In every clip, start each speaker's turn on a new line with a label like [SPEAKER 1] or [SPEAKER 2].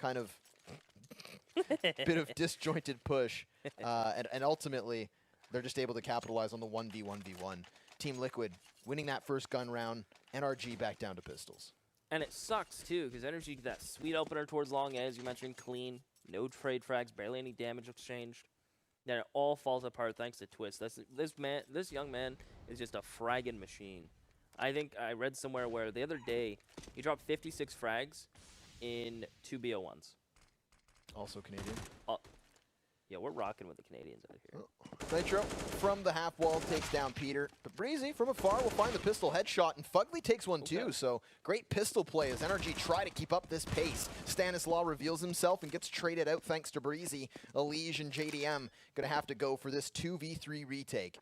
[SPEAKER 1] kind of bit of disjointed push, and ultimately they're just able to capitalize on the 1v1v1. Team Liquid winning that first gun round, NRG back down to pistols.
[SPEAKER 2] And it sucks too, because NRG did that sweet opener towards long A, as you mentioned, clean, no trade frags, barely any damage exchanged. Then it all falls apart thanks to Twist. This young man is just a fragging machine. I think I read somewhere where the other day he dropped 56 frags in 2 BO1s.
[SPEAKER 1] Also Canadian.
[SPEAKER 2] Yeah, we're rocking with the Canadians out here.
[SPEAKER 1] Nitro from the half wall takes down Peter, but Breezy from afar will find the pistol headshot, and Fugly takes one too, so great pistol play as NRG try to keep up this pace. Stanislaw reveals himself and gets traded out thanks to Breezy. Elige and JDM gonna have to go for this 2v3 retake.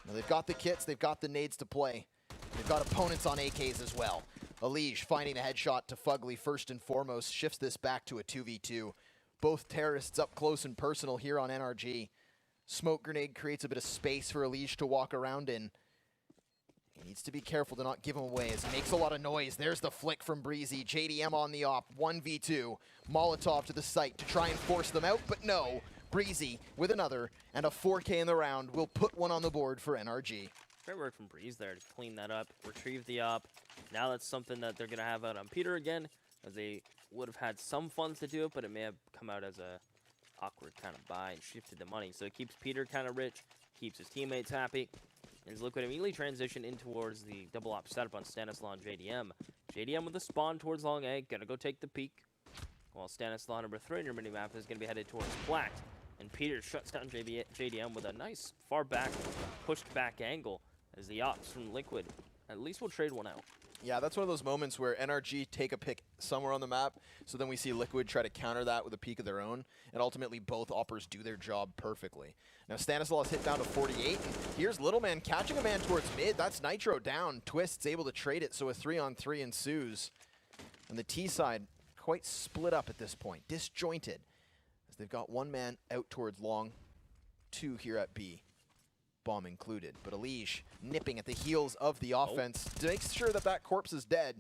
[SPEAKER 1] Now they've got the kits, they've got the nades to play. They've got opponents on AKs as well. Elige finding the headshot to Fugly first and foremost, shifts this back to a 2v2. Both terrorists up close and personal here on NRG. Smoke grenade creates a bit of space for Elige to walk around in. He needs to be careful to not give him away as he makes a lot of noise. There's the flick from Breezy. JDM on the op, 1v2. Molotov to the site to try and force them out, but no. Breezy with another, and a 4K in the round will put one on the board for NRG.
[SPEAKER 2] Great work from Breeze there to clean that up, retrieve the op. Now that's something that they're going to have out on Peter again, as they would have had some funds to do it, but it may have come out as a awkward kind of buy and shifted the money. So it keeps Peter kind of rich, keeps his teammates happy, and his Liquid immediately transition in towards the double op setup on Stanislaw and JDM. JDM with the spawn towards long A, gonna go take the peek, while Stanislaw number 3 in your minimap is gonna be headed towards Black. And Peter shuts down JDM with a nice far back, pushed back angle as the ops from Liquid at least will trade one out.
[SPEAKER 1] Yeah, that's one of those moments where NRG take a pick somewhere on the map, so then we see Liquid try to counter that with a peek of their own, and ultimately both oppers do their job perfectly. Now Stanislaw is hit down to 48, and here's Little Man catching a man towards mid. That's Nitro down. Twist's able to trade it, so a 3-on-3 ensues. And the T side quite split up at this point, disjointed, as they've got one man out towards long, 2 here at B. Bomb included, but Elige nipping at the heels of the offense to make sure that that corpse is dead.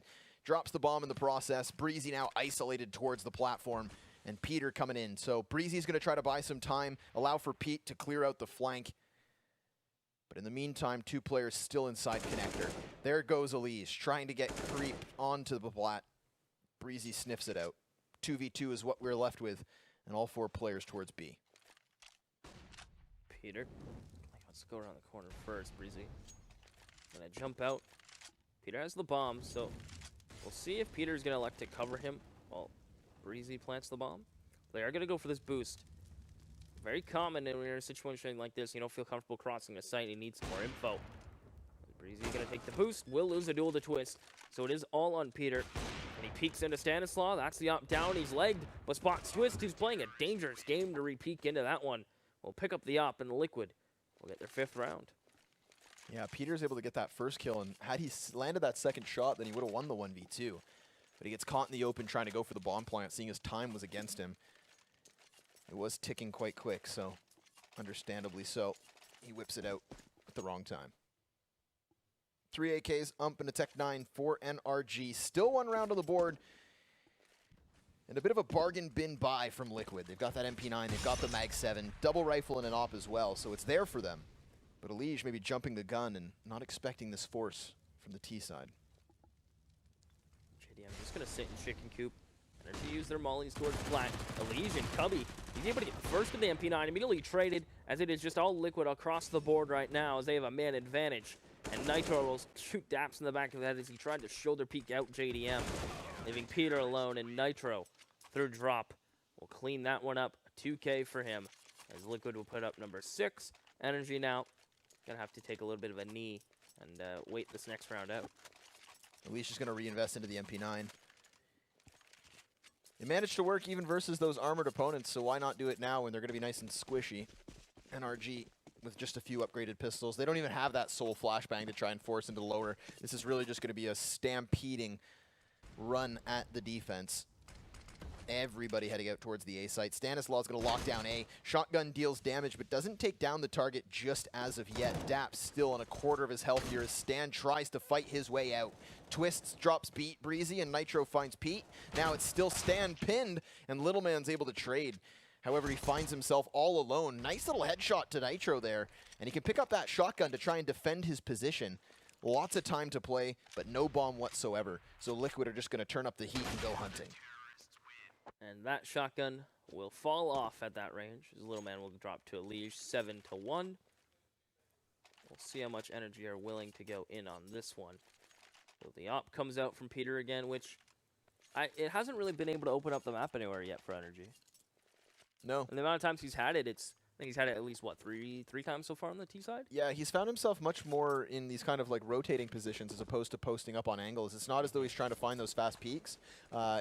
[SPEAKER 1] Drops the bomb in the process. Breezy now isolated towards the platform, and Peter coming in. So Breezy's going to try to buy some time, allow for Pete to clear out the flank. But in the meantime, 2 players still inside connector. There goes Elige, trying to get creep onto the plat. Breezy sniffs it out. 2v2 is what we're left with, and all 4 players towards B.
[SPEAKER 2] Peter. Let's go around the corner first, Breezy. Gonna jump out. Peter has the bomb, so we'll see if Peter's gonna elect to cover him while Breezy plants the bomb. They are gonna go for this boost. Very common when you're in a situation like this, you don't feel comfortable crossing a site, you need some more info. Breezy gonna take the boost, will lose a duel to Twist, so it is all on Peter. And he peeks into Stanislaw, that's the op down, he's legged, but spots Twist, who's playing a dangerous game to re-peek into that one. We'll pick up the op in the Liquid. We'll get their 5th round.
[SPEAKER 1] Yeah, Peter's able to get that first kill, and had he landed that second shot, then he would have won the 1v2. But he gets caught in the open trying to go for the bomb plant, seeing his time was against him. It was ticking quite quick, so understandably so. He whips it out at the wrong time. 3 AKs, and a Tech 9 for NRG. Still 1 round on the board. And a bit of a bargain bin buy from Liquid. They've got that MP9, they've got the Mag 7, double rifle and an op as well, so it's there for them. But Elige maybe jumping the gun and not expecting this force from the T side.
[SPEAKER 2] JDM just gonna sit in chicken coop. NRG use their mollies towards Black. Elige and Cubby. He's able to get the first of the MP9, immediately traded, as it is just all Liquid across the board right now, as they have a man advantage. And Nitro will shoot Daps in the back of the head as he tried to shoulder peek out JDM, leaving Peter alone, and Nitro, through drop, will clean that one up. 2K for him, as Liquid will put up number 6. NRG now gonna have to take a little bit of a knee and wait this next round out.
[SPEAKER 1] Elige is gonna reinvest into the MP9. It managed to work even versus those armored opponents, so why not do it now when they're gonna be nice and squishy? NRG with just a few upgraded pistols. They don't even have that soul flashbang to try and force into the lower. This is really just gonna be a stampeding run at the defense. Everybody heading out towards the A site. Stanislaus going to lock down A. Shotgun deals damage, but doesn't take down the target just as of yet. Daps still on a quarter of his health here as Stan tries to fight his way out. Twists, drops Beat, Breezy, and Nitro finds Pete. Now it's still Stan pinned, and Little Man's able to trade. However, he finds himself all alone. Nice little headshot to Nitro there, and he can pick up that shotgun to try and defend his position. Lots of time to play, but no bomb whatsoever. So Liquid are just going to turn up the heat and go hunting.
[SPEAKER 2] And that shotgun will fall off at that range. His Little Man will drop to a Liege 7-1. We'll see how much energy are willing to go in on this one. So the op comes out from Peter again, which it hasn't really been able to open up the map anywhere yet for NRG.
[SPEAKER 1] No.
[SPEAKER 2] And the amount of times he's had it, I think he's had it at least, what, three times so far on the T side?
[SPEAKER 1] Yeah, he's found himself much more in these kind of like rotating positions as opposed to posting up on angles. It's not as though he's trying to find those fast peaks.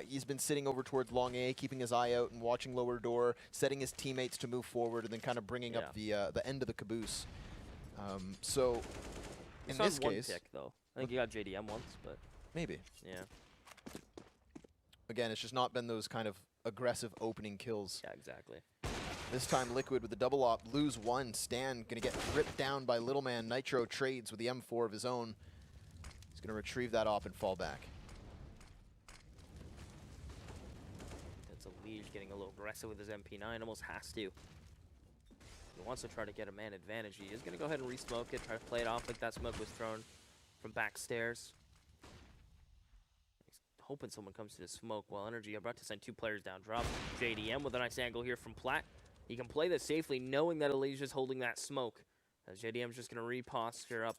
[SPEAKER 1] He's been sitting over towards long A, keeping his eye out and watching lower door, setting his teammates to move forward, and then kind of bringing up the end of the caboose. So, in this
[SPEAKER 2] one
[SPEAKER 1] case...
[SPEAKER 2] pick, though. I think he got JDM once, but...
[SPEAKER 1] Maybe.
[SPEAKER 2] Yeah.
[SPEAKER 1] Again, it's just not been those kind of aggressive opening kills.
[SPEAKER 2] Yeah, exactly.
[SPEAKER 1] This time Liquid with the double op, lose one. Stan gonna get ripped down by Little Man. Nitro trades with the M4 of his own. He's gonna retrieve that op and fall back.
[SPEAKER 2] That's a Liege getting a little aggressive with his MP9, almost has to. He wants to try to get a man advantage. He is gonna go ahead and re-smoke it, try to play it off like that smoke was thrown from backstairs. He's hoping someone comes to the smoke while NRG are about to send two players down. Drop JDM with a nice angle here from Platt. He can play this safely, knowing that Alicia's holding that smoke. As JDM's just going to reposture up.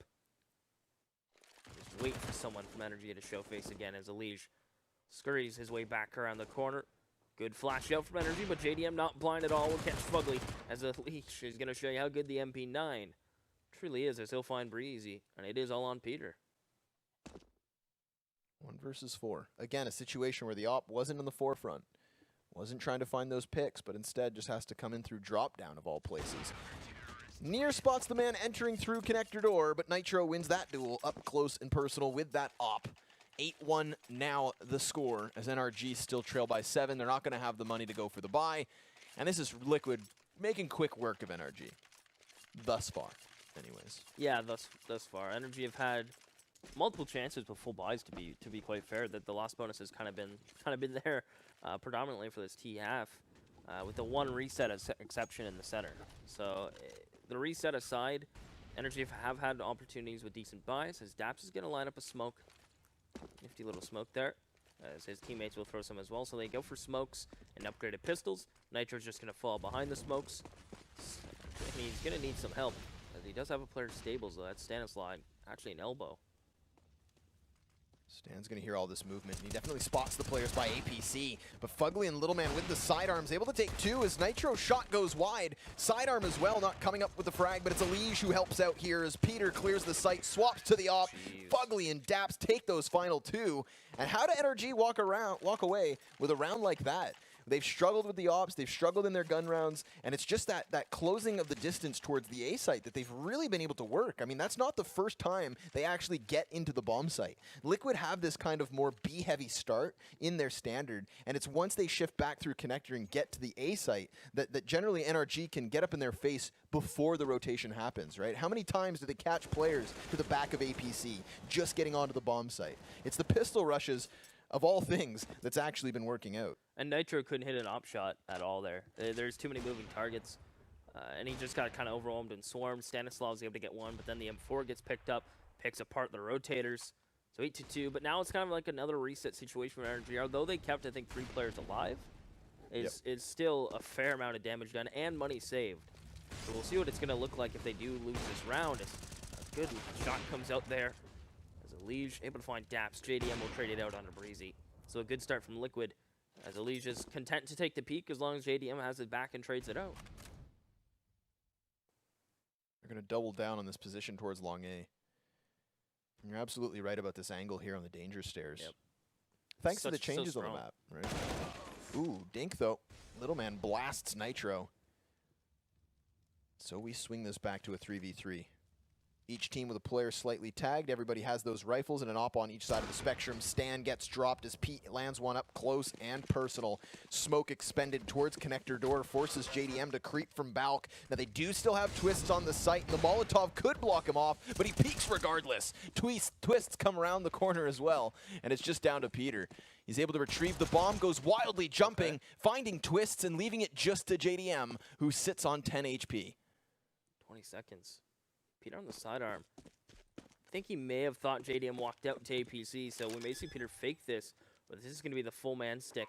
[SPEAKER 2] Just wait for someone from NRG to show face again as Elige scurries his way back around the corner. Good flash out from NRG, but JDM not blind at all. Will catch Fugly as Elige is going to show you how good the MP9 truly is, as he'll find Breezy. And it is all on Peter.
[SPEAKER 1] 1 versus 4. Again, a situation where the op wasn't in the forefront. Wasn't trying to find those picks, but instead just has to come in through drop down of all places. Near spots the man entering through connector door, but Nitro wins that duel up close and personal with that op. 8-1 now the score, as NRG still trail by 7. They're not going to have the money to go for the buy. And this is Liquid making quick work of NRG. Thus far, anyways.
[SPEAKER 2] Yeah, thus far. NRG have had multiple chances with full buys, to be quite fair. That the loss bonus has kind of been there predominantly for this T half, with the one reset exception in the center. So the reset aside, NRG have had opportunities with decent buys, as Daps is going to line up a smoke. Nifty little smoke there, as his teammates will throw some as well. So they go for smokes and upgraded pistols. Nitro's just going to fall behind the smokes. And he's going to need some help, as he does have a player stables, though. That's Stanislaus, actually an elbow.
[SPEAKER 1] Stan's going to hear all this movement, and he definitely spots the players by APC. But Fugly and Little Man with the sidearms, able to take 2 as Nitro shot goes wide. Sidearm as well, not coming up with the frag, but it's Elige who helps out here as Peter clears the site, swaps to the op. Fugly and Daps take those final 2. And how did NRG walk away with a round like that? They've struggled with the ops, they've struggled in their gun rounds, and it's just that closing of the distance towards the A site that they've really been able to work. I mean, that's not the first time they actually get into the bomb site. Liquid have this kind of more B-heavy start in their standard, and it's once they shift back through connector and get to the A site that generally NRG can get up in their face before the rotation happens, right? How many times do they catch players to the back of APC just getting onto the bomb site? It's the pistol rushes, of all things, that's actually been working out.
[SPEAKER 2] And Nitro couldn't hit an op shot at all there. There's too many moving targets. And he just got kind of overwhelmed and swarmed. Stanislaus was able to get one, but then the M4 gets picked up, picks apart the rotators. So 8-2, but now it's kind of like another reset situation for NRG. Although they kept, I think, 3 players alive, it's still a fair amount of damage done and money saved. So we'll see what it's going to look like if they do lose this round. A good shot comes out there. Elige able to find Daps. JDM will trade it out onto Breezy. So a good start from Liquid, as Elige is content to take the peak as long as JDM has it back and trades it out.
[SPEAKER 1] They're going to double down on this position towards long A. And you're absolutely right about this angle here on the danger stairs. Yep. Thanks to the changes on the map, right? Ooh, Dink though. Little Man blasts Nitro. So we swing this back to a 3v3. Each team with a player slightly tagged. Everybody has those rifles and an op on each side of the spectrum. Stan gets dropped as Pete lands one up close and personal. Smoke expended towards connector door, forces JDM to creep from Balk. Now they do still have Twists on the site, and the Molotov could block him off, but he peeks regardless. Twists come around the corner as well, and it's just down to Peter. He's able to retrieve the bomb, goes wildly jumping, finding Twists and leaving it just to JDM, who sits on 10 HP.
[SPEAKER 2] 20 seconds. Peter on the sidearm. I think he may have thought JDM walked out to APC, so we may see Peter fake this, but this is going to be the full man stick.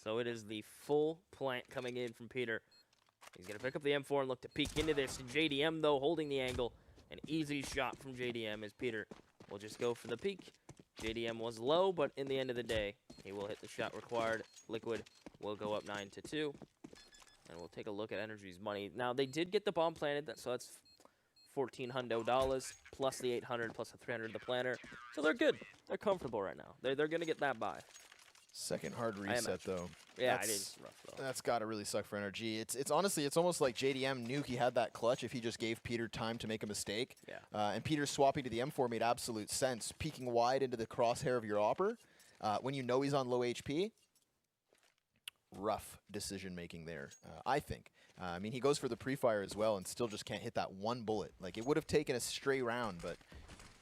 [SPEAKER 2] So it is the full plant coming in from Peter. He's going to pick up the M4 and look to peek into this. JDM, though, holding the angle. An easy shot from JDM as Peter will just go for the peek. JDM was low, but in the end of the day, he will hit the shot required. Liquid will go up 9-2. And we'll take a look at NRG's money. Now, they did get the bomb planted, so that's $1,400 plus the 800 plus the 300 the planner. So they're good. They're comfortable right now. They're going to get that by.
[SPEAKER 1] Second hard reset, though.
[SPEAKER 2] Yeah, it is rough, though.
[SPEAKER 1] That's got to really suck for NRG. It's honestly, it's almost like JDM knew he had that clutch if he just gave Peter time to make a mistake.
[SPEAKER 2] Yeah.
[SPEAKER 1] And Peter swapping to the M4 made absolute sense. Peeking wide into the crosshair of your opper when you know he's on low HP. Rough decision making there, I think. I mean, he goes for the pre-fire as well and still just can't hit that one bullet. Like, it would have taken a stray round, but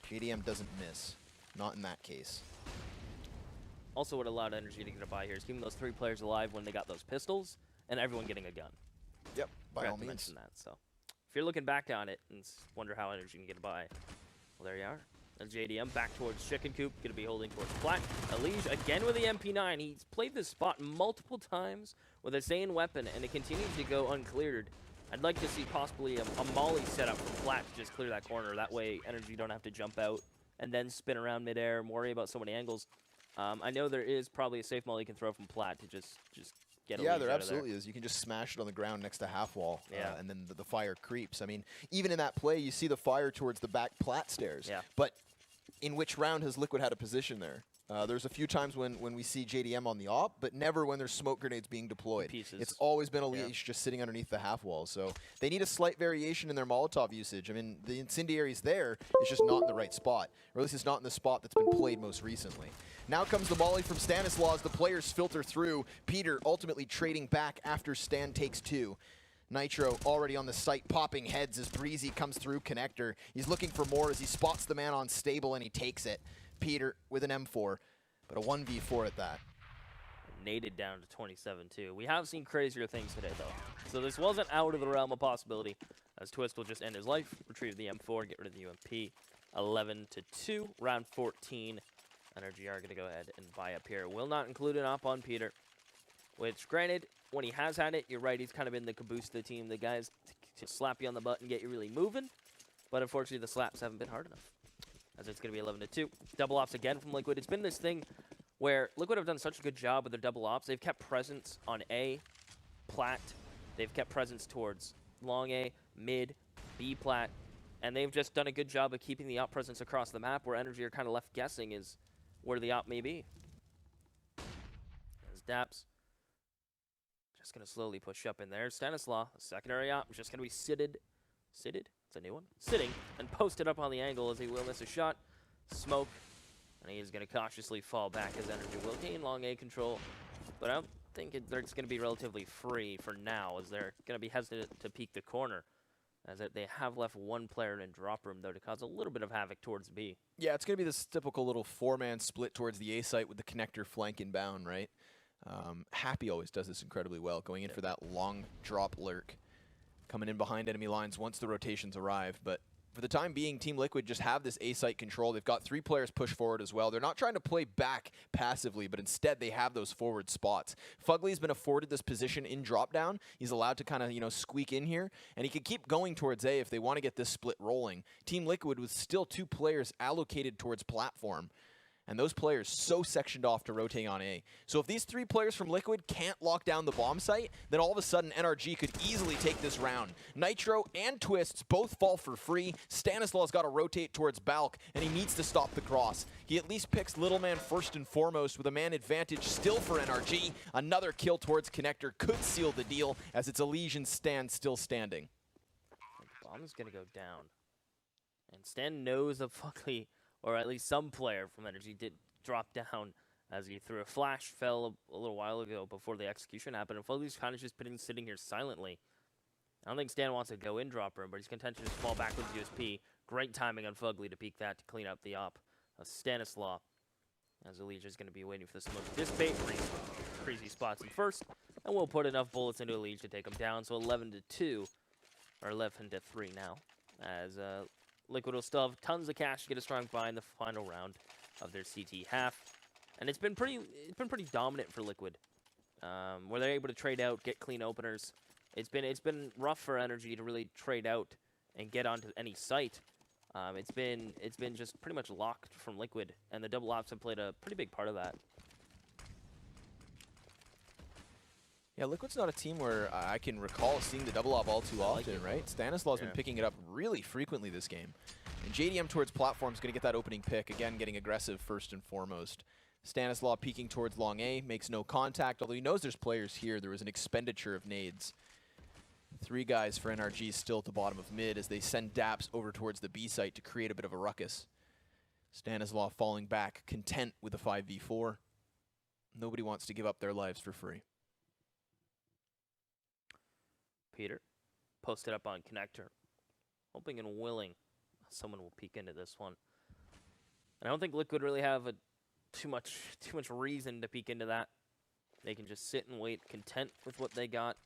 [SPEAKER 1] JDM doesn't miss. Not in that case.
[SPEAKER 2] Also, what allowed NRG to get a buy here is keeping those 3 players alive when they got those pistols, and everyone getting a gun.
[SPEAKER 1] Yep, by all
[SPEAKER 2] to
[SPEAKER 1] means.
[SPEAKER 2] mention that. So, if you're looking back on it and wonder how NRG can get a buy, well, there you are. And JDM back towards Chicken Coop, going to be holding towards Flat. Elige again with the MP9. He's played this spot multiple times with a Zane weapon, and it continues to go uncleared. I'd like to see possibly a molly set up for Flat to just clear that corner. That way, NRG don't have to jump out and then spin around midair and worry about so many angles. I know there is probably a safe molly you can throw from Platt to just get a
[SPEAKER 1] Yeah,
[SPEAKER 2] lead
[SPEAKER 1] there
[SPEAKER 2] out of
[SPEAKER 1] absolutely is. You can just smash it on the ground next to half wall,
[SPEAKER 2] Yeah.
[SPEAKER 1] and then the fire creeps. I mean, even in that play, you see the fire towards the back Platt stairs.
[SPEAKER 2] Yeah.
[SPEAKER 1] But in which round has Liquid had a position there? There's a few times when we see JDM on the op, but never when there's smoke grenades being deployed.
[SPEAKER 2] Pieces.
[SPEAKER 1] It's always been Elige just sitting underneath the half wall. So they need a slight variation in their Molotov usage. I mean, the incendiary's there, it's just not in the right spot. Or at least it's not in the spot that's been played most recently. Now comes the molly from Stanislaus. The players filter through. Peter ultimately trading back after Stan takes 2. Nitro already on the site, popping heads as Breezy comes through connector. He's looking for more as he spots the man on stable and he takes it. Peter with an M4, but a 1v4 at that.
[SPEAKER 2] Naded down to 27-2. We have seen crazier things today, though. So this wasn't out of the realm of possibility, as Twist will just end his life, retrieve the M4, get rid of the UMP. 11-2, round 14. NRG are going to go ahead and buy up here. Will not include an op on Peter, which, granted, when he has had it, you're right, he's kind of been the caboose of the team. The guys to slap you on the butt and get you really moving, but unfortunately the slaps haven't been hard enough, as it's going to be 11-2. Double ops again from Liquid. It's been this thing where Liquid have done such a good job with their double ops. They've kept presence on A, plat. They've kept presence towards long A, mid, B plat, and they've just done a good job of keeping the op presence across the map, where NRG are kind of left guessing is where the op may be. As Daps just going to slowly push up in there. Stanislaw, a secondary op, just going to be sitted. It's a new one. Sitting and posted up on the angle as he will miss a shot. Smoke. And he is going to cautiously fall back as NRG will gain long A control. But I don't think it's going to be relatively free for now, as they're going to be hesitant to peek the corner. As they have left one player in drop room, though, to cause a little bit of havoc towards B.
[SPEAKER 1] Yeah, it's going to be this typical little 4-man split towards the A site with the connector flank inbound, right? Happy always does this incredibly well, going in for that long drop lurk, coming in behind enemy lines once the rotations arrive. But for the time being, Team Liquid just have this A-site control. They've got 3 players push forward as well. They're not trying to play back passively, but instead they have those forward spots. Fugly's been afforded this position in drop-down. He's allowed to kind of, squeak in here, and he can keep going towards A if they want to get this split rolling. Team Liquid with still 2 players allocated towards platform, and those players so sectioned off to rotate on A. So if these 3 players from Liquid can't lock down the bomb site, then all of a sudden NRG could easily take this round. Nitro and Twists both fall for free. Stanislaw's got to rotate towards Balk, and he needs to stop the cross. He at least picks Little Man first and foremost with a man advantage still for NRG. Another kill towards Connector could seal the deal, as it's Elysian Stand still standing.
[SPEAKER 2] The bomb is going to go down. And Stan knows that Fugly, or at least some player from NRG, did drop down as he threw a flash, fell a little while ago before the execution happened, and Fugly's kind of just sitting here silently. I don't think Stan wants to go in dropper him, but he's content to just fall back with USP. Great timing on Fugly to peek that to clean up the op of Stanislaw. As Elijah is going to be waiting for the smoke to dissipate. Crazy spots him first, and we'll put enough bullets into Elijah to take him down. So 11-2, or 11-3 now, as Liquid will still have tons of cash to get a strong buy in the final round of their CT half. And it's been pretty dominant for Liquid, where they're able to trade out, get clean openers. It's been rough for NRG to really trade out and get onto any site. It's been just pretty much locked from Liquid, and the double ops have played a pretty big part of that.
[SPEAKER 1] Yeah, Liquid's not a team where I can recall seeing the double op all too often, right? Stanislaw's been picking it up really frequently this game. And JDM towards platform is going to get that opening pick, again getting aggressive first and foremost. Stanislaw peeking towards long A, makes no contact, although he knows there's players here. There was an expenditure of nades. 3 guys for NRG still at the bottom of mid as they send Daps over towards the B site to create a bit of a ruckus. Stanislaw falling back, content with a 5v4. Nobody wants to give up their lives for free.
[SPEAKER 2] Peter posted up on connector, hoping and willing someone will peek into this one. And I don't think Liquid really have too much reason to peek into that. They can just sit and wait, content with what they got.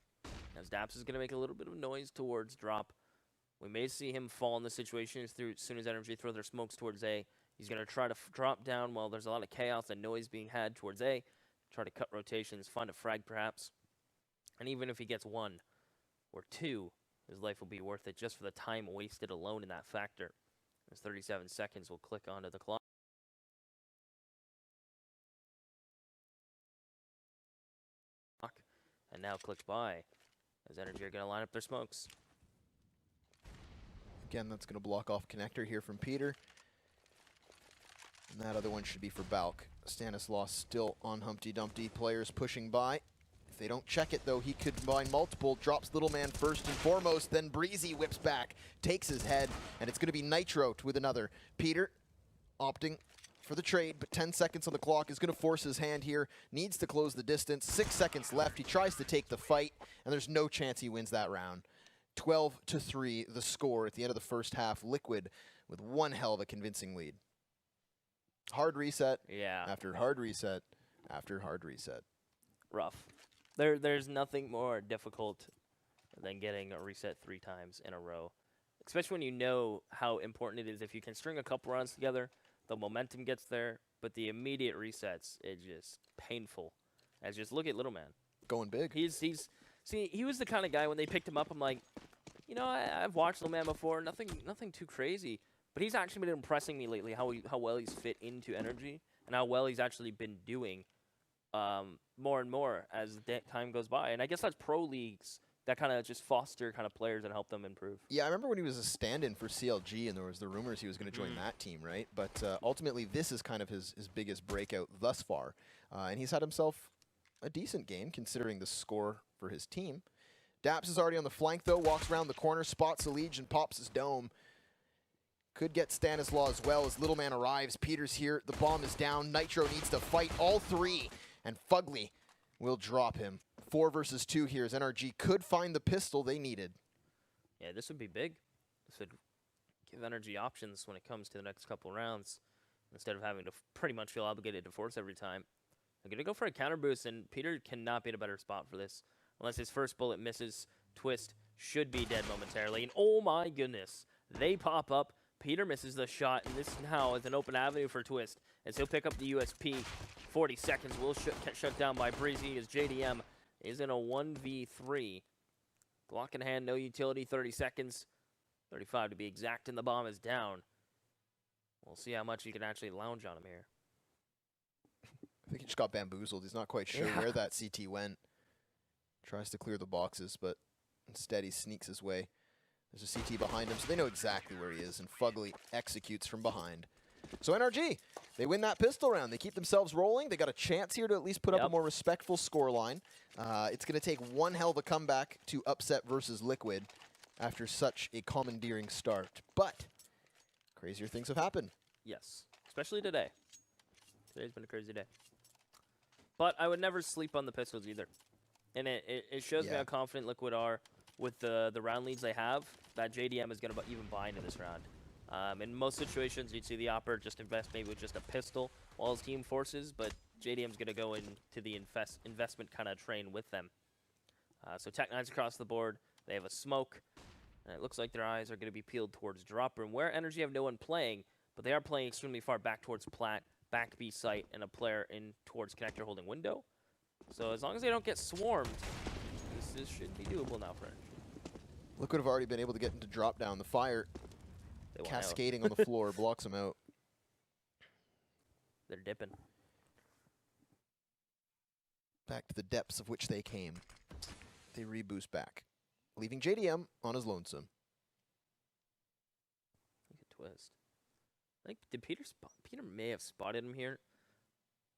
[SPEAKER 2] As Daps is going to make a little bit of noise towards drop. We may see him fall in the situation as soon as NRG throw their smokes towards A. He's going to try to drop down while there's a lot of chaos and noise being had towards A. Try to cut rotations, find a frag perhaps. And even if he gets 1 or 2, his life will be worth it just for the time wasted alone in that factor. As 37 seconds will click onto the clock. And now click by. As NRG are going to line up their smokes.
[SPEAKER 1] Again, that's going to block off connector here from Peter. And that other one should be for Balk. Stanislaw still on Humpty Dumpty. Players pushing by. If they don't check it, though, he could combine multiple. Drops Little Man first and foremost. Then Breezy whips back, takes his head, and it's going to be Nitro with another. Peter opting for the trade, but 10 seconds on the clock is going to force his hand here. Needs to close the distance. 6 seconds left. He tries to take the fight, and there's no chance he wins that round. 12-3 the score at the end of the first half. Liquid with one hell of a convincing lead. Hard reset.
[SPEAKER 2] Yeah.
[SPEAKER 1] After hard reset. After hard reset.
[SPEAKER 2] Rough. There's nothing more difficult than getting a reset 3 times in a row. Especially when you know how important it is. If you can string a couple rounds together, the momentum gets there, but the immediate resets, it's just painful. As just look at Little Man.
[SPEAKER 1] Going big.
[SPEAKER 2] See, he was the kind of guy when they picked him up, I'm like, you know, I've watched Little Man before, nothing too crazy. But he's actually been impressing me lately, how well he's fit into NRG, and how well he's actually been doing more and more as time goes by. And I guess that's pro leagues that kind of just foster kind of players and help them improve.
[SPEAKER 1] Yeah, I remember when he was a stand-in for CLG, and there was the rumors he was going to join that team, right? But ultimately, this is kind of his biggest breakout thus far. And he's had himself a decent game, considering the score for his team. Daps is already on the flank, though. Walks around the corner, spots Elige, and pops his dome. Could get Stanislaw as well as Little Man arrives. Peter's here. The bomb is down. Nitro needs to fight all 3, and Fugly will drop him. 4 versus 2 here as NRG could find the pistol they needed.
[SPEAKER 2] Yeah, this would be big. This would give NRG options when it comes to the next couple rounds, instead of having to pretty much feel obligated to force every time. They're going to go for a counter boost, and Peter cannot be in a better spot for this. Unless his first bullet misses, Twist should be dead momentarily. And oh my goodness, they pop up. Peter misses the shot, and this now is an open avenue for Twist, as he'll pick up the USP. 40 seconds will get shut down by Breezy, as JDM is in a 1v3. Glock in hand, no utility, 30 seconds. 35 to be exact, and the bomb is down. We'll see how much you can actually lounge on him here.
[SPEAKER 1] I think he just got bamboozled. He's not quite sure where that CT went. Tries to clear the boxes, but instead he sneaks his way. There's a CT behind him, so they know exactly where he is, and Fugly executes from behind. So NRG, they win that pistol round. They keep themselves rolling. They got a chance here to at least put up a more respectful scoreline. It's going to take one hell of a comeback to upset versus Liquid after such a commandeering start. But crazier things have happened.
[SPEAKER 2] Yes, especially today. Today's been a crazy day. But I would never sleep on the pistols either. And it shows me how confident Liquid are with the round leads they have, that JDM is going to even buy into this round. In most situations, you'd see the Opper just invest maybe with just a pistol while his team forces, but JDM's going to go into the investment kind of train with them. So Tech9's across the board. They have a smoke, and it looks like their eyes are going to be peeled towards drop room, where NRG have no one playing, but they are playing extremely far back towards plat, back B site, and a player in towards connector holding window. So as long as they don't get swarmed, this should be doable now for NRG.
[SPEAKER 1] Liquid have already been able to get into drop down. The fire cascading on the floor blocks them out.
[SPEAKER 2] They're dipping.
[SPEAKER 1] Back to the depths of which they came. They reboost back, leaving JDM on his lonesome.
[SPEAKER 2] Look at Twist. I think Peter may have spotted him here,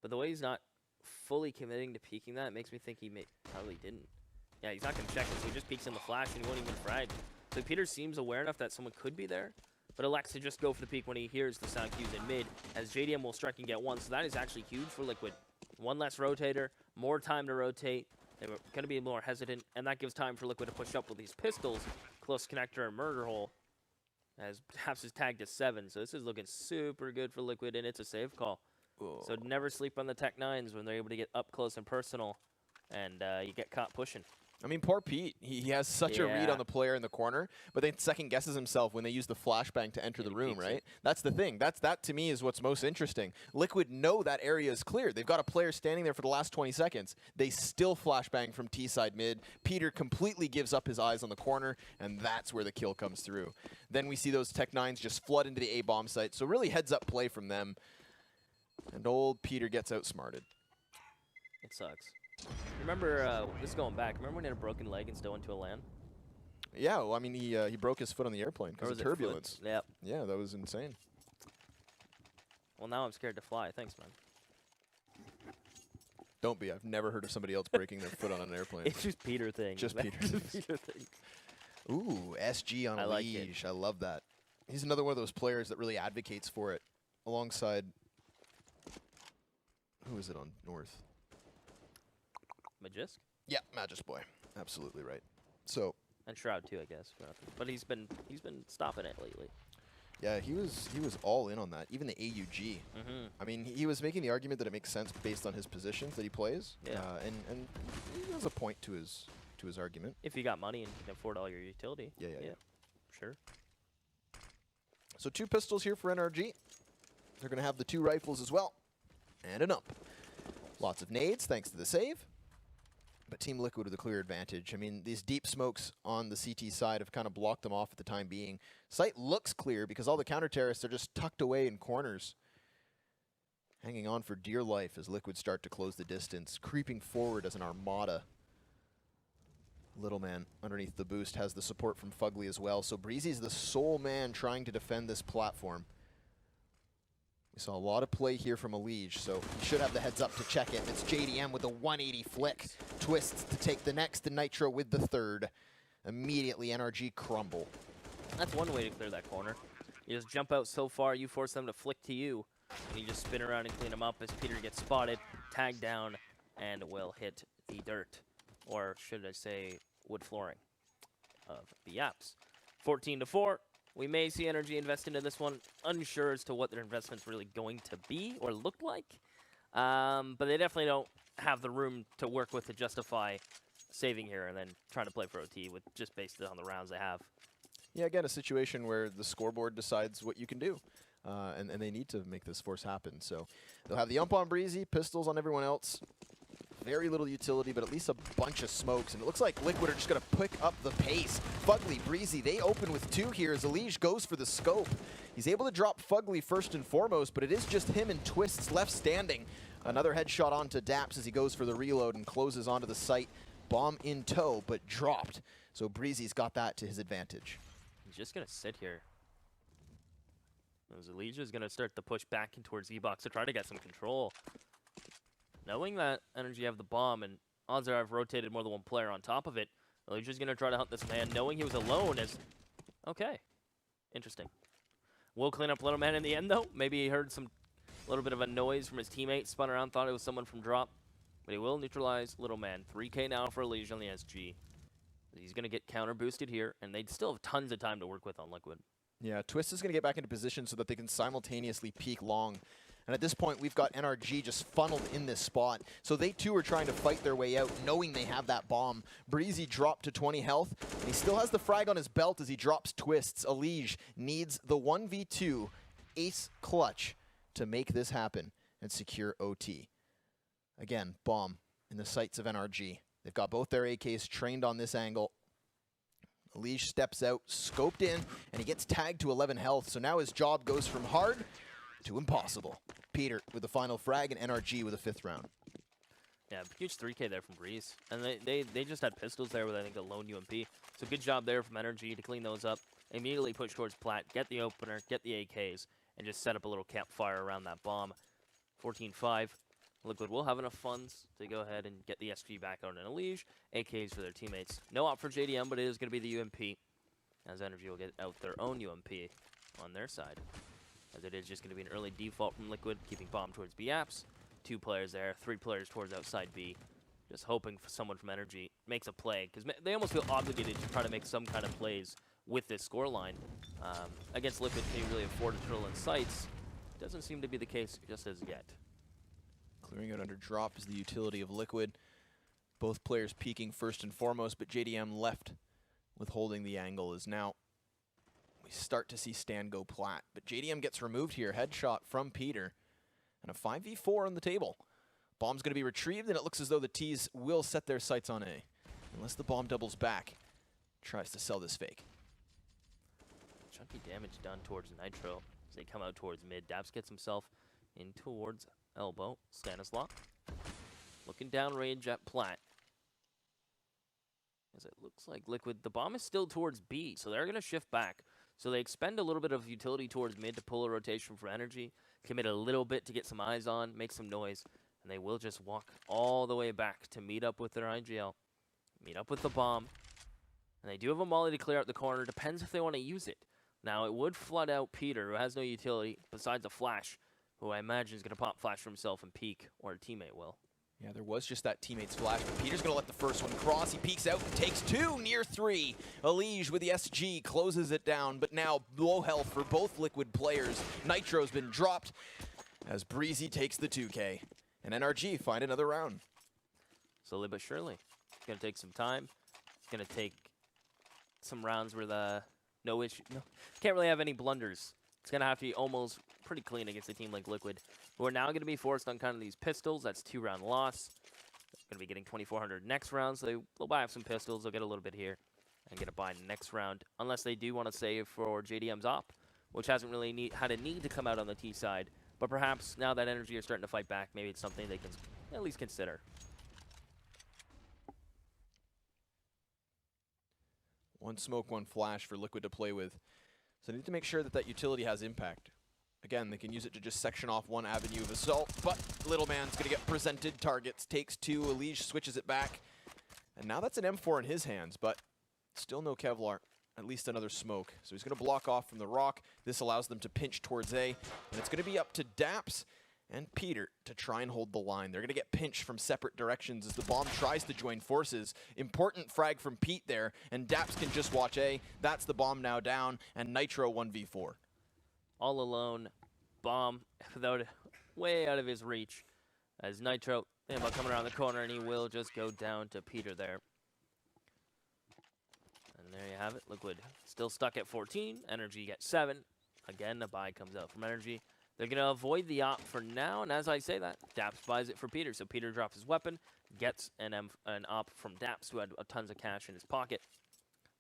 [SPEAKER 2] but the way he's not fully committing to peeking that, it makes me think he probably didn't. Yeah, he's not going to check it, so he just peeks in the flash and he won't even frag. So Peter seems aware enough that someone could be there, but elects to just go for the peek when he hears the sound cues in mid, as JDM will strike and get one, so that is actually huge for Liquid. One less rotator, more time to rotate. They were going to be more hesitant, and that gives time for Liquid to push up with these pistols. Close connector and murder hole, as Taps is tagged to 7. So this is looking super good for Liquid, and it's a save call.
[SPEAKER 1] Whoa.
[SPEAKER 2] So never sleep on the Tech9s when they're able to get up close and personal, and you get caught pushing.
[SPEAKER 1] I mean, poor Pete. He has such a read on the player in the corner, but then second guesses himself when they use the flashbang to enter the room, right? That's the thing. That to me is what's most interesting. Liquid know that area is clear. They've got a player standing there for the last 20 seconds. They still flashbang from T-side mid. Peter completely gives up his eyes on the corner, and that's where the kill comes through. Then we see those Tech9s just flood into the A-bomb site, so really heads-up play from them. And old Peter gets outsmarted.
[SPEAKER 2] It sucks. Remember, this is going back. Remember when he had a broken leg and still went to a LAN?
[SPEAKER 1] Yeah, well, I mean, he broke his foot on the airplane because of turbulence.
[SPEAKER 2] Yep.
[SPEAKER 1] Yeah, that was insane.
[SPEAKER 2] Well, now I'm scared to fly. Thanks, man.
[SPEAKER 1] Don't be. I've never heard of somebody else breaking their foot on an airplane.
[SPEAKER 2] It's just Peter things.
[SPEAKER 1] Just Peter things. Ooh, SG on a leash. I love that. He's another one of those players that really advocates for it alongside... Who is it on North?
[SPEAKER 2] Magisk?
[SPEAKER 1] Yeah, Magisk boy. Absolutely right. So...
[SPEAKER 2] And Shroud too, I guess. But he's been stopping it lately.
[SPEAKER 1] Yeah, he was all in on that. Even the AUG. I mean, he was making the argument that it makes sense based on his positions that he plays.
[SPEAKER 2] Yeah.
[SPEAKER 1] And he has a point to his argument.
[SPEAKER 2] If you got money and can afford all your utility.
[SPEAKER 1] Yeah.
[SPEAKER 2] Sure.
[SPEAKER 1] So 2 pistols here for NRG. They're going to have the 2 rifles as well. And an up. Lots of nades thanks to the save. But Team Liquid with a clear advantage. I mean, these deep smokes on the CT side have kind of blocked them off at the time being. Site looks clear because all the counter-terrorists are just tucked away in corners. Hanging on for dear life as Liquid start to close the distance. Creeping forward as an armada. Little man underneath the boost has the support from Fugly as well. So Breezy's the sole man trying to defend this platform. We saw a lot of play here from Elige, so he should have the heads up to check it. It's JDM with a 180 flick. Twists to take the next, and Nitro with the third. Immediately, NRG crumble.
[SPEAKER 2] That's one way to clear that corner. You just jump out so far, you force them to flick to you, and you just spin around and clean them up as Peter gets spotted, tagged down, and will hit the dirt, or should I say wood flooring of the apps. 14-4. We may see NRG invest into this one, unsure as to what their investment's really going to be or look like. But they definitely don't have the room to work with to justify saving here and then trying to play for OT with just based on the rounds they have.
[SPEAKER 1] Yeah, again, a situation where the scoreboard decides what you can do. And they need to make this force happen. So they'll have the ump on Breezy, pistols on everyone else. Very little utility, but at least a bunch of smokes. And it looks like Liquid are just going to pick up the pace. Fugly, Breezy, they open with 2 here as Elige goes for the scope. He's able to drop Fugly first and foremost, but it is just him and Twists left standing. Another headshot onto Daps as he goes for the reload and closes onto the site. Bomb in tow, but dropped. So Breezy's got that to his advantage.
[SPEAKER 2] He's just going to sit here. As Elige is going to start to push back in towards E-Box to try to get some control. Knowing that NRG have the bomb, and odds are I've rotated more than one player on top of it, Elige's going to try to hunt this man, knowing he was alone as... Okay. Interesting. Will clean up Little Man in the end, though. Maybe he heard some little bit of a noise from his teammate, spun around, thought it was someone from drop. But he will neutralize Little Man. 3K now for Elige on the SG. He's going to get counter boosted here, and they still have tons of time to work with on Liquid.
[SPEAKER 1] Yeah, Twist is going to get back into position so that they can simultaneously peek long. And at this point, we've got NRG just funneled in this spot. So they too are trying to fight their way out, knowing they have that bomb. Breezy dropped to 20 health, and he still has the frag on his belt as he drops Twists. Elige needs the 1v2 ace clutch to make this happen and secure OT. Again, bomb in the sights of NRG. They've got both their AKs trained on this angle. Elige steps out, scoped in, and he gets tagged to 11 health. So now his job goes from hard to impossible. Peter with the final frag and NRG with a 5th round.
[SPEAKER 2] Yeah, huge 3K there from Breeze. And they just had pistols there with, I think, a lone UMP. So good job there from NRG to clean those up. Immediately push towards Plat, get the opener, get the AKs, and just set up a little campfire around that bomb. 14-5. Liquid will have enough funds to go ahead and get the SG back out in Elige. AKs for their teammates. No op for JDM, but it is going to be the UMP, as NRG will get out their own UMP on their side. As it is just going to be an early default from Liquid, keeping bomb towards B apps. 2 players there, 3 players towards outside B. Just hoping for someone from NRG makes a play, because they almost feel obligated to try to make some kind of plays with this scoreline. Against Liquid, can you really afford to turtle in sights? Doesn't seem to be the case just as yet.
[SPEAKER 1] Clearing out under drop is the utility of Liquid. Both players peeking first and foremost, but JDM left with holding the angle as now we start to see Stan go Plat. But JDM gets removed here, headshot from Peter, and a 5v4 on the table. Bomb's going to be retrieved, and it looks as though the T's will set their sights on A. Unless the bomb doubles back, tries to sell this fake.
[SPEAKER 2] Chunky damage done towards Nitro as they come out towards mid. Daps gets himself in towards elbow. Stanislaw looking downrange at Plat. As it looks like Liquid, the bomb is still towards B, so they're going to shift back. So they expend a little bit of utility towards mid to pull a rotation for energy, commit a little bit to get some eyes on, make some noise, and they will just walk all the way back to meet up with their IGL, meet up with the bomb. And they do have a molly to clear out the corner. Depends if they want to use it. Now, it would flood out Peter, who has no utility besides a flash, who I imagine is going to pop flash for himself and peek, or a teammate will.
[SPEAKER 1] Yeah, there was just that teammate's flash, but Peter's going to let the first one cross. He peeks out and takes 2 near 3. Elige with the SG closes it down, but now low health for both Liquid players. Nitro's been dropped as Breezy takes the 2K. And NRG find another round.
[SPEAKER 2] Slowly but surely. It's going to take some time. It's going to take some rounds where no issue. No, can't really have any blunders. It's going to have to be almost pretty clean against a team like Liquid, who are now going to be forced on kind of these pistols. That's 2-round loss. Going to be getting 2,400 next round, so they'll buy up some pistols. They'll get a little bit here and get a buy next round, unless they do want to save for JDM's op, which hasn't really had a need to come out on the T side. But perhaps now that NRG are starting to fight back, maybe it's something they can at least consider.
[SPEAKER 1] One smoke, one flash for Liquid to play with. So they need to make sure that that utility has impact. Again, they can use it to just section off one avenue of assault, but Little Man's going to get presented targets. Takes 2, Elige switches it back. And now that's an M4 in his hands, but still no Kevlar. At least another smoke. So he's going to block off from the rock. This allows them to pinch towards A. And it's going to be up to Daps and Peter to try and hold the line. They're going to get pinched from separate directions as the bomb tries to join forces. Important frag from Pete there, and Daps can just watch A. That's the bomb now down, and Nitro 1v4.
[SPEAKER 2] All alone, bomb without way out of his reach. As Nitro, about coming around the corner, and he will just go down to Peter there. And there you have it. Liquid still stuck at 14. NRG gets 7. Again, a buy comes out from NRG. They're going to avoid the op for now, and as I say that, Daps buys it for Peter. So Peter drops his weapon, gets an op from Daps, who had tons of cash in his pocket.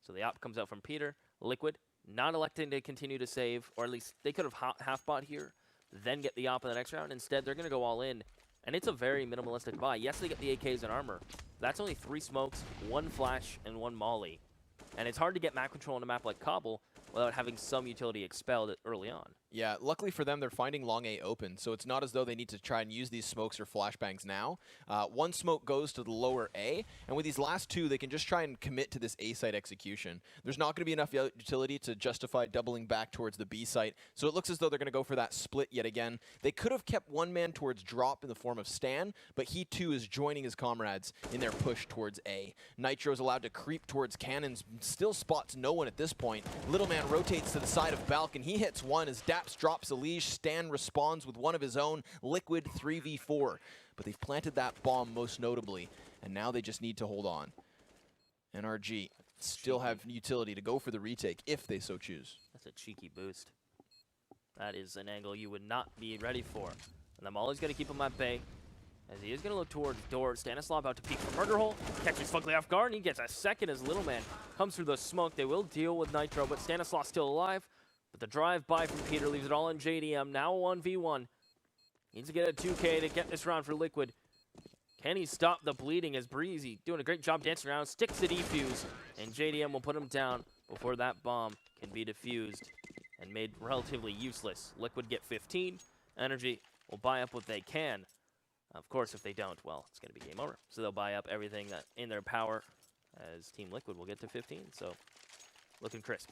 [SPEAKER 2] So the op comes out from Peter. Liquid not electing to continue to save, or at least they could have half-bought here, then get the op in the next round. Instead, they're going to go all in, and it's a very minimalistic buy. Yes, they get the AKs and armor. That's only 3 smokes, 1 flash, and 1 molly. And it's hard to get map control on a map like Cobble without having some utility expelled early on.
[SPEAKER 1] Yeah, luckily for them, they're finding long A open, so it's not as though they need to try and use these smokes or flashbangs now. One smoke goes to the lower A, and with these last two, they can just try and commit to this A site execution. There's not going to be enough utility to justify doubling back towards the B site, so it looks as though they're going to go for that split yet again. They could have kept one man towards drop in the form of Stan, but he too is joining his comrades in their push towards A. Nitro is allowed to creep towards cannons, still spots no one at this point. Little man rotates to the side of Balk, and he hits one as Daps drops a leash. Stan responds with one of his own. Liquid 3v4. But they've planted that bomb most notably, and now they just need to hold on. NRG still have utility to go for the retake if they so choose.
[SPEAKER 2] That's a cheeky boost. That is an angle you would not be ready for. And the Molly's going to keep him at bay, as he is going to look towards door. Stanislav about to peek for murder hole. Catches Fugly off guard, and he gets a second as Little Man comes through the smoke. They will deal with Nitro, but Stanislav's still alive. But the drive-by from Peter leaves it all in JDM. Now 1v1. Needs to get a 2K to get this round for Liquid. Can he stop the bleeding as Breezy, doing a great job dancing around, sticks the defuse, and JDM will put him down before that bomb can be defused and made relatively useless. Liquid get 15. NRG will buy up what they can. Of course, if they don't, well, it's going to be game over. So they'll buy up everything that in their power as Team Liquid will get to 15. So looking crisp.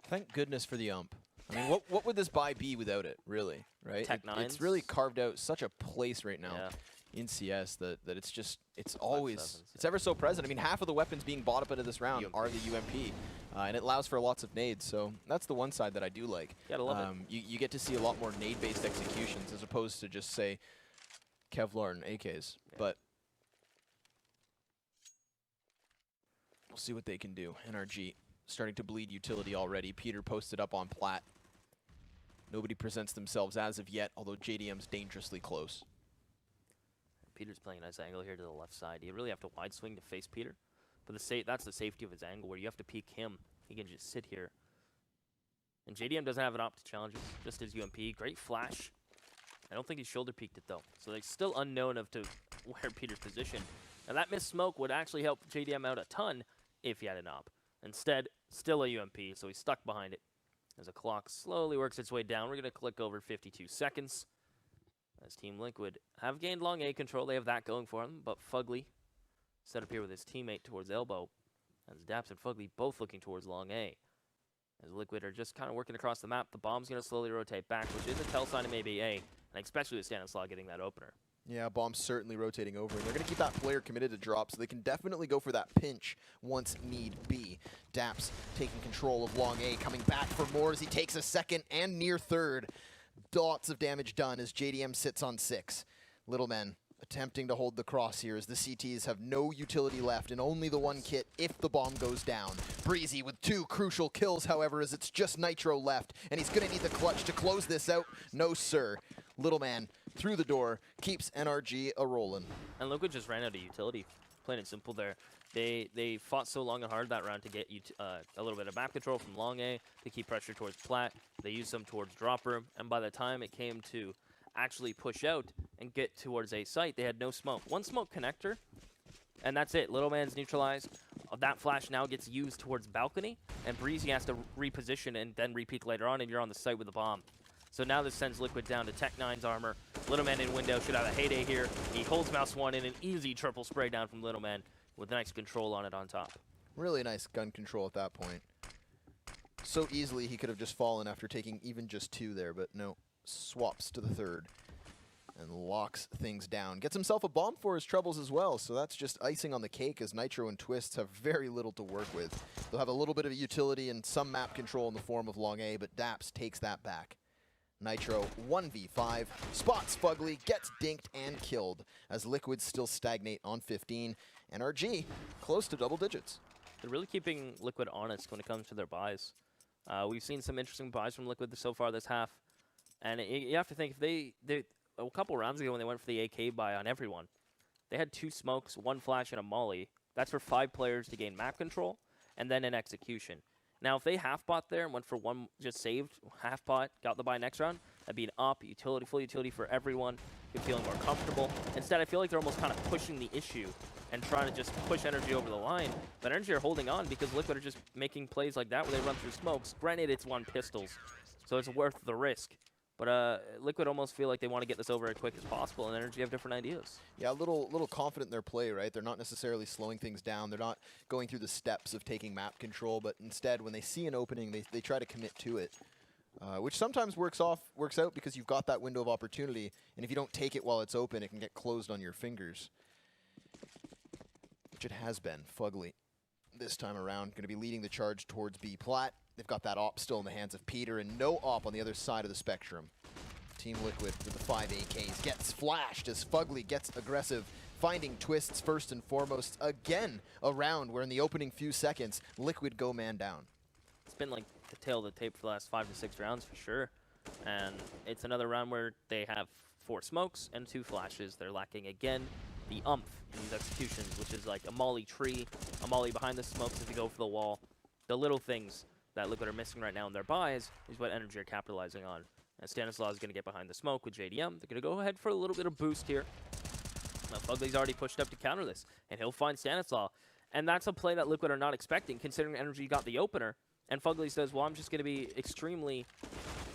[SPEAKER 1] Thank goodness for the ump. I mean, what would this buy be without it, really, right?
[SPEAKER 2] Tech
[SPEAKER 1] It's really carved out such a place right now in CS that it's just, it's always, it's ever so present. I mean, half of the weapons being bought up into this round are the UMP, and it allows for lots of nades, so that's the one side that I do like.
[SPEAKER 2] Gotta love it.
[SPEAKER 1] You get to see a lot more nade-based executions as opposed to just, say, Kevlar and AKs, but we'll see what they can do. NRG starting to bleed utility already. Peter posted up on plat. Nobody presents themselves as of yet, although JDM's dangerously close.
[SPEAKER 2] Peter's playing a nice angle here to the left side. You really have to wide swing to face Peter. But that's the safety of his angle, where you have to peek him. He can just sit here. And JDM doesn't have an op to challenge, just his UMP. Great flash. I don't think he shoulder peeked it, though. So it's still unknown of to where Peter's positioned. Now, that missed smoke would actually help JDM out a ton if he had an op. Instead, still a UMP, so he's stuck behind it. As the clock slowly works its way down, we're going to click over 52 seconds. As Team Liquid have gained long A control, they have that going for them, but Fugly set up here with his teammate towards elbow. As Daps and Fugly both looking towards long A. As Liquid are just kind of working across the map, the bomb's going to slowly rotate back, which is a tell sign of maybe A, and especially with Stanislav getting that opener.
[SPEAKER 1] Yeah, bomb's certainly rotating over, and they're going to keep that player committed to drop, so they can definitely go for that pinch once need be. Daps taking control of long A, coming back for more as he takes a second and near third. Lots of damage done as JDM sits on 6. Little Men attempting to hold the cross here as the CTs have no utility left and only the one kit if the bomb goes down. Breezy with 2 crucial kills, however, as it's just Nitro left, and he's going to need the clutch to close this out. No, sir. Little Man through the door keeps NRG a-rolling.
[SPEAKER 2] And Liquid just ran out of utility, plain and simple there. They fought so long and hard that round to get a little bit of map control from long A to keep pressure towards plat. They used some towards drop room, and by the time it came to actually push out and get towards a site, they had no smoke. One smoke connector, and that's it. Little Man's neutralized. That flash now gets used towards balcony, and Breezy has to reposition and then repeat later on, and you're on the site with the bomb. So now this sends Liquid down to Tech 9's armor. Little Man in window should have a heyday here. He holds mouse 1 in an easy triple spray down from Little Man with nice control on it on top.
[SPEAKER 1] Really nice gun control at that point. So easily he could have just fallen after taking even just 2 there, but no. Swaps to the third and locks things down. Gets himself a bomb for his troubles as well, so that's just icing on the cake as Nitro and Twists have very little to work with. They'll have a little bit of utility and some map control in the form of long A, but Daps takes that back. Nitro 1v5, spots Fugly, gets dinked and killed as Liquid still stagnate on 15. NRG close to double digits.
[SPEAKER 2] They're really keeping Liquid honest when it comes to their buys. We've seen some interesting buys from Liquid so far this half. And you have to think, if they a couple rounds ago when they went for the AK buy on everyone, they had 2 smokes, 1 flash, and a molly. That's for 5 players to gain map control, and then an execution. Now, if they half-bought there and went for 1, just saved, half-bought, got the buy next round, That'd be an op, utility, full utility for everyone. You're feeling more comfortable. Instead, I feel like they're almost kind of pushing the issue and trying to just push NRG over the line. But NRG are holding on because Liquid are just making plays like that where they run through smokes. Granted, it's 1 pistols, so it's worth the risk. But Liquid almost feel like they want to get this over as quick as possible, and NRG have different ideas.
[SPEAKER 1] Yeah, a little confident in their play, right? They're not necessarily slowing things down. They're not going through the steps of taking map control, but instead, when they see an opening, they try to commit to it, which sometimes works out because you've got that window of opportunity, and if you don't take it while it's open, it can get closed on your fingers, which it has been. Fugly, this time around, going to be leading the charge towards B plat. They've got that op still in the hands of Peter, and no op on the other side of the spectrum. Team Liquid with the 5 AKs gets flashed as Fugly gets aggressive, finding twists first and foremost. Again, a round where in the opening few seconds, Liquid go man down.
[SPEAKER 2] It's been like the tail of the tape for the last 5 to 6 rounds for sure. And it's another round where they have 4 smokes and 2 flashes. They're lacking again the umph in these executions, which is like a molly tree, a molly behind the smokes if you go for the wall. The little things that Liquid are missing right now in their buys is what NRG are capitalizing on. And Stanislaw is going to get behind the smoke with JDM. They're going to go ahead for a little bit of boost here. Now, Fugly's already pushed up to counter this, and he'll find Stanislaw. And that's a play that Liquid are not expecting, considering NRG got the opener. And Fugly says, well, I'm just going to be extremely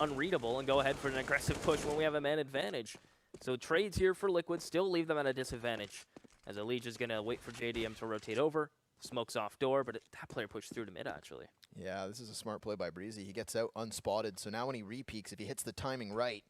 [SPEAKER 2] unreadable and go ahead for an aggressive push when we have a man advantage. So trades here for Liquid still leave them at a disadvantage, as Elige is going to wait for JDM to rotate over. Smokes off door, but that player pushed through to mid, actually.
[SPEAKER 1] Yeah, this is a smart play by Breezy. He gets out unspotted, so now when he re-peeks, if he hits the timing right,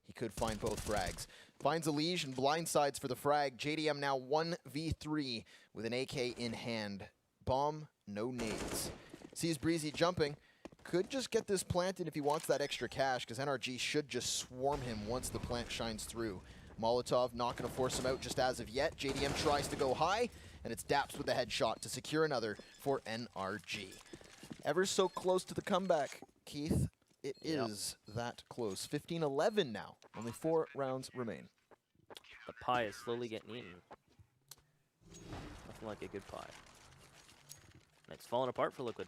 [SPEAKER 1] he could find both frags. Finds Elige and blindsides for the frag. JDM now 1v3 with an AK in hand. Bomb, no nades. Sees Breezy jumping. Could just get this planted if he wants that extra cash, because NRG should just swarm him once the plant shines through. Molotov not going to force him out just as of yet. JDM tries to go high, and it's Daps with a headshot to secure another for NRG. Ever so close to the comeback, Keith. It is that close. 15-11 now. Only 4 rounds remain.
[SPEAKER 2] The pie is slowly getting eaten. Nothing like a good pie. And it's falling apart for Liquid.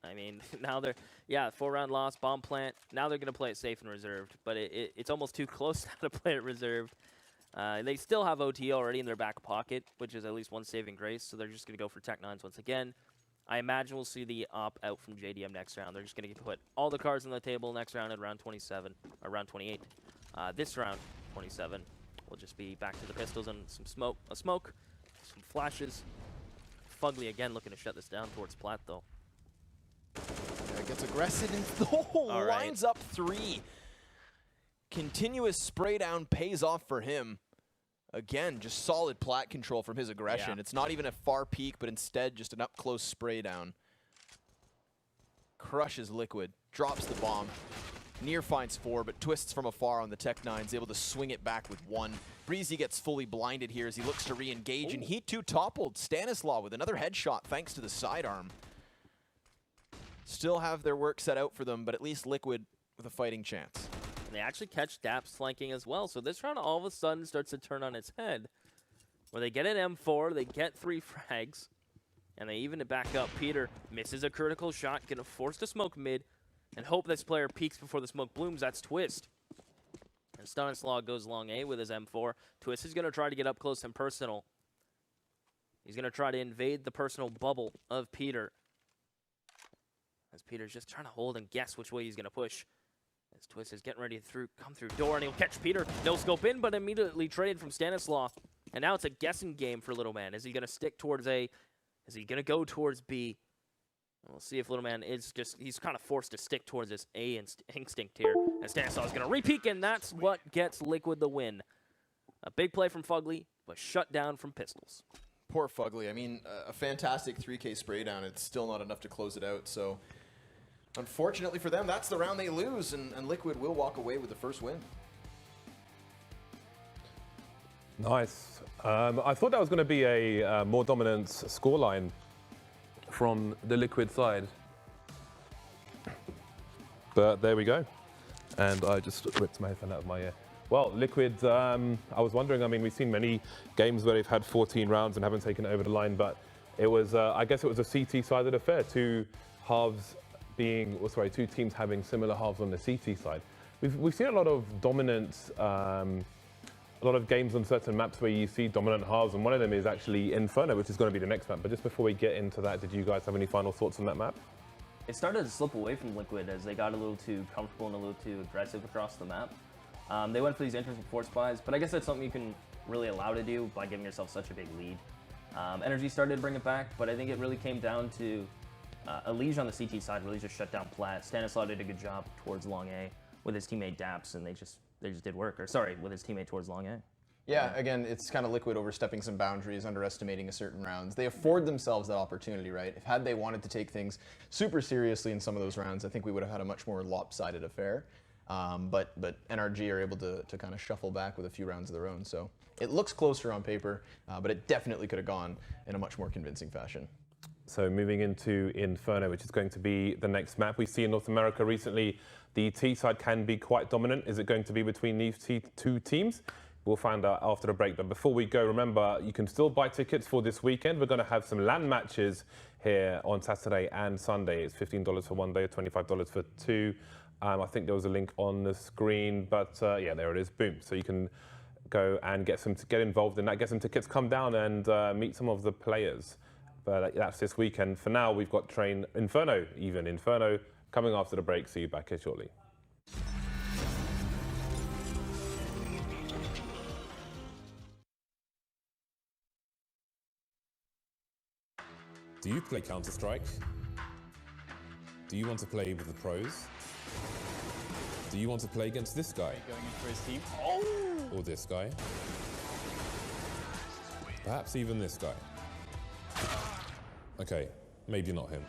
[SPEAKER 2] I mean, now they're, 4-round loss, bomb plant. Now they're going to play it safe and reserved, but it's almost too close now to play it reserved. They still have OT already in their back pocket, which is at least one saving grace, so they're just going to go for Tech 9s once again. I imagine we'll see the op out from JDM next round. They're just going to put all the cards on the table next round at round 27, or round 28. This round, 27, will just be back to the pistols and some smoke, some flashes. Fugly again looking to shut this down towards plat, though.
[SPEAKER 1] Yeah, gets aggressive and lines up 3. Continuous spray down pays off for him. Again, just solid plat control from his aggression. Yeah. It's not even a far peek, but instead just an up-close spray down. Crushes Liquid, drops the bomb. Near finds 4, but twists from afar on the Tech 9s, able to swing it back with 1. Breezy gets fully blinded here as he looks to re-engage, and he too toppled. Stanislaw with another headshot thanks to the sidearm. Still have their work set out for them, but at least Liquid with a fighting chance.
[SPEAKER 2] And they actually catch Daps flanking as well. So this round all of a sudden starts to turn on its head. Where they get an M4, they get 3 frags, and they even to back up. Peter misses a critical shot, gonna force to smoke mid, and hope this player peeks before the smoke blooms. That's Twist. And Stanislaw goes long A with his M4. Twist is gonna try to get up close and personal. He's gonna try to invade the personal bubble of Peter. As Peter's just trying to hold and guess which way he's gonna push. As Twist is getting ready to come through door, and he'll catch Peter. No scope in, but immediately traded from Stanislaw. And now it's a guessing game for Little Man. Is he going to stick towards A? Is he going to go towards B? And we'll see if Little Man is just, he's kind of forced to stick towards this A instinct here. And Stanislaw is going to re-peek, and that's what gets Liquid the win. A big play from Fugly, but shut down from pistols.
[SPEAKER 1] Poor Fugly. I mean, a fantastic 3K spray down. It's still not enough to close it out, so unfortunately for them, that's the round they lose, and Liquid will walk away with the first win.
[SPEAKER 3] Nice. I thought that was going to be a more dominant scoreline from the Liquid side. But there we go. And I just ripped my headphone out of my ear. Well, Liquid, I was wondering, I mean, we've seen many games where they've had 14 rounds and haven't taken it over the line, but it was, I guess it was a CT-sided affair. Two teams having similar halves on the CT side. we've seen a lot of dominant, a lot of games on certain maps where you see dominant halves, and one of them is actually Inferno, which is going to be the next map. But just before we get into that, did you guys have any final thoughts on that map?
[SPEAKER 2] It started to slip away from Liquid as they got a little too comfortable and a little too aggressive across the map. They went for these entries with force buys, but I guess that's something you can really allow to do by giving yourself such a big lead. NRG started to bring it back, but I think it really came down to Elige on the CT side really just shut down Plat. Stanislaw did a good job towards long A with his teammate Daps, and they just did work. Or sorry, with his teammate towards long A.
[SPEAKER 4] Yeah, again, it's kind of Liquid overstepping some boundaries, underestimating a certain rounds. They afford themselves that opportunity, right? If had they wanted to take things super seriously in some of those rounds, I think we would have had a much more lopsided affair. But NRG are able to kind of shuffle back with a few rounds of their own. So it looks closer on paper, but it definitely could have gone in a much more convincing fashion.
[SPEAKER 3] So moving into Inferno, which is going to be the next map. We see in North America recently, the T side can be quite dominant. Is it going to be between these two teams? We'll find out after the break. But before we go, remember, you can still buy tickets for this weekend. We're going to have some LAN matches here on Saturday and Sunday. It's $15 for one day, $25 for two. I think there was a link on the screen, but yeah, there it is. Boom. So you can go and get involved in that, get some tickets, come down and meet some of the players. But that's this weekend. For now, we've got Inferno coming after the break. See you back here shortly.
[SPEAKER 5] Do you play Counter-Strike? Do you want to play with the pros? Do you want to play against this guy?
[SPEAKER 6] Going in for his team.
[SPEAKER 5] Or this guy? Perhaps even this guy? Okay, maybe not him.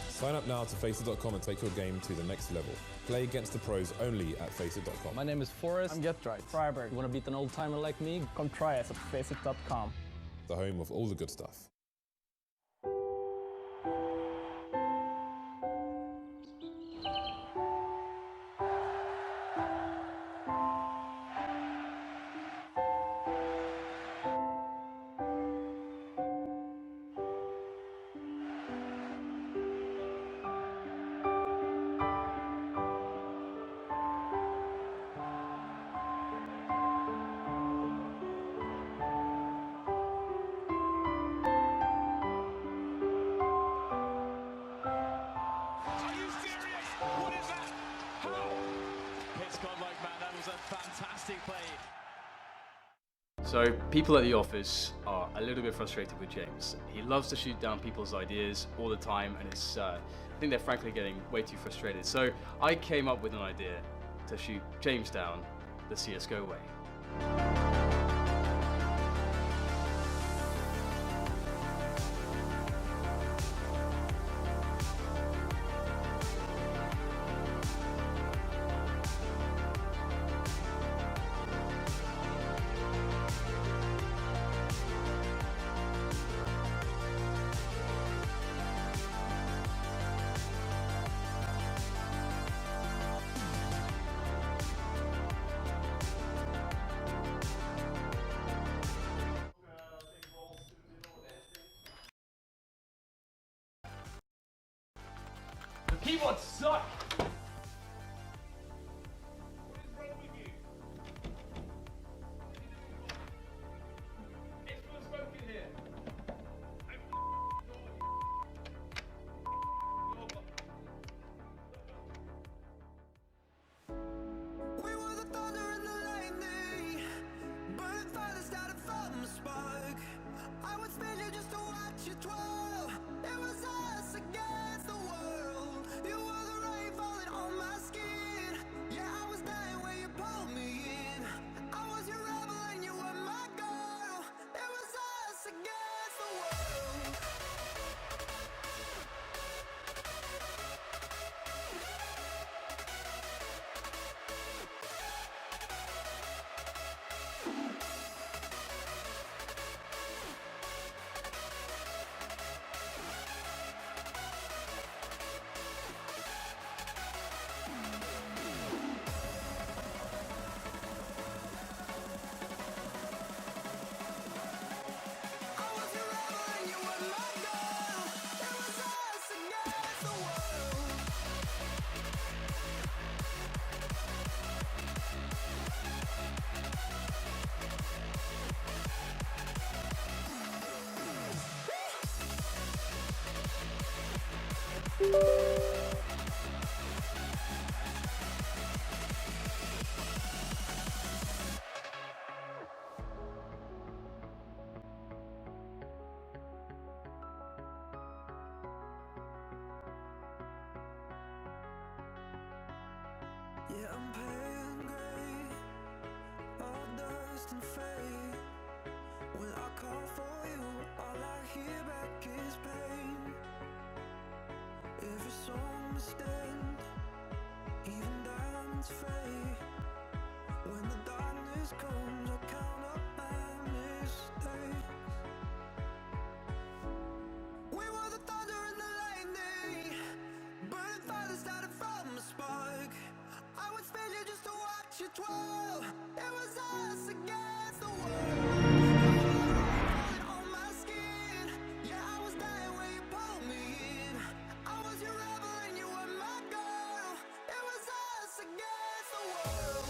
[SPEAKER 5] Sign up now to Faceit.com and take your game to the next level. Play against the pros only at Faceit.com.
[SPEAKER 6] My name is Forrest.
[SPEAKER 7] I'm GetRight.
[SPEAKER 6] Freiberg.
[SPEAKER 7] You want to beat an old timer like me?
[SPEAKER 6] Come try us at Faceit.com.
[SPEAKER 5] The home of all the good stuff.
[SPEAKER 8] So people at the office are a little bit frustrated with James. He loves to shoot down people's ideas all the time, and I think they're frankly getting way too frustrated. So I came up with an idea to shoot James down the CSGO way.
[SPEAKER 9] The keyboards suck!
[SPEAKER 10] It was us against the world. You were the rain
[SPEAKER 7] Yeah, I'm pale and grey, all dust and fade. When I call for you, all I hear back is pain. Every song must end, even diamonds fade. When the darkness comes, I'll count up my mistakes. We were the thunder and the lightning, burning fire that started from a spark. I would spend you just to watch you twirl. It was us against the world. Crawling on my skin. Yeah, I was dying when you pulled me in. I was your rebel and you were my girl. It was us against the world.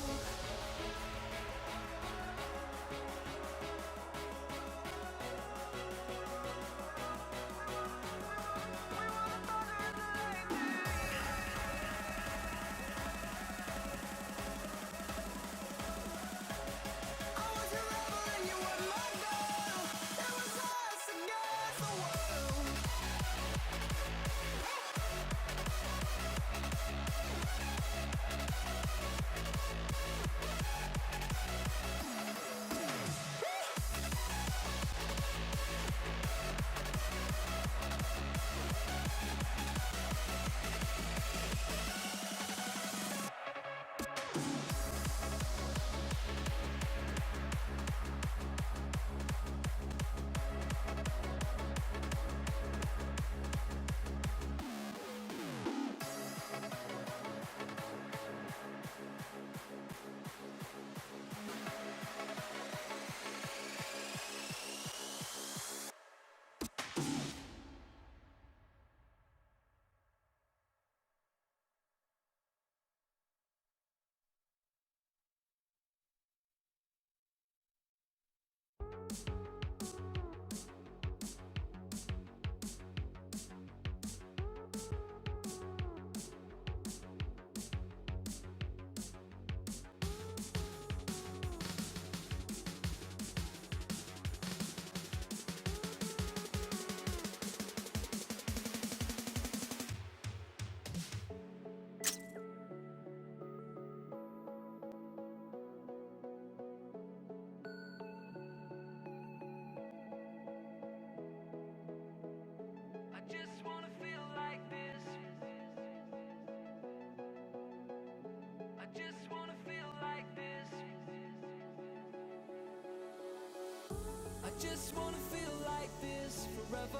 [SPEAKER 7] Just wanna feel like this forever.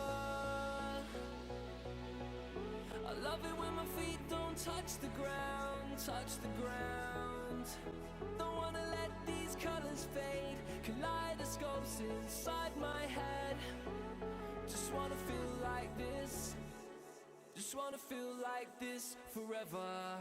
[SPEAKER 7] I love it when my feet don't touch the ground, touch the ground. Don't wanna let these colors fade, kaleidoscopes inside my head. Just wanna feel like this, just wanna feel like this forever.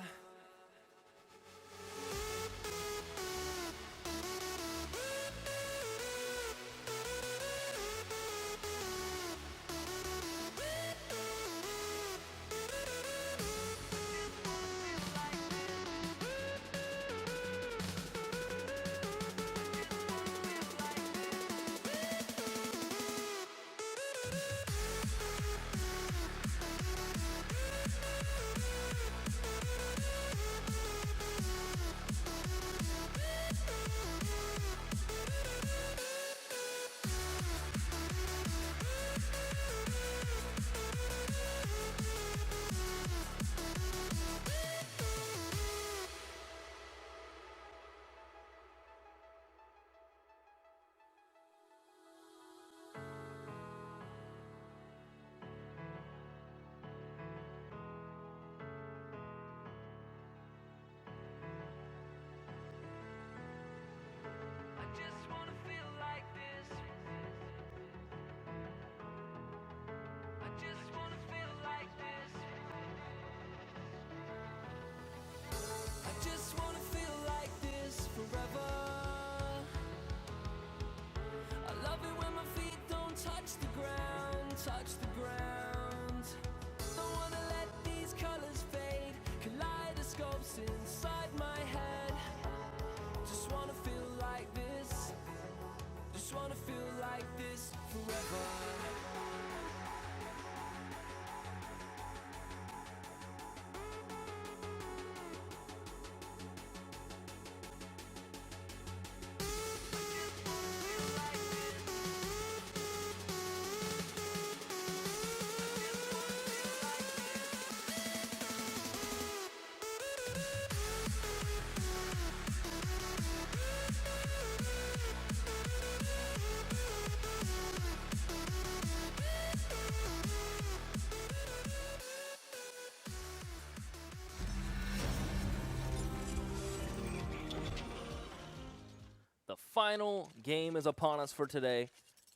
[SPEAKER 2] final game is upon us for today.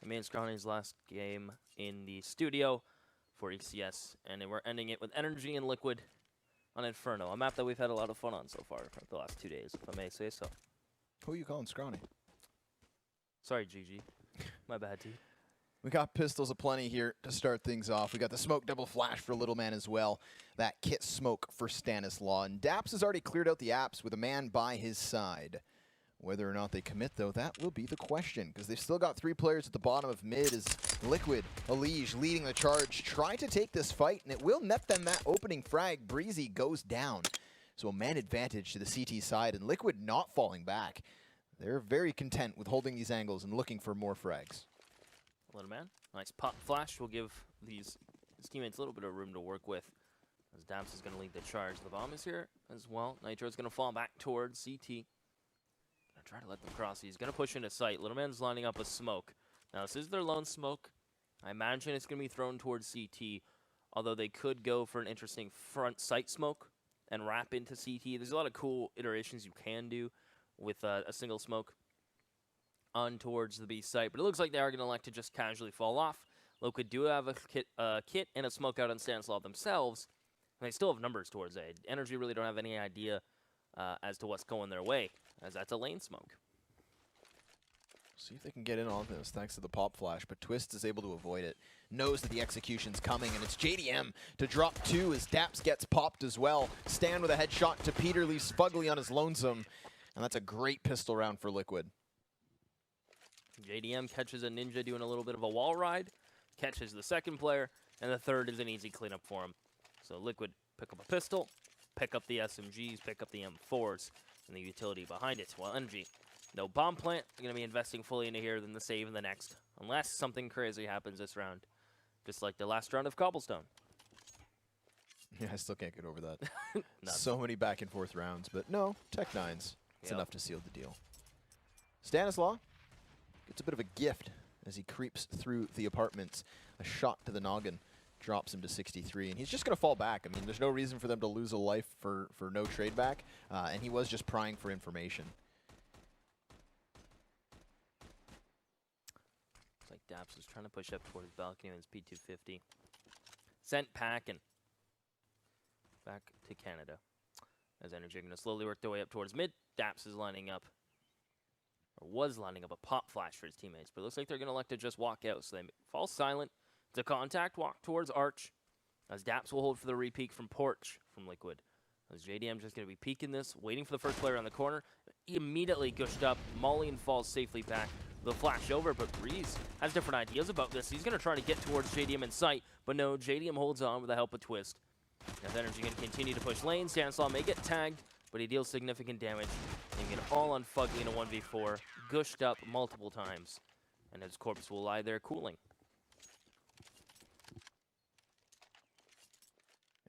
[SPEAKER 2] Me and Scrawny's last game in the studio for ECS, and we're ending it with NRG and Liquid on Inferno, a map that we've had a lot of fun on so far for the last 2 days, if I may say so.
[SPEAKER 1] Who are you calling Scrawny?
[SPEAKER 2] Sorry, GG. My bad, T.
[SPEAKER 1] We got pistols aplenty here to start things off. We got the smoke double flash for Little Man as well. That kit smoke for Stanislaw. And Daps has already cleared out the apps with a man by his side. Whether or not they commit, though, that will be the question, because they've still got 3 players at the bottom of mid as Liquid, Elige leading the charge, try to take this fight, and it will net them that opening frag. Breezy goes down. So a man advantage to the CT side, and Liquid not falling back. They're very content with holding these angles and looking for more frags.
[SPEAKER 2] Little Man, nice pop flash will give his teammates a little bit of room to work with, as Daps is going to lead the charge. The bomb is here as well. Nitro's going to fall back towards CT. Try to let them cross. He's going to push into sight. Little Man's lining up a smoke. Now, this is their lone smoke. I imagine it's going to be thrown towards CT, although they could go for an interesting front sight smoke and wrap into CT. There's a lot of cool iterations you can do with a single smoke on towards the B site, but it looks like they are going to elect to just casually fall off. Liquid do have a kit and a smoke out on Stanislaw themselves, and they still have numbers towards A. NRG really don't have any idea as to what's going their way, as that's a lane smoke.
[SPEAKER 1] See if they can get in on this thanks to the pop flash, but Twist is able to avoid it. Knows that the execution's coming, and it's JDM to drop 2 as Daps gets popped as well. Stan with a headshot to Peter, leaves Fugly on his lonesome, and that's a great pistol round for Liquid.
[SPEAKER 2] JDM catches a Ninja doing a little bit of a wall ride, catches the second player, and the third is an easy cleanup for him. So Liquid pick up a pistol, pick up the SMGs, pick up the M4s, and the utility behind it. While NG, no bomb plant, they're going to be investing fully into here, then the save in the next, unless something crazy happens this round, just like the last round of Cobblestone.
[SPEAKER 1] Yeah, I still can't get over that. So many back and forth rounds, but no, Tech 9s. It's enough to seal the deal. Stanislaw gets a bit of a gift as he creeps through the apartments. A shot to the noggin drops him to 63, and he's just going to fall back. I mean, there's no reason for them to lose a life for no trade back, and he was just prying for information.
[SPEAKER 2] It's like Daps is trying to push up towards balcony with his P250. Sent packing back to Canada. As NRG are going to slowly work their way up towards mid. Daps is lining up, or was lining up a pop flash for his teammates, but it looks like they're going to elect to just walk out. So they fall silent. It's a contact walk towards Arch, as Daps will hold for the repeak from Porch from Liquid. As JDM just going to be peeking this, waiting for the first player on the corner. He immediately gushed up. Molly and falls safely back. The flash over, but Breeze has different ideas about this. He's going to try to get towards JDM in sight, but no, JDM holds on with the help of Twist. Now NRG going to continue to push lane. Stanislaw may get tagged, but he deals significant damage. And get all on Fugly in a 1v4, gushed up multiple times, and his corpse will lie there cooling.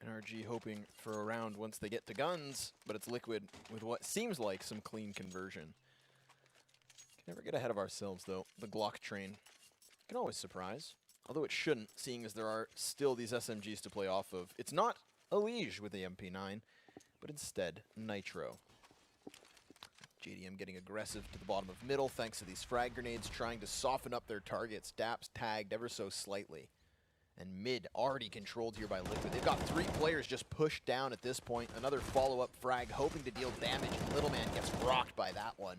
[SPEAKER 1] NRG hoping for a round once they get to guns, but it's Liquid with what seems like some clean conversion. Can never get ahead of ourselves, though. The Glock train can always surprise, although it shouldn't, seeing as there are still these SMGs to play off of. It's not Elige with the MP9, but instead Nitro. JDM getting aggressive to the bottom of middle thanks to these frag grenades, trying to soften up their targets. Daps tagged ever so slightly. And mid already controlled here by Liquid. They've got 3 players just pushed down at this point. Another follow-up frag hoping to deal damage. Little Man gets rocked by that one.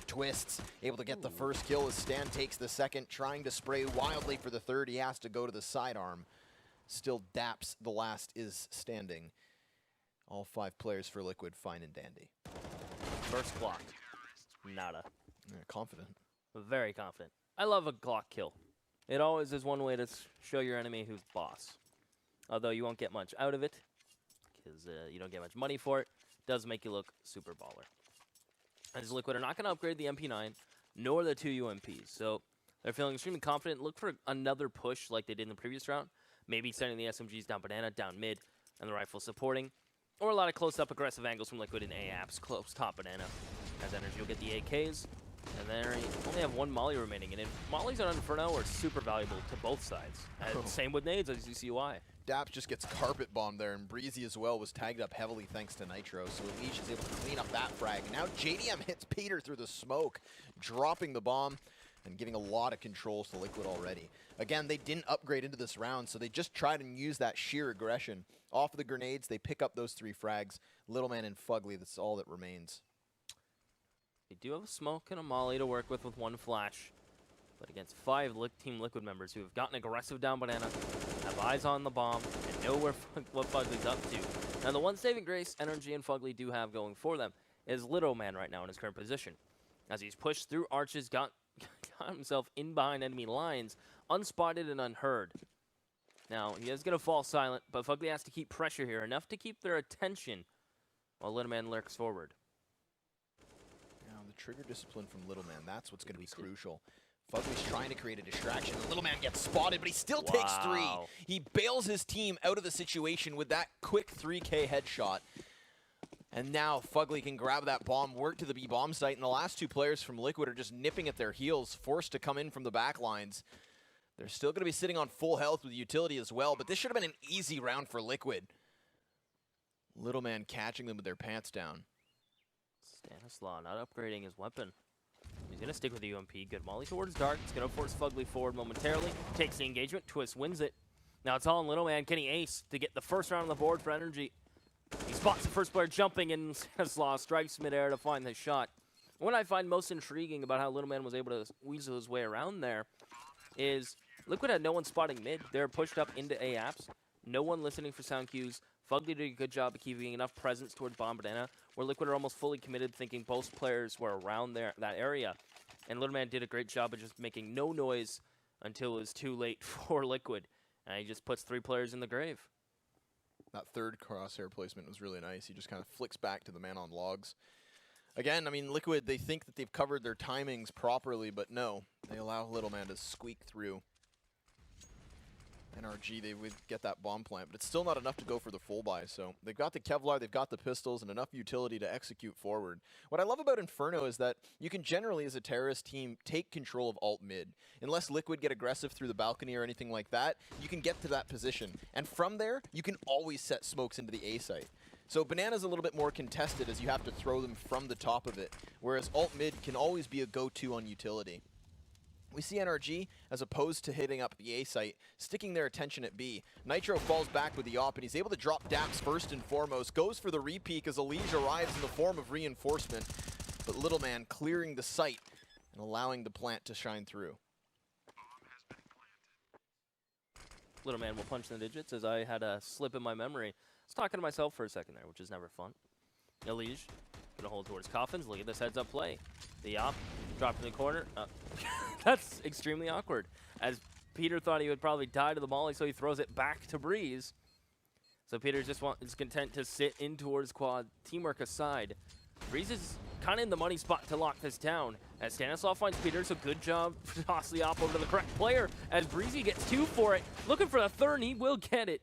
[SPEAKER 1] Twists, able to get the first kill as Stan takes the second, trying to spray wildly for the third. He has to go to the sidearm. Still Daps, the last, is standing. All 5 players for Liquid, fine and dandy.
[SPEAKER 2] First Glock. Nada.
[SPEAKER 1] Yeah, confident.
[SPEAKER 2] Very confident. I love a Glock kill. It always is one way to show your enemy who's boss. Although you won't get much out of it, because you don't get much money for it. It does make you look super baller. As Liquid are not going to upgrade the MP9, nor the 2 UMPs. So they're feeling extremely confident. Look for another push like they did in the previous round. Maybe sending the SMGs down banana, down mid, and the rifle supporting. Or a lot of close-up aggressive angles from Liquid in A-apps, close top banana. As NRG will get the AKs. And they only have 1 Molly remaining. And if Mollies on Inferno are super valuable to both sides. And same with nades, as you see why.
[SPEAKER 1] Daps just gets carpet bombed there, and Breezy as well was tagged up heavily thanks to Nitro, so Elish is able to clean up that frag. Now JDM hits Peter through the smoke, dropping the bomb and giving a lot of controls to Liquid already. Again, they didn't upgrade into this round, so they just tried and use that sheer aggression. Off of the grenades, they pick up those 3 frags. Little Man and Fugly, that's all that remains.
[SPEAKER 2] They do have a smoke and a molly to work with 1 flash. But against 5 Team Liquid members who have gotten aggressive down Banana, have eyes on the bomb, and know what Fugly's up to. Now, the one saving grace NRG and Fugly do have going for them is Little Man right now in his current position. As he's pushed through arches, got himself in behind enemy lines, unspotted and unheard. Now, he is going to fall silent, but Fugly has to keep pressure here, enough to keep their attention while Little Man lurks forward.
[SPEAKER 1] Now, the trigger discipline from Little Man, that's what's going to be crucial. Fugly's trying to create a distraction. The Little Man gets spotted, but he still takes 3. He bails his team out of the situation with that quick 3K headshot. And now Fugly can grab that bomb, work to the B bomb site, and the last 2 players from Liquid are just nipping at their heels, forced to come in from the back lines. They're still going to be sitting on full health with utility as well, but this should have been an easy round for Liquid. Little Man catching them with their pants down.
[SPEAKER 2] Stanislaw not upgrading his weapon. He's going to stick with the UMP. Good molly towards Dark. It's going to force Fugly forward momentarily. Takes the engagement. Twist wins it. Now it's all on Little Man. Can he ace to get the first round on the board for NRG? He spots the first player jumping, and Stanislaw strikes midair to find the shot. What I find most intriguing about how Little Man was able to weasel his way around there is Liquid had no one spotting mid. They're pushed up into A apps. No one listening for sound cues. Fugly did a good job of keeping enough presence towards Bomb Banana, where Liquid are almost fully committed, thinking both players were around that area. And Little Man did a great job of just making no noise until it was too late for Liquid. And he just puts 3 players in the grave.
[SPEAKER 1] That third crosshair placement was really nice. He just kind of flicks back to the man on logs. Again, I mean, Liquid, they think that they've covered their timings properly, but no. They allow Little Man to squeak through. NRG, they would get that bomb plant, but it's still not enough to go for the full buy. So they've got the Kevlar, they've got the pistols, and enough utility to execute forward. What I love about Inferno is that you can generally, as a terrorist team, take control of alt mid. Unless Liquid get aggressive through the balcony or anything like that, you can get to that position. And from there, you can always set smokes into the A site. So Banana's a little bit more contested as you have to throw them from the top of it, whereas alt mid can always be a go-to on utility. We see NRG, as opposed to hitting up the A site, sticking their attention at B. Nitro falls back with the op, and he's able to drop Daps first and foremost. Goes for the repeak as Elish arrives in the form of reinforcement. But Little Man clearing the site and allowing the plant to shine through.
[SPEAKER 2] Little Man will punch in the digits, as I had a slip in my memory. I was talking to myself for a second there, which is never fun. Elish gonna hold towards Coffins. Look at this heads-up play. The op dropped in the corner. That's extremely awkward, as Peter thought he would probably die to the molly, so he throws it back to Breeze. So Peter just is content to sit in towards quad, teamwork aside. Breeze is kind of in the money spot to lock this down, as Stanislaw finds Peter, so good job to toss the op over to the correct player, as Breezy gets 2 for it. Looking for the third, and he will get it,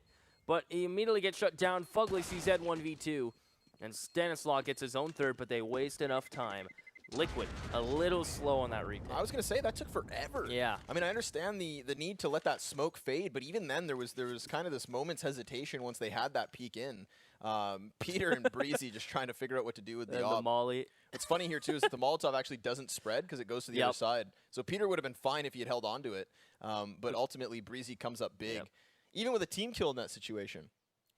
[SPEAKER 2] but he immediately gets shut down. Fugly sees Ed 1v2, and Stanislaw gets his own third, but they waste enough time. Liquid, a little slow on that replay.
[SPEAKER 1] I was going to say, that took forever.
[SPEAKER 2] Yeah.
[SPEAKER 1] I mean, I understand the need to let that smoke fade, but even then there was kind of this moment's hesitation once they had that peek in. Peter and Breezy just trying to figure out what to do with the op.
[SPEAKER 2] The molly.
[SPEAKER 1] What's funny here, too, is that the Molotov actually doesn't spread because it goes to the other side. So Peter would have been fine if he had held on to it, but ultimately Breezy comes up big. Yep. Even with a team kill in that situation,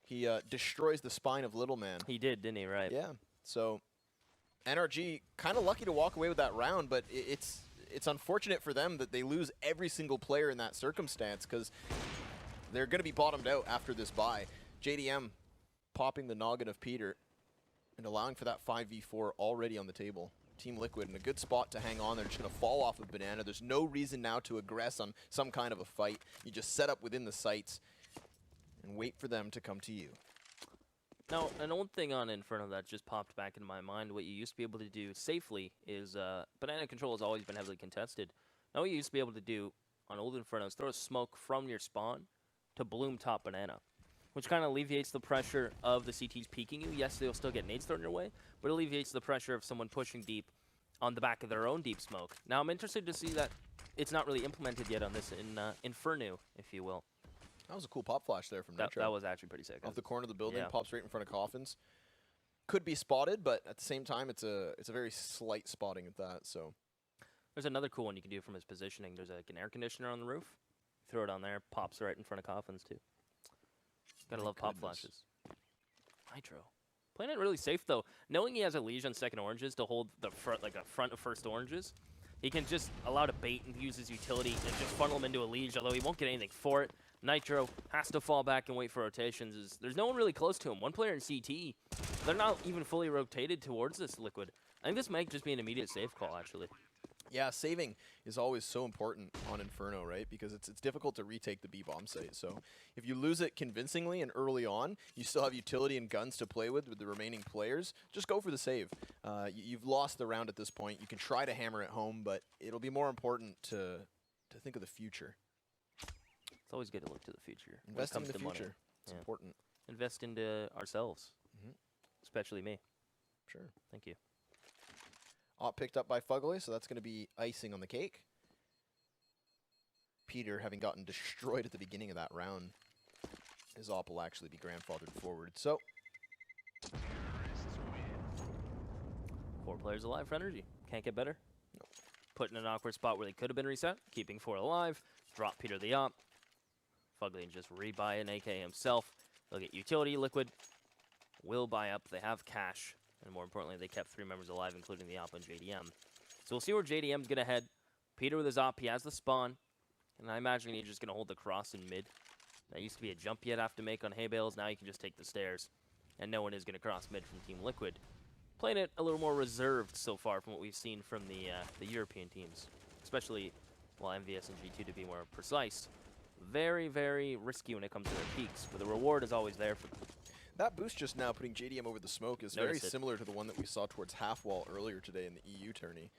[SPEAKER 1] he destroys the spine of Little Man.
[SPEAKER 2] He did, didn't he? Right.
[SPEAKER 1] Yeah. So NRG kind of lucky to walk away with that round, but it's unfortunate for them that they lose every single player in that circumstance, because they're going to be bottomed out after this bye. JDM popping the noggin of Peter and allowing for that 5v4 already on the table. Team Liquid in a good spot to hang on. They're just going to fall off of Banana. There's no reason now to aggress on some kind of a fight. You just set up within the sites and wait for them to come to you.
[SPEAKER 2] Now, an old thing on Inferno that just popped back into my mind, what you used to be able to do safely is, Banana control has always been heavily contested. Now what you used to be able to do on old Inferno is throw a smoke from your spawn to bloom top Banana, which kind of alleviates the pressure of the CTs peeking you. Yes, they'll still get nades thrown your way, but it alleviates the pressure of someone pushing deep on the back of their own deep smoke. Now I'm interested to see that it's not really implemented yet on this in Inferno, if you will.
[SPEAKER 1] That was a cool pop flash there from
[SPEAKER 2] That,
[SPEAKER 1] Nitro.
[SPEAKER 2] that was actually pretty sick.
[SPEAKER 1] Off the corner of the building,
[SPEAKER 2] Yeah.
[SPEAKER 1] pops right in front of coffins. Could be spotted, but at the same time, it's a very slight spotting at that. So
[SPEAKER 2] There's another cool one you can do from his positioning. There's like an air conditioner on the roof. Throw it on there, pops right in front of coffins too. Gotta
[SPEAKER 1] My
[SPEAKER 2] love pop
[SPEAKER 1] goodness.
[SPEAKER 2] flashes. Nitro. Playing it really safe though. Knowing he has a leash on second oranges to hold the front, like a front of first oranges, he can just allow to bait and use his utility and just funnel him into a leash, although he won't get anything for it. Nitro has to fall back and wait for rotations. There's no one really close to him. One player in CT. They're not even fully rotated towards this Liquid. I think this might just be an immediate safe call, actually.
[SPEAKER 1] yeah, saving is always so important on Inferno, right? Because it's difficult to retake the B bomb site. So if you lose it convincingly and early on, you still have utility and guns to play with the remaining players. Just go for the save. You've lost the round at this point. You can try to hammer it home, but it'll be more important to think of the future.
[SPEAKER 2] It's always good to look to the future. when it
[SPEAKER 1] Invest in
[SPEAKER 2] comes
[SPEAKER 1] the
[SPEAKER 2] to money.
[SPEAKER 1] future. It's
[SPEAKER 2] Yeah.
[SPEAKER 1] important.
[SPEAKER 2] Invest into ourselves, especially me.
[SPEAKER 1] Sure.
[SPEAKER 2] Thank you.
[SPEAKER 1] Op picked up by Fugly, so that's going to be icing on the cake. Peter, having gotten destroyed at the beginning of that round, his Op will actually be grandfathered forward. So
[SPEAKER 2] 4 players alive for NRG. Can't get better. Put in an awkward spot where they could have been reset. Keeping 4 alive. Drop Peter the op. Fugly and just rebuy an AK himself. They'll get utility Liquid. Will buy up. They have cash. And more importantly, they kept 3 members alive, including the op and JDM. So we'll see where JDM's going to head. Peter with his op. He has the spawn. And I imagine he's just going to hold the cross in mid. That used to be a jump you'd have to make on hay bales. Now you can just take the stairs. And no one is going to cross mid from Team Liquid. Playing it a little more reserved so far from what we've seen from the European teams. Especially, well, MVS and G2 to be more precise. Very, very risky when it comes to their peaks. But the reward is always there for them.
[SPEAKER 1] that boost just now putting JDM over the smoke is very
[SPEAKER 2] Notice it.
[SPEAKER 1] similar to the one that we saw towards half wall earlier today in the EU tourney,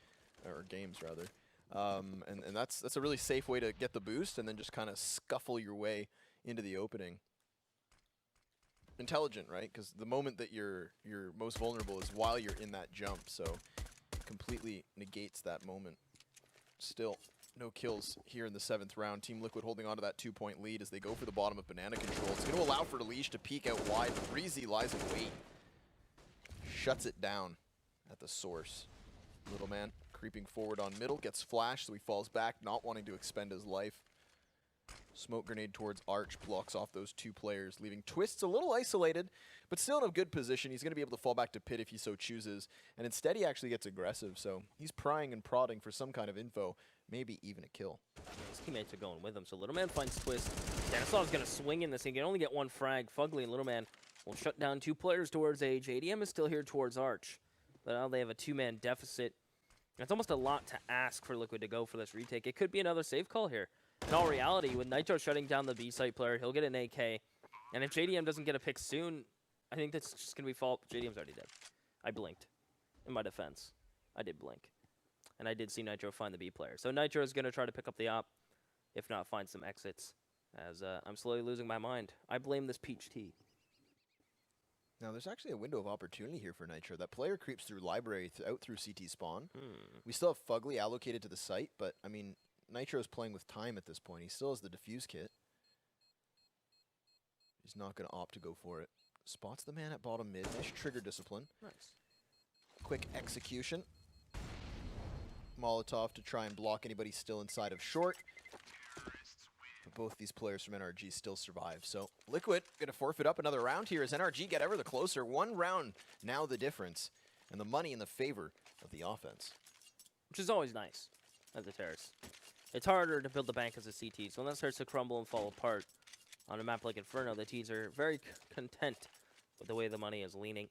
[SPEAKER 1] or games rather. And that's a really safe way to get the boost and then just kind of scuffle your way into the opening. Intelligent, right? Because the moment that you're most vulnerable is while you're in that jump, so completely negates that moment. Still, no kills here in the 7th round. Team Liquid holding on to that 2-point lead as they go for the bottom of banana control. It's going to allow for Leash to peek out wide. Breezy lies in wait. Shuts it down at the source. Little man creeping forward on middle, gets flashed, so he falls back, not wanting to expend his life. Smoke grenade towards Arch blocks off those 2 players, leaving Twists a little isolated, but still in a good position. He's going to be able to fall back to Pit if he so chooses, and instead he actually gets aggressive, so he's prying and prodding for some kind of info, maybe even a kill.
[SPEAKER 2] His teammates are going with him, so Little Man finds Twist. Stanislav's going to swing in this. He can only get 1 frag. Fugly and Little Man will shut down 2 players towards A. JDM is still here towards Arch, but now they have a 2-man deficit. It's almost a lot to ask for Liquid to go for this retake. It could be another safe call here. In all reality, with Nitro shutting down the B site player, he'll get an AK. And if JDM doesn't get a pick soon, I think that's just going to be fault. JDM's already dead. I blinked. In my defense, I did blink. And I did see Nitro find the B player. So Nitro is going to try to pick up the op, if not find some exits, as I'm slowly losing my mind. I blame this peach tea.
[SPEAKER 1] Now there's actually a window of opportunity here for Nitro. That player creeps through library out through CT spawn. We still have Fugly allocated to the site, but I mean, Nitro's playing with time at this point. He still has the defuse kit. He's not going to opt to go for it. Spots the man at bottom mid. Nice trigger discipline.
[SPEAKER 2] Nice.
[SPEAKER 1] Quick execution. Molotov to try and block anybody still inside of short. But both these players from NRG still survive. So Liquid going to forfeit up another round here as NRG get ever the closer. 1 round now the difference. And the money in the favor of the offense.
[SPEAKER 2] Which is always nice as a terrorist. It's harder to build the bank as a CT, so when that starts to crumble and fall apart on a map like Inferno, the Ts are very content with the way the money is leaning.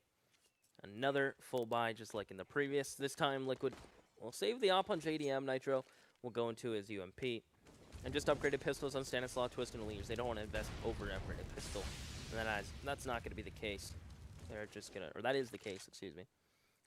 [SPEAKER 2] Another full buy just like in the previous. This time Liquid will save the op on JDM. Nitro will go into his UMP. And just upgraded pistols on Stanislav, Twist, and Leash. They don't want to invest over an upgraded pistol. And that's not going to be the case. They're just going to, or that is the case, excuse me.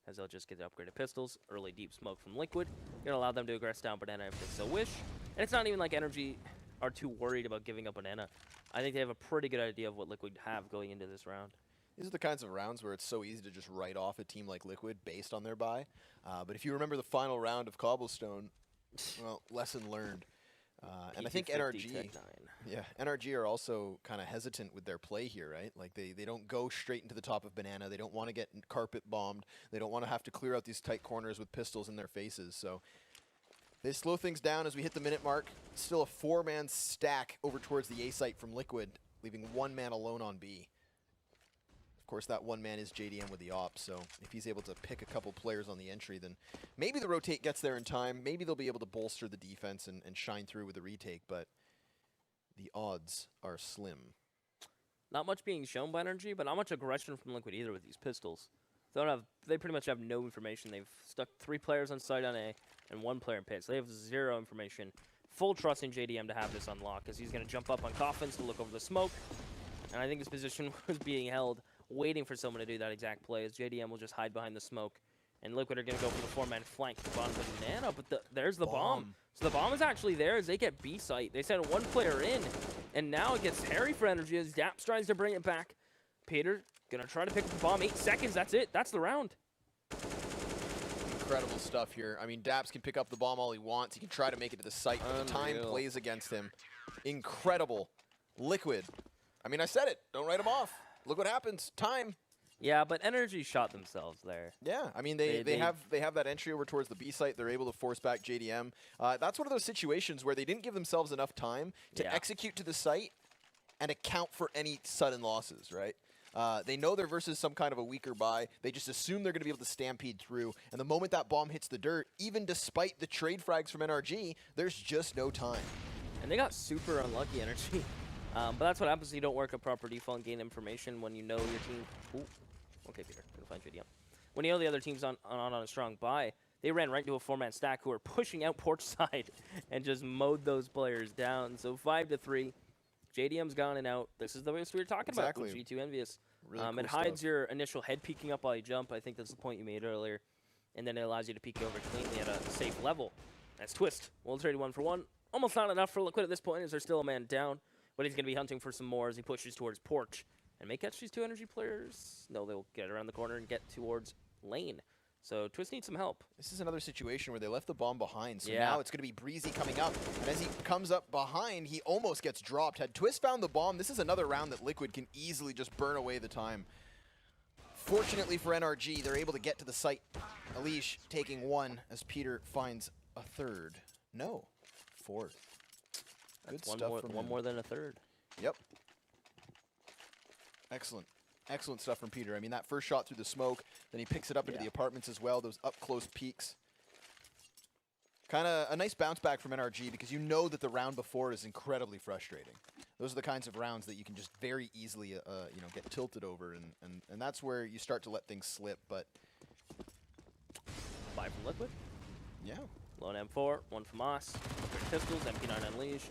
[SPEAKER 2] As they'll just get the upgraded pistols, early deep smoke from Liquid. You're going to allow them to aggress down Banana if they so wish. And it's not even like NRG are too worried about giving up Banana. I think they have a pretty good idea of what Liquid have going into this round.
[SPEAKER 1] These are the kinds of rounds where it's so easy to just write off a team like Liquid based on their buy. But if you remember the final round of Cobblestone, well, lesson learned. And I think NRG, Yeah, NRG are also kind of hesitant with their play here, right? Like they don't go straight into the top of banana. They don't want to get carpet bombed. They don't want to have to clear out these tight corners with pistols in their faces. So they slow things down as we hit the minute mark. Still a 4-man stack over towards the A site from Liquid, leaving 1 man alone on B. Of course, that 1 man is JDM with the op, so if he's able to pick a couple players on the entry, then maybe the rotate gets there in time. Maybe they'll be able to bolster the defense and shine through with the retake, but the odds are slim.
[SPEAKER 2] Not much being shown by NRG, but not much aggression from Liquid either with these pistols. They pretty much have no information. They've stuck 3 players on site on A and 1 player in pit, so they have 0 information. Full trust in JDM to have this unlock, as he's going to jump up on coffins to look over the smoke. And I think his position was being held, waiting for someone to do that exact play, as JDM will just hide behind the smoke. And Liquid are going to go for the 4-man flank to the bottom of the banana, but there's the bomb. So the bomb is actually there as they get B site. They sent 1 player in, and now it gets hairy for NRG as Daps tries to bring it back. Peter going to try to pick up the bomb. 8 seconds, that's it. That's the round.
[SPEAKER 1] Incredible stuff here. I mean, Daps can pick up the bomb all he wants. He can try to make it to the site, but the time plays against him. Incredible. Liquid. I mean, I said it. Don't write him off. Look what happens. Time.
[SPEAKER 2] Yeah, but NRG shot themselves there.
[SPEAKER 1] Yeah, I mean they have that entry over towards the B site. They're able to force back JDM. That's one of those situations where they didn't give themselves enough time to execute to the site and account for any sudden losses, right? They know they're versus some kind of a weaker buy. They just assume they're going to be able to stampede through. And the moment that bomb hits the dirt, even despite the trade frags from NRG, there's just no time.
[SPEAKER 2] And they got super unlucky, NRG. But that's what happens when you don't work a proper default and gain information when you know your team. Ooh. Okay, Peter, gonna find JDM. When you know the other team's on a strong buy, they ran right into a 4-man stack who were pushing out porch side and just mowed those players down. So 5-3, JDM's gone and out. This is the way we were talking about with G2 Envious.
[SPEAKER 1] Really cool
[SPEAKER 2] it hides
[SPEAKER 1] stuff.
[SPEAKER 2] your initial head peeking up while you jump. I think that's the point you made earlier. And then it allows you to peek over cleanly at a safe level. That's Twist. We'll trade 1 for 1. Almost not enough for Liquid at this point, as there's still a man down. But he's going to be hunting for some more as he pushes towards porch. And may catch these 2 NRG players. No, they'll get around the corner and get towards lane. So Twist needs some help.
[SPEAKER 1] This is another situation where they left the bomb behind. So now it's going to be Breezy coming up. And as he comes up behind, he almost gets dropped. Had Twist found the bomb, this is another round that Liquid can easily just burn away the time. Fortunately for NRG, they're able to get to the site. Alish taking 1 as Peter finds a 3rd. No, 4th. Good stuff from him.
[SPEAKER 2] One more than a 3rd.
[SPEAKER 1] Yep. Excellent. Excellent stuff from Peter. I mean, that first shot through the smoke, then he picks it up into the apartments as well, those up-close peaks. Kind of a nice bounce back from NRG because you know that the round before is incredibly frustrating. Those are the kinds of rounds that you can just very easily get tilted over, and that's where you start to let things slip, but...
[SPEAKER 2] 5 from Liquid.
[SPEAKER 1] Yeah.
[SPEAKER 2] Lone M4, 1 from Moss. Pistols, MP9 Unleash.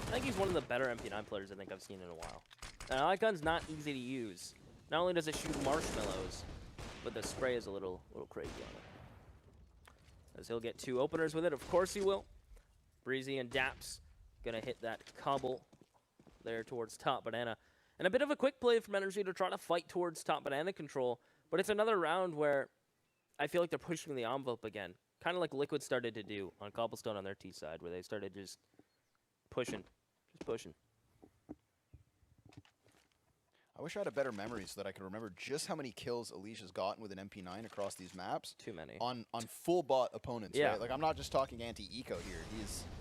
[SPEAKER 2] I think he's one of the better MP9 players I think I've seen in a while. And that gun's not easy to use. Not only does it shoot marshmallows, but the spray is a little crazy on it. As he'll get 2 openers with it, of course he will. Breezy and Daps gonna hit that cobble there towards top banana. And a bit of a quick play from NRG to try to fight towards top banana control, but it's another round where I feel like they're pushing the envelope again. Kind of like Liquid started to do on Cobblestone on their T side, where they started just pushing.
[SPEAKER 1] I wish I had a better memory so that I could remember just how many kills Alish has gotten with an MP9 across these maps.
[SPEAKER 2] Too many.
[SPEAKER 1] On full bot opponents,
[SPEAKER 2] Yeah.
[SPEAKER 1] right? Like, I'm not just talking anti-eco here.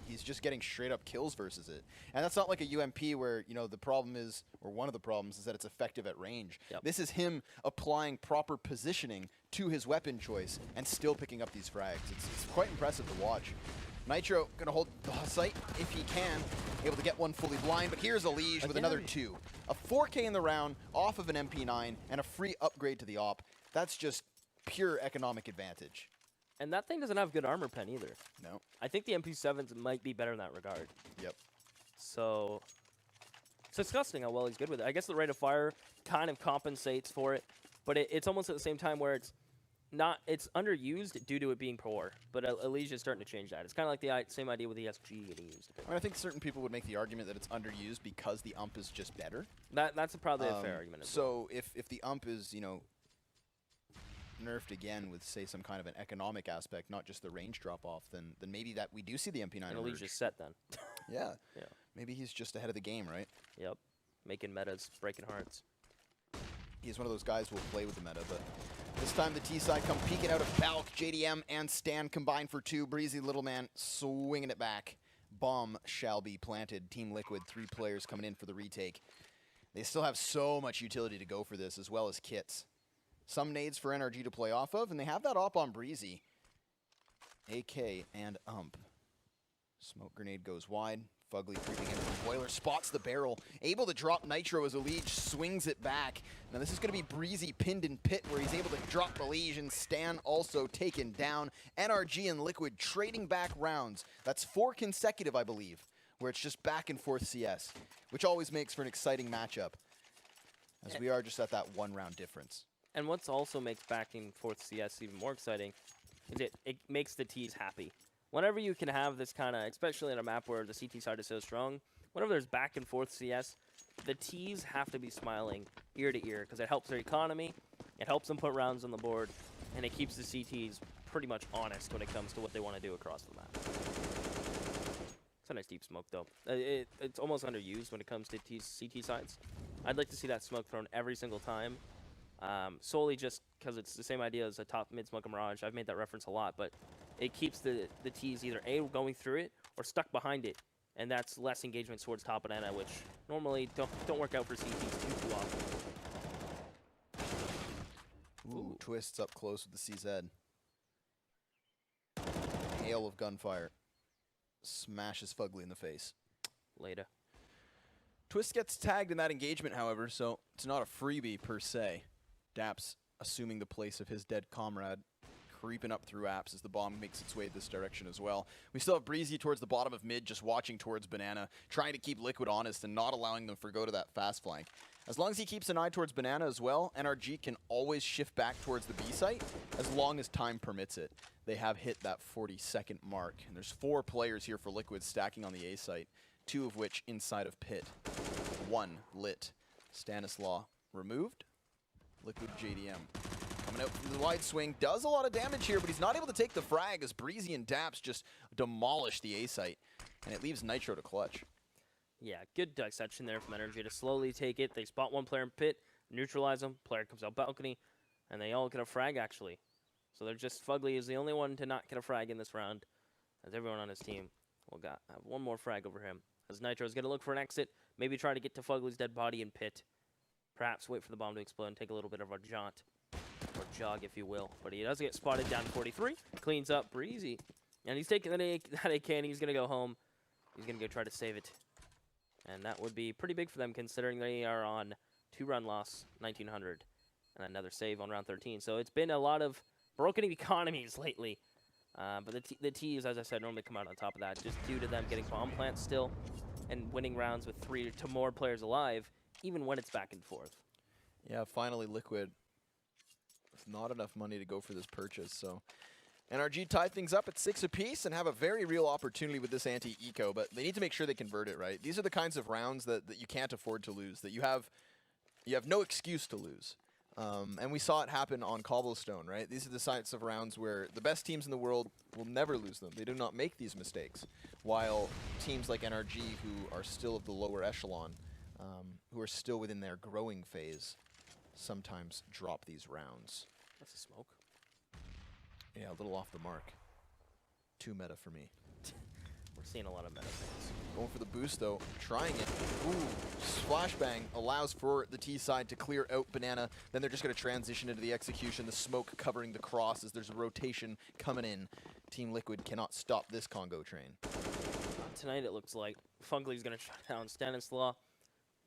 [SPEAKER 1] He's just getting straight up kills versus it. And that's not like a UMP where, the problem is, or one of the problems is that it's effective at range.
[SPEAKER 2] Yep.
[SPEAKER 1] This is him applying proper positioning to his weapon choice and still picking up these frags. It's quite impressive to watch. Nitro gonna hold the site if he can. Able to get 1 fully blind, but here's Alish with another 2. A 4K in the round off of an MP9 and a free upgrade to the op. That's just pure economic advantage.
[SPEAKER 2] And that thing doesn't have good armor pen either.
[SPEAKER 1] No.
[SPEAKER 2] I think the MP7s might be better in that regard.
[SPEAKER 1] Yep.
[SPEAKER 2] So it's disgusting how well he's good with it. I guess the rate of fire kind of compensates for it, but it's almost at the same time where it's underused due to it being poor, but Alish is starting to change that. It's kind of like the same idea with the ESG getting used.
[SPEAKER 1] I mean, I think certain people would make the argument that it's underused because the ump is just better.
[SPEAKER 2] That's probably a fair argument as well.
[SPEAKER 1] So if the ump is, nerfed again with, say, some kind of an economic aspect, not just the range drop-off, then maybe that we do see the MP9
[SPEAKER 2] And
[SPEAKER 1] emerge.
[SPEAKER 2] Alish is set then.
[SPEAKER 1] Yeah. Maybe he's just ahead of the game, right?
[SPEAKER 2] Yep. Making metas, breaking hearts.
[SPEAKER 1] He's one of those guys who will play with the meta, but this time the T side come peeking out of Balk. JDM and Stan combined for 2. Breezy Little Man swinging it back. Bomb shall be planted. Team Liquid, 3 players coming in for the retake. They still have so much utility to go for this, as well as kits. Some nades for NRG to play off of, and they have that op on Breezy. AK and Ump. Smoke grenade goes wide. Fugly creeping in from Boiler, spots the barrel, able to drop Nitro as a Liege swings it back. Now this is going to be Breezy pinned in pit where he's able to drop the Liege, and Stan also taken down. NRG and Liquid trading back rounds. That's 4 consecutive, I believe, where it's just back and forth CS, which always makes for an exciting matchup, as we are just at that 1 round difference.
[SPEAKER 2] And what's also makes back and forth CS even more exciting is it makes the T's happy. Whenever you can have this kind of, especially in a map where the CT side is so strong, whenever there's back and forth CS, the T's have to be smiling ear to ear because it helps their economy, it helps them put rounds on the board, and it keeps the CTs pretty much honest when it comes to what they want to do across the map. It's a nice deep smoke though. It's almost underused when it comes to CT sides. I'd like to see that smoke thrown every single time, solely just because it's the same idea as a top mid smoke mirage. I've made that reference a lot, but it keeps the T's either A, going through it, or stuck behind it, and that's less engagement towards top banana, which normally don't work out for CTs too often.
[SPEAKER 1] Ooh, Twists up close with the CZ. Hail of gunfire. Smashes Fugly in the face.
[SPEAKER 2] Later.
[SPEAKER 1] Twist gets tagged in that engagement, however, so it's not a freebie per se. Daps assuming the place of his dead comrade, creeping up through apps as the bomb makes its way this direction as well. We still have Breezy towards the bottom of mid, just watching towards Banana, trying to keep Liquid honest and not allowing them to go to that fast flank. As long as he keeps an eye towards Banana as well, NRG can always shift back towards the B site as long as time permits it. They have hit that 40-second mark, and there's 4 players here for Liquid stacking on the A site, 2 of which inside of pit. 1 lit. Stanislaw removed. Liquid JDM coming out from the wide swing, does a lot of damage here, but he's not able to take the frag as Breezy and Daps just demolish the A site, and it leaves Nitro to clutch.
[SPEAKER 2] Yeah, good dissection there from NRG to slowly take it. They spot 1 player in pit, neutralize him, player comes out balcony, and they all get a frag actually. So they're just, Fugly is the only one to not get a frag in this round, as everyone on his team will have 1 more frag over him. As Nitro's going to look for an exit, maybe try to get to Fugly's dead body in pit. Perhaps wait for the bomb to explode and take a little bit of a jaunt. Or jog, if you will. But he does get spotted down 43. Cleans up Breezy. And he's taking that AK and he's going to go home. He's going to go try to save it. And that would be pretty big for them considering they are on 2-run loss, 1900. And another save on round 13. So it's been a lot of broken economies lately. But the T's, as I said, normally come out on top of that just due to them getting bomb plants still and winning rounds with 3 to more players alive, even when it's back and forth.
[SPEAKER 1] Yeah, finally Liquid with not enough money to go for this purchase, so NRG tie things up at 6 apiece and have a very real opportunity with this anti-eco, but they need to make sure they convert it, right? These are the kinds of rounds that you can't afford to lose, that you have no excuse to lose. And we saw it happen on Cobblestone, right? These are the types of rounds where the best teams in the world will never lose them. They do not make these mistakes, while teams like NRG, who are still of the lower echelon, who are still within their growing phase, sometimes drop these rounds.
[SPEAKER 2] That's a smoke.
[SPEAKER 1] Yeah, a little off the mark. Too meta for me.
[SPEAKER 2] We're seeing a lot of meta things.
[SPEAKER 1] Going for the boost, though. Trying it. Ooh, splash bang allows for the T side to clear out Banana. Then they're just going to transition into the execution. The smoke covering the cross as there's a rotation coming in. Team Liquid cannot stop this Congo train.
[SPEAKER 2] Tonight it looks like Fugly's going to shut down Stanislaw.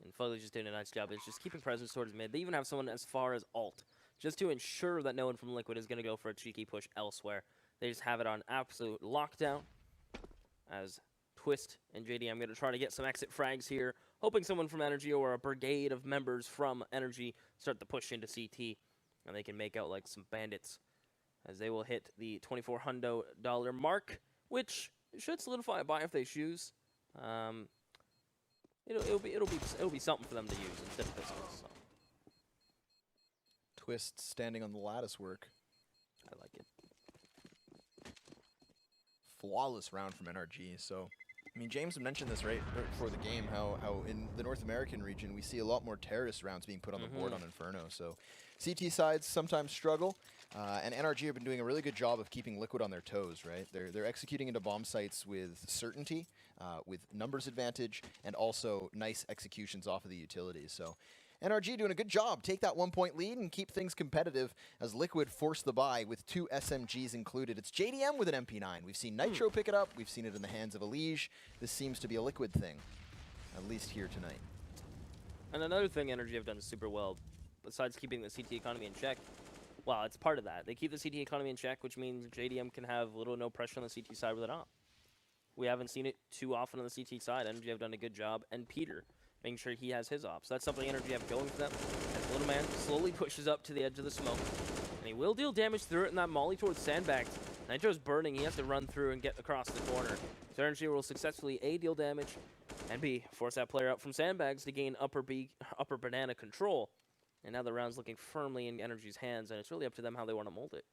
[SPEAKER 2] And Fugly's just doing a nice job. It's just keeping presence towards mid. They even have someone as far as alt, just to ensure that no one from Liquid is going to go for a cheeky push elsewhere. They just have it on absolute lockdown. As Twist and JD, I'm going to try to get some exit frags here, hoping someone from NRG or a brigade of members from NRG start to push into CT, and they can make out like some bandits, as they will hit the $2,400 mark, which should solidify a buy if they choose. It'll be something for them to use instead of pistols. So.
[SPEAKER 1] Twist standing on the lattice work.
[SPEAKER 2] I like it.
[SPEAKER 1] Flawless round from NRG, so I mean, James mentioned this right before the game, how in the North American region we see a lot more terrorist rounds being put on the board on Inferno. So CT sides sometimes struggle, and NRG have been doing a really good job of keeping Liquid on their toes, right? They're executing into bomb sites with certainty, with numbers advantage, and also nice executions off of the utilities. So NRG doing a good job. Take that 1-point lead and keep things competitive as Liquid force the buy with 2 SMGs included. It's JDM with an MP9. We've seen Nitro pick it up. We've seen it in the hands of Elige. This seems to be a Liquid thing, at least here tonight.
[SPEAKER 2] And another thing NRG have done super well, besides keeping the CT economy in check, well, it's part of that. They keep the CT economy in check, which means JDM can have little or no pressure on the CT side with it on. We haven't seen it too often on the CT side. NRG have done a good job, and Peter making sure he has his ops. That's something NRG have going for them. As Little Man slowly pushes up to the edge of the smoke. And he will deal damage through it in that molly towards Sandbags. Nitro's burning. He has to run through and get across the corner. So NRG will successfully A, deal damage, and B, force that player out from Sandbags to gain upper banana control. And now the round's looking firmly in NRG's hands, and it's really up to them how they want to mold it.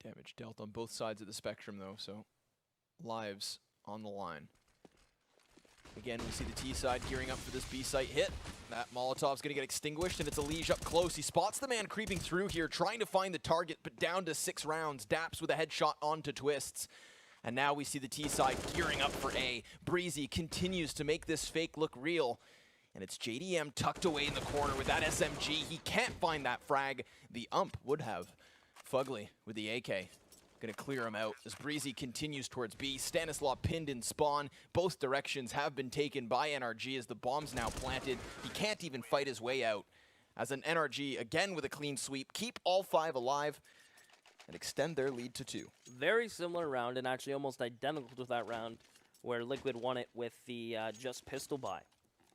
[SPEAKER 1] Damage dealt on both sides of the spectrum, though, so lives on the line. Again, we see the T side gearing up for this B site hit. That Molotov's gonna get extinguished, and it's Elige up close. He spots the man creeping through here, trying to find the target, but down to 6 rounds. Daps with a headshot onto Twists. And now we see the T side gearing up for A. Breezy continues to make this fake look real. And it's JDM tucked away in the corner with that SMG. He can't find that frag. The ump would have. Fugly with the AK. Gonna clear him out as Breezy continues towards B. Stanislaw pinned in spawn. Both directions have been taken by NRG as the bomb's now planted. He can't even fight his way out. As an NRG, again with a clean sweep, keep all 5 alive and extend their lead to 2.
[SPEAKER 2] Very similar round, and actually almost identical to that round where Liquid won it with the just pistol buy.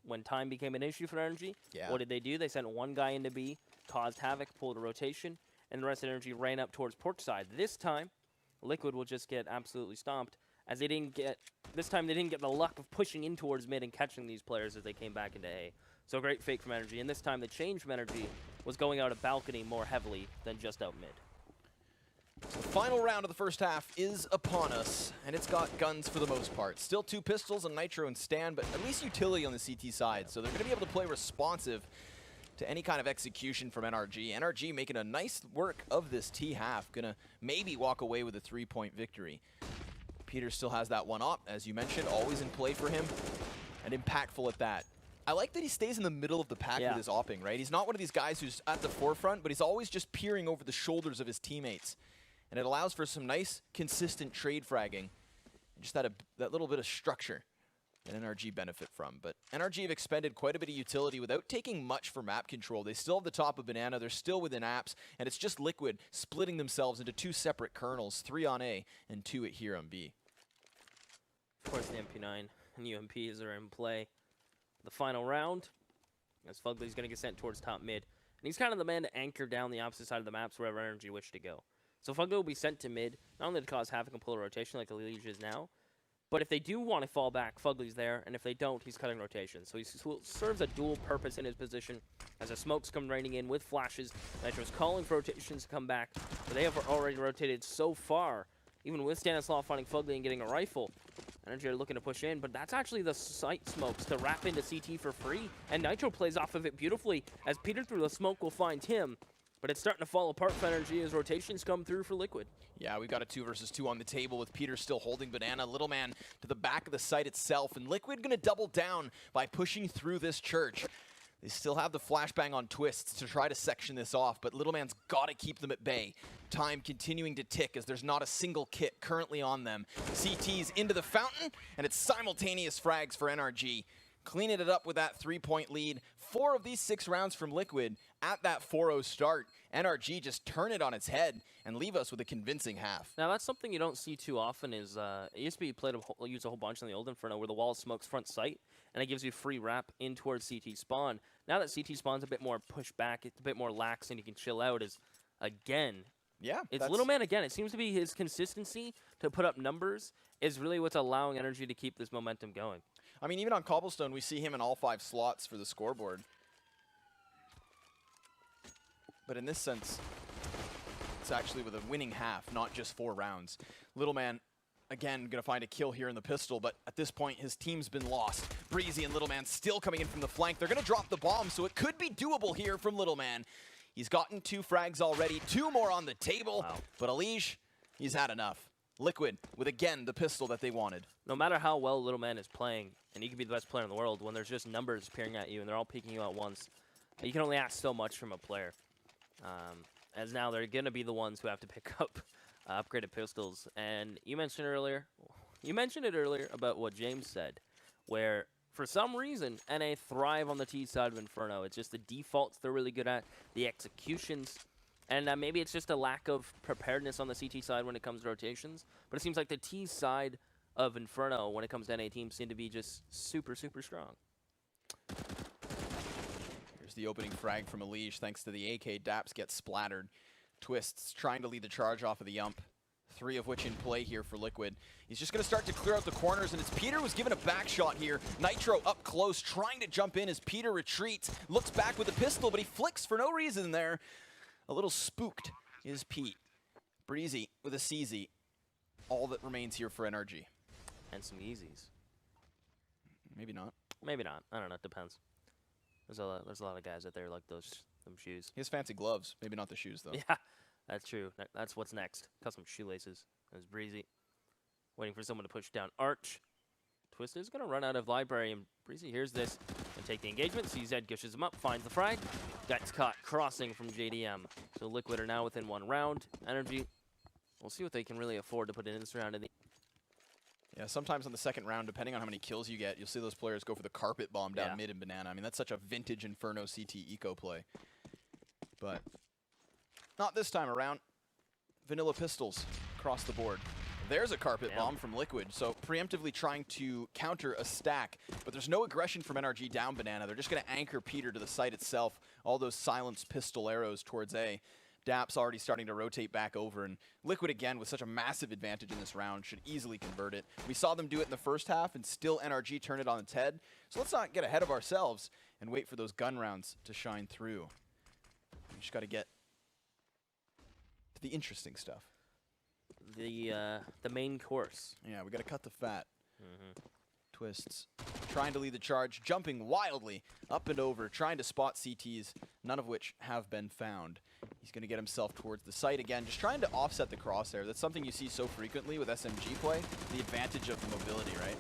[SPEAKER 2] When time became an issue for NRG, what did they do? They sent 1 guy into B, caused havoc, pulled a rotation, and the rest of NRG ran up towards port side. This time, Liquid will just get absolutely stomped, as they didn't get, this time they didn't get the luck of pushing in towards mid and catching these players as they came back into A. So great fake from NRG, and this time the change from NRG was going out a balcony more heavily than just out mid.
[SPEAKER 1] So the final round of the first half is upon us, and it's got guns for the most part. Still 2 pistols on Nitro and Stan, but at least utility on the CT side, so they're going to be able to play responsive to any kind of execution from NRG. NRG making a nice work of this T half, gonna maybe walk away with a 3-point victory. Peter still has that 1 op, as you mentioned, always in play for him, and impactful at that. I like that he stays in the middle of the pack with his opping, right? He's not one of these guys who's at the forefront, but he's always just peering over the shoulders of his teammates. And it allows for some nice, consistent trade fragging, and just that little bit of structure that NRG benefit from. But NRG have expended quite a bit of utility without taking much for map control. They still have the top of Banana, they're still within apps, and it's just Liquid splitting themselves into 2 separate kernels, 3 on A and 2 at here on B.
[SPEAKER 2] Of course, the MP9 and UMPs are in play. The final round, as Fugly's going to get sent towards top mid. And he's kind of the man to anchor down the opposite side of the maps wherever NRG wish to go. So Fugly will be sent to mid, not only to cause havoc and pull a rotation like Elige is now, but if they do want to fall back, Fugly's there, and if they don't, he's cutting rotation. So he serves a dual purpose in his position as the smokes come raining in with flashes. Nitro's calling for rotations to come back, but they have already rotated so far, even with Stanislaw finding Fugly and getting a rifle. NRG are looking to push in, but that's actually the site smokes to wrap into CT for free, and Nitro plays off of it beautifully, as Peter through the smoke will find him. But it's starting to fall apart for NRG as rotations come through for Liquid.
[SPEAKER 1] Yeah, we've got a 2 versus 2 on the table with Peter still holding Banana. Little Man to the back of the site itself, and Liquid gonna double down by pushing through this church. They still have the flashbang on Twists to try to section this off, but Little Man's gotta keep them at bay. Time continuing to tick as there's not a single kit currently on them. CT's into the fountain, and it's simultaneous frags for NRG. Cleaning it up with that 3-point lead. 4 of these 6 rounds from Liquid at that 4-0 start. NRG just turn it on its head and leave us with a convincing half.
[SPEAKER 2] Now that's something you don't see too often is, it used to be played used a whole bunch on the old Inferno where the wall smokes front sight and it gives you free wrap in towards CT spawn. Now that CT spawn's a bit more pushed back, it's a bit more lax and you can chill out is, again, it's Little Man again. It seems to be his consistency to put up numbers is really what's allowing NRG to keep this momentum going.
[SPEAKER 1] I mean, even on Cobblestone, we see him in all 5 slots for the scoreboard. But in this sense, points actually with a winning half, not just 4 rounds. Little Man, again, going to find a kill here in the pistol, but at this point, his team's been lost. Breezy and Little Man still coming in from the flank. They're going to drop the bomb, so it could be doable here from Little Man. He's gotten 2 frags already, 2 more on the table, but Alige, he's had enough. Liquid with, again, the pistol that they wanted.
[SPEAKER 2] No matter how well Little Man is playing, and he could be the best player in the world, when there's just numbers appearing at you and they're all peeking you at once, you can only ask so much from a player. As now they're going to be the ones who have to pick up upgraded pistols. And you mentioned it earlier about what James said, where for some reason NA thrive on the T side of Inferno. It's just the defaults they're really good at, the executions. And maybe it's just a lack of preparedness on the CT side when it comes to rotations. But it seems like the T side of Inferno, when it comes to NA teams, seem to be just super, super strong.
[SPEAKER 1] Here's the opening frag from Alige. Thanks to the AK, Daps gets splattered. Twists trying to lead the charge off of the Yump. 3 of which in play here for Liquid. He's just going to start to clear out the corners, and it's Peter who's given a back shot here. Nitro up close, trying to jump in as Peter retreats. Looks back with a pistol, but he flicks for no reason there. A little spooked is Pete. Breezy with a CZ. All that remains here for NRG.
[SPEAKER 2] And some easies.
[SPEAKER 1] Maybe not.
[SPEAKER 2] Maybe not. I don't know. It depends. There's a lot of guys out there like them shoes.
[SPEAKER 1] He has fancy gloves. Maybe not the shoes, though.
[SPEAKER 2] Yeah, that's true. That's what's next. Custom shoelaces. There's Breezy. Waiting for someone to push down Arch. Twist is going to run out of library, and Breezy hears this and take the engagement. CZ gushes him up, finds the frag. Gets caught crossing from JDM. So Liquid are now within 1 round. NRG, we'll see what they can really afford to put in this round.
[SPEAKER 1] Yeah, sometimes on the second round, depending on how many kills you get, you'll see those players go for the carpet bomb down mid and banana. I mean, that's such a vintage Inferno CT eco play. But not this time around. Vanilla pistols across the board. There's a carpet bomb from Liquid, so preemptively trying to counter a stack, but there's no aggression from NRG down banana. They're just going to anchor Peter to the site itself. All those silenced pistol arrows towards A. Daps already starting to rotate back over, and Liquid again with such a massive advantage in this round should easily convert it. We saw them do it in the first half, and still NRG turn it on its head. So let's not get ahead of ourselves and wait for those gun rounds to shine through. We just got to get to the interesting stuff.
[SPEAKER 2] The main course.
[SPEAKER 1] Yeah, we got to cut the fat. Twists. Trying to lead the charge, jumping wildly up and over, trying to spot CTs, none of which have been found. He's going to get himself towards the site again, just trying to offset the crosshair. That's something you see so frequently with SMG play, the advantage of the mobility, right?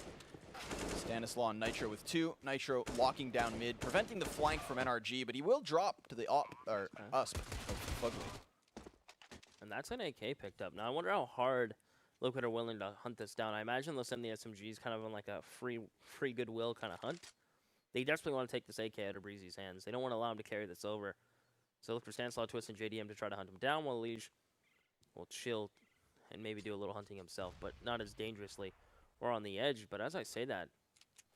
[SPEAKER 1] Stanislaw and Nitro with 2. Nitro locking down mid, preventing the flank from NRG, but he will drop to the USP of Fugly.
[SPEAKER 2] And that's an AK picked up. Now I wonder how hard Liquid are willing to hunt this down. I imagine they'll send the SMGs kind of on like a free goodwill kind of hunt. They desperately want to take this AK out of Breezy's hands. They don't want to allow him to carry this over. So look for Stanislaw, Twist, and JDM to try to hunt him down, while Alige will chill and maybe do a little hunting himself, but not as dangerously or on the edge. But as I say that,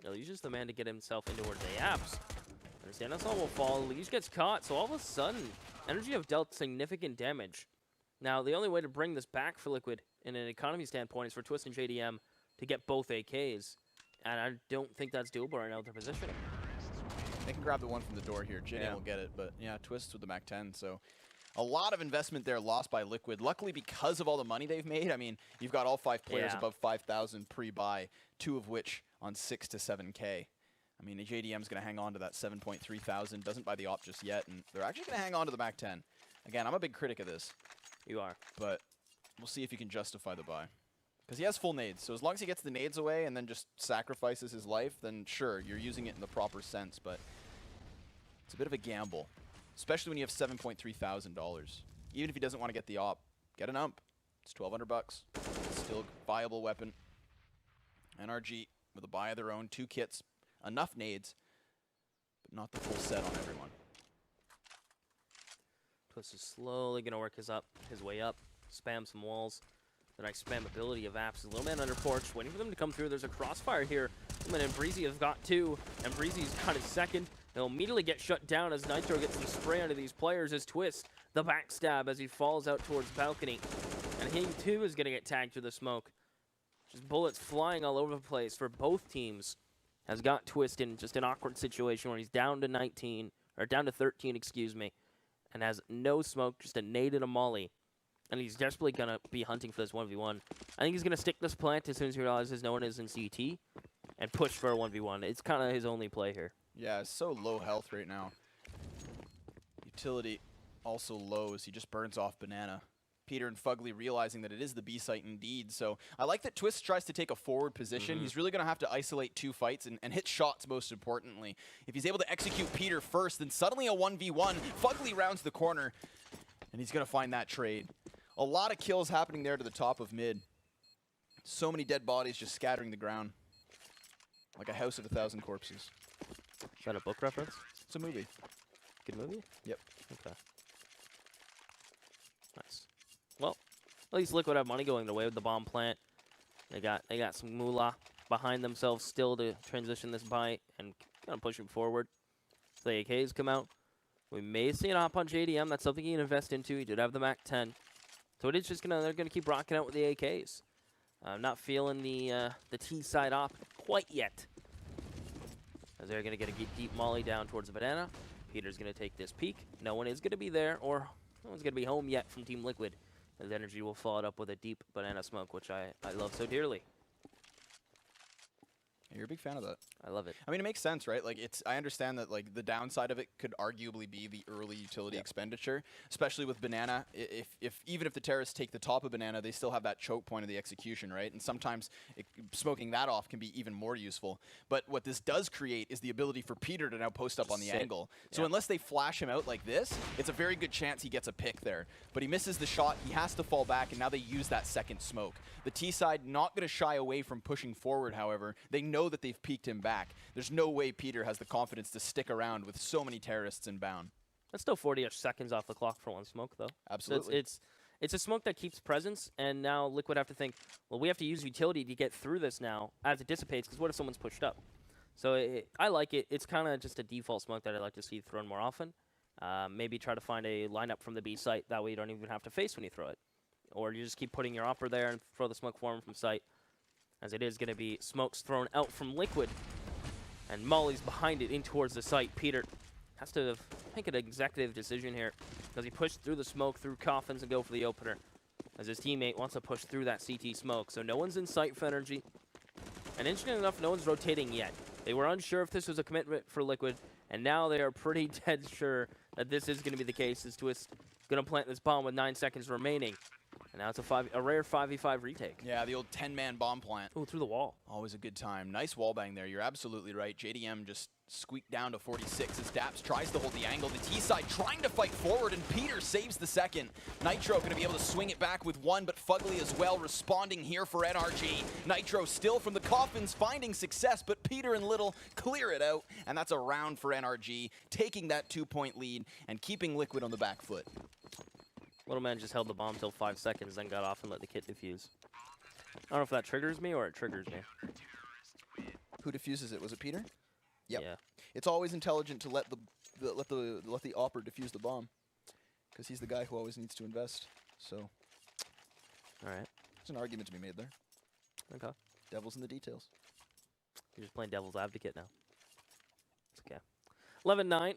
[SPEAKER 2] Alige is the man to get himself into where they apps. And Stanislaw will fall. Alige gets caught, so all of a sudden, NRG have dealt significant damage. Now, the only way to bring this back for Liquid in an economy standpoint is for Twist and JDM to get both AKs. And I don't think that's doable right now with their positioning.
[SPEAKER 1] They can grab the one from the door here. JDM will get it, but yeah, Twists with the Mac 10. So a lot of investment there lost by Liquid. Luckily, because of all the money they've made, I mean, you've got all 5 players above 5,000 pre-buy, 2 of which on 6 to 7K. I mean, JDM's going to hang on to that 7.3 thousand, doesn't buy the op just yet, and they're actually going to hang on to the Mac 10. Again, I'm a big critic of this.
[SPEAKER 2] You are.
[SPEAKER 1] But we'll see if he can justify the buy. Because he has full nades, so as long as he gets the nades away and then just sacrifices his life, then sure, you're using it in the proper sense, but it's a bit of a gamble. Especially when you have $7.3 thousand. Even if he doesn't want to get the op, get an ump. It's 1,200 bucks. It's still a viable weapon. NRG with a buy of their own, 2 kits, enough nades, but not the full set on everyone.
[SPEAKER 2] Twist is slowly going to work his way up, spam some walls. The nice spam ability of apps. Little Man under porch, waiting for them to come through. There's a crossfire here. And Breezy has got 2, and Breezy's got his second. He'll immediately get shut down as Nitro gets the spray onto these players. His Twist, the backstab as he falls out towards balcony. And he too is going to get tagged through the smoke. Just bullets flying all over the place for both teams. Has got Twist in just an awkward situation where he's down to 19, or down to 13, excuse me. And has no smoke, just a nade and a molly. and he's desperately going to be hunting for this 1v1. I think he's going to stick this plant as soon as he realizes no one is in CT and push for a 1v1. It's kind of his only play here.
[SPEAKER 1] Yeah, it's so low health right now. Utility also low as he just burns off Banana. Peter and Fugly realizing that it is the B site indeed. So I like that Twist tries to take a forward position. He's really going to have to isolate 2 fights and hit shots most importantly. If he's able to execute Peter first, then suddenly a 1v1. Fugly rounds the corner, and he's going to find that trade. A lot of kills happening there to the top of mid. So many dead bodies just scattering the ground. Like a house of 1,000 corpses.
[SPEAKER 2] Is that a book reference?
[SPEAKER 1] It's a movie.
[SPEAKER 2] Good movie?
[SPEAKER 1] Yep.
[SPEAKER 2] Okay. Nice. Well, at least Liquid have money going their way with the bomb plant. They got some moolah behind themselves still to transition this bite and kind of push it forward. So the AKs come out. We may see an op on JDM. That's something he can invest into. He did have the Mac 10. So it is just they're gonna keep rocking out with the AKs. Not feeling the T side op quite yet. As they're gonna get a deep molly down towards the Banana. Peter's gonna take this peek. No one is gonna be there, or no one's gonna be home yet from Team Liquid. As NRG will follow it up with a deep banana smoke, which I love so dearly.
[SPEAKER 1] You're a big fan of that.
[SPEAKER 2] I love it.
[SPEAKER 1] I mean, it makes sense, right? Like, I understand that, like, the downside of it could arguably be the early utility expenditure, especially with Banana. Even if the terrorists take the top of Banana, they still have that choke point of the execution, right? And sometimes smoking that off can be even more useful. But what this does create is the ability for Peter to now post up on the angle. So unless they flash him out like this, it's a very good chance he gets a pick there. But he misses the shot, he has to fall back, and now they use that second smoke. The T side not going to shy away from pushing forward, however. They know that they've peeked him back. There's no way Peter has the confidence to stick around with so many terrorists inbound.
[SPEAKER 2] That's still 40-ish seconds off the clock for one smoke, though.
[SPEAKER 1] Absolutely.
[SPEAKER 2] So it's a smoke that keeps presence, and now Liquid have to think, well, we have to use utility to get through this now as it dissipates, because what if someone's pushed up? So I like it. It's kind of just a default smoke that I'd like to see thrown more often. Maybe try to find a lineup from the B site. That way you don't even have to face when you throw it. Or you just keep putting your upper there and throw the smoke for him from sight. As it is going to be smokes thrown out from Liquid. And Molly's behind it in towards the site. Peter has to make an executive decision here. Because he pushed through the smoke, through coffins, and go for the opener. As his teammate wants to push through that CT smoke. So no one's in sight for NRG. And interesting enough, no one's rotating yet. They were unsure if this was a commitment for Liquid. And now they are pretty dead sure that this is going to be the case. As Twist going to plant this bomb with 9 seconds remaining. And now it's a rare 5v5 retake.
[SPEAKER 1] Yeah, the old 10-man bomb plant.
[SPEAKER 2] Oh, through the wall.
[SPEAKER 1] Always a good time. Nice wall bang there. You're absolutely right. JDM just squeaked down to 46 as Daps tries to hold the angle. The T-side trying to fight forward, and Peter saves the second. Nitro going to be able to swing it back with 1, but Fugly as well responding here for NRG. Nitro still from the coffins finding success, but Peter and Little clear it out, and that's a round for NRG, taking that 2-point lead and keeping Liquid on the back foot.
[SPEAKER 2] Little man just held the bomb till 5 seconds, then got off and let the kit defuse. I don't know if that triggers me or it triggers me.
[SPEAKER 1] Who defuses it? Was it Peter? Yep.
[SPEAKER 2] Yeah.
[SPEAKER 1] It's always intelligent to let the opper defuse the bomb, because he's the guy who always needs to invest. So,
[SPEAKER 2] all right.
[SPEAKER 1] There's an argument to be made there.
[SPEAKER 2] Okay.
[SPEAKER 1] Devil's in the details.
[SPEAKER 2] You're just playing devil's advocate now. It's okay. 11-9.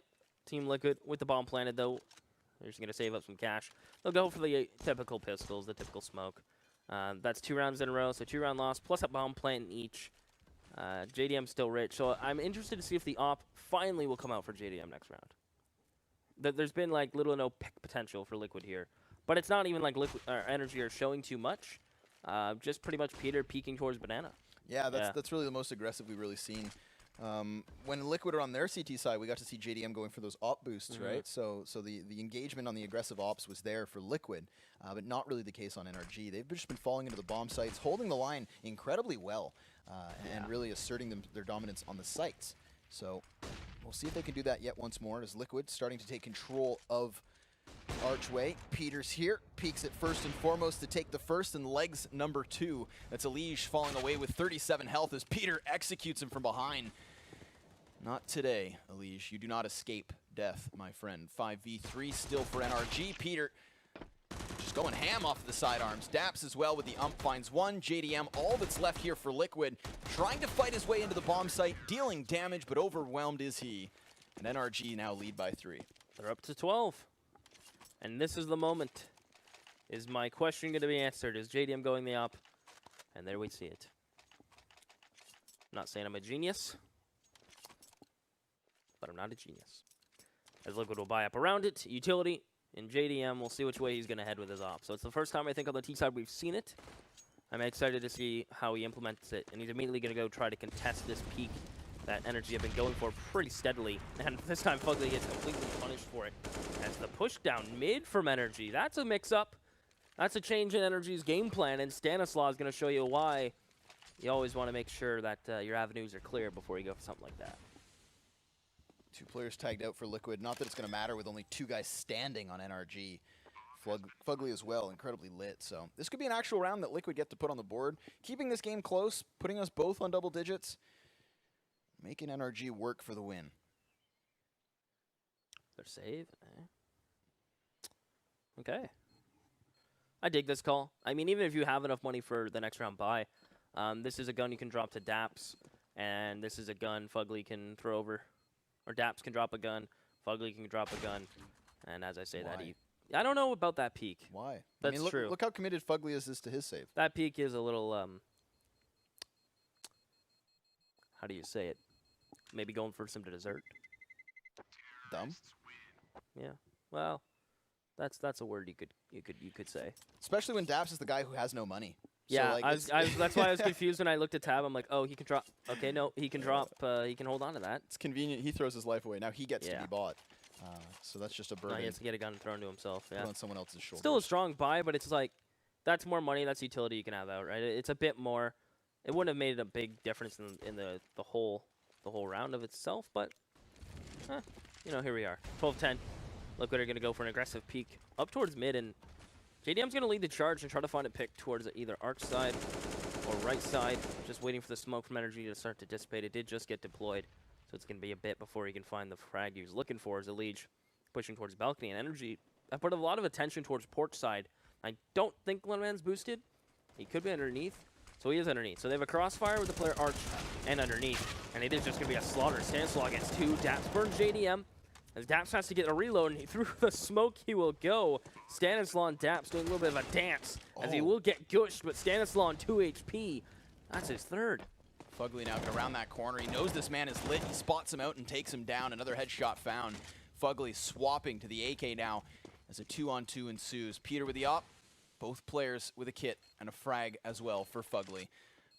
[SPEAKER 2] Team Liquid with the bomb planted though. They're just going to save up some cash. They'll go for the typical pistols, the typical smoke. That's 2 rounds in a row, so 2-round loss, plus a bomb plant in each. JDM's still rich, so I'm interested to see if the op finally will come out for JDM next round. There's been like little to no pick potential for Liquid here. But it's not even like Liquid or NRG are showing too much. Just pretty much Peter peeking towards Banana.
[SPEAKER 1] Yeah, that's really the most aggressive we've really seen. When Liquid are on their CT side, we got to see JDM going for those op boosts, right? So the engagement on the aggressive ops was there for Liquid, but not really the case on NRG. They've just been falling into the bomb sites, holding the line incredibly well, and really asserting their dominance on the sites. So we'll see if they can do that yet once more as Liquid starting to take control of Archway. Peter's here, peeks it first and foremost to take the first and legs number 2. That's Elige falling away with 37 health as Peter executes him from behind. Not today, Elige. You do not escape death, my friend. 5v3 still for NRG. Peter just going ham off of the sidearms. Daps as well with the ump finds 1. JDM, all that's left here for Liquid, trying to fight his way into the bomb site, dealing damage, but overwhelmed is he. And NRG now lead by 3.
[SPEAKER 2] They're up to 12. And this is the moment. Is my question going to be answered? Is JDM going the op? And there we see it. I'm not saying I'm a genius, but I'm not a genius. As Liquid will buy up around it, utility, and JDM, we'll see which way he's going to head with his op. So it's the first time I think on the T side we've seen it. I'm excited to see how he implements it, and he's immediately going to go try to contest this peak that NRG have been going for pretty steadily. And this time Fugly gets completely punished for it. As the push down mid from NRG, that's a mix-up. That's a change in NRG's game plan, and Stanislaw is going to show you why you always want to make sure that your avenues are clear before you go for something like that.
[SPEAKER 1] 2 players tagged out for Liquid. Not that it's going to matter with only 2 guys standing on NRG. Fugly as well, incredibly lit. So this could be an actual round that Liquid get to put on the board. Keeping this game close, putting us both on double digits, making NRG work for the win.
[SPEAKER 2] Their save. Okay. I dig this call. I mean, even if you have enough money for the next round buy, this is a gun you can drop to Daps, and this is a gun Fugly can throw over. Or Daps can drop a gun, Fugly can drop a gun, and as I say that, I don't know about that peak.
[SPEAKER 1] Why?
[SPEAKER 2] That's true.
[SPEAKER 1] Look how committed Fugly is to his save.
[SPEAKER 2] That peak is a little, how do you say it? Maybe going for some dessert.
[SPEAKER 1] Dumb.
[SPEAKER 2] Yeah. Well, that's a word you could say.
[SPEAKER 1] Especially when Daps is the guy who has no money.
[SPEAKER 2] Yeah,
[SPEAKER 1] so, like,
[SPEAKER 2] that's why I was confused when I looked at Tab. I'm like, oh, he can drop. Okay, no, he can drop. He can hold on to that.
[SPEAKER 1] It's convenient. He throws his life away. Now he gets to be bought. So that's just a burden.
[SPEAKER 2] No, he has to get a gun thrown to himself. Yeah.
[SPEAKER 1] Put on someone else's shoulder.
[SPEAKER 2] Still a strong buy, but it's like that's more money. That's utility you can have out, right? It's a bit more. It wouldn't have made a big difference in the whole round of itself, but you know, here we are. 12-10. Liquid are going to go for an aggressive peek up towards mid, and JDM's going to lead the charge and try to find a pick towards either arc side or right side. Just waiting for the smoke from NRG to start to dissipate. It did just get deployed, so it's going to be a bit before he can find the frag he was looking for as a Liege pushing towards balcony. And NRG, I put a lot of attention towards porch side. I don't think one man's boosted. He could be underneath. So he is underneath. So they have a crossfire with the player arch and underneath. And it is just going to be a slaughter. Stanislaw gets 2. Daps burns JDM. As Daps has to get a reload, and through the smoke he will go. Stanislaw and Daps doing a little bit of a dance, as he will get gushed, but Stanislaw on 2 HP. That's his third.
[SPEAKER 1] Fugly now around that corner. He knows this man is lit. He spots him out and takes him down. Another headshot found. Fugly swapping to the AK now as a 2-on-2 ensues. Peter with the op. Both players with a kit and a frag as well for Fugly.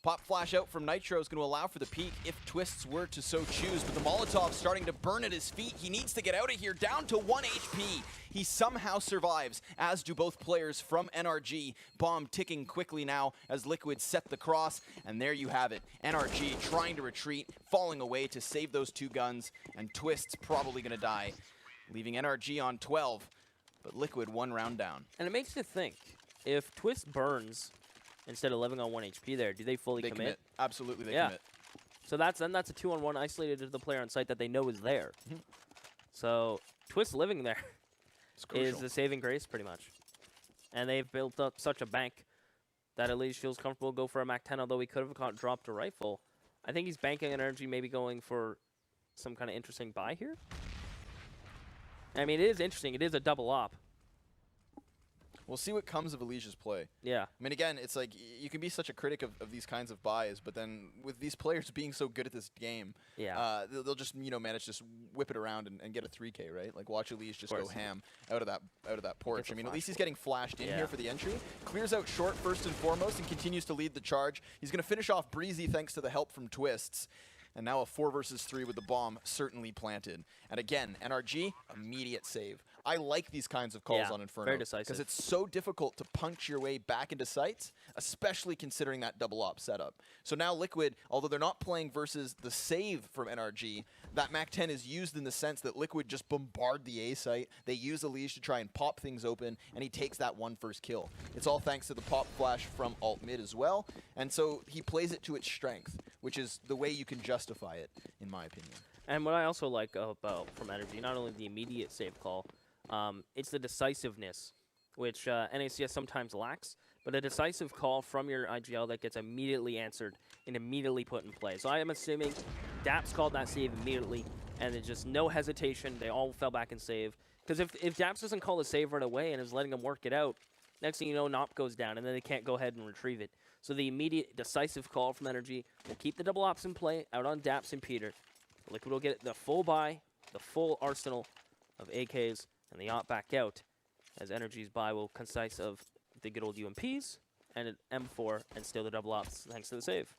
[SPEAKER 1] Pop flash out from Nitro is going to allow for the peak if Twists were to so choose, but the Molotov starting to burn at his feet. He needs to get out of here, down to 1 HP. He somehow survives, as do both players from NRG. Bomb ticking quickly now as Liquid set the cross, and there you have it. NRG trying to retreat, falling away to save those 2 guns, and Twists probably going to die, leaving NRG on 12, but Liquid 1 round down.
[SPEAKER 2] And it makes you think, if Twist burns instead of living on 1 HP there, do they fully commit?
[SPEAKER 1] Absolutely, they commit.
[SPEAKER 2] So that's a 2-on-1 isolated to the player on site that they know is there. So Twist living there is the saving grace, pretty much. And they've built up such a bank that at least feels comfortable to go for a MAC-10, although he could have dropped a rifle. I think he's banking energy, maybe going for some kind of interesting buy here. I mean, it is interesting. It is a double op.
[SPEAKER 1] We'll see what comes of Alicia's play.
[SPEAKER 2] Yeah.
[SPEAKER 1] I mean, again, it's like you can be such a critic of these kinds of buys, but then with these players being so good at this game, they'll just manage to just whip it around and get a 3K, right? Like watch Alicia just go ham out of that porch. I mean, at least he's getting flashed in here for the entry. Clears out short first and foremost and continues to lead the charge. He's going to finish off Breezy thanks to the help from Twists. And now a 4 versus 3 with the bomb certainly planted. And again, NRG, immediate save. I like these kinds of calls on Inferno.
[SPEAKER 2] Very decisive.
[SPEAKER 1] Because it's so difficult to punch your way back into sites, especially considering that double op setup. So now Liquid, although they're not playing versus the save from NRG, that MAC-10 is used in the sense that Liquid just bombard the A site. They use Elige to try and pop things open, and he takes that 1 first kill. It's all thanks to the pop flash from alt mid as well. And so he plays it to its strength, which is the way you can justify it, in my opinion.
[SPEAKER 2] And what I also like about from NRG, not only the immediate save call, it's the decisiveness, which NACS sometimes lacks, but a decisive call from your IGL that gets immediately answered and immediately put in play. So I am assuming Daps called that save immediately, and there's just no hesitation. They all fell back and save. Because if Daps doesn't call the save right away and is letting him work it out, Next thing you know, NOP goes down, and then they can't go ahead and retrieve it. So the immediate decisive call from NRG will keep the double ops in play out on Daps and Peter. Liquid will get the full buy, the full arsenal of AKs, and the op back out, as NRG's buy will consist of the good old UMPs and an M4 and still the double ops thanks to the save.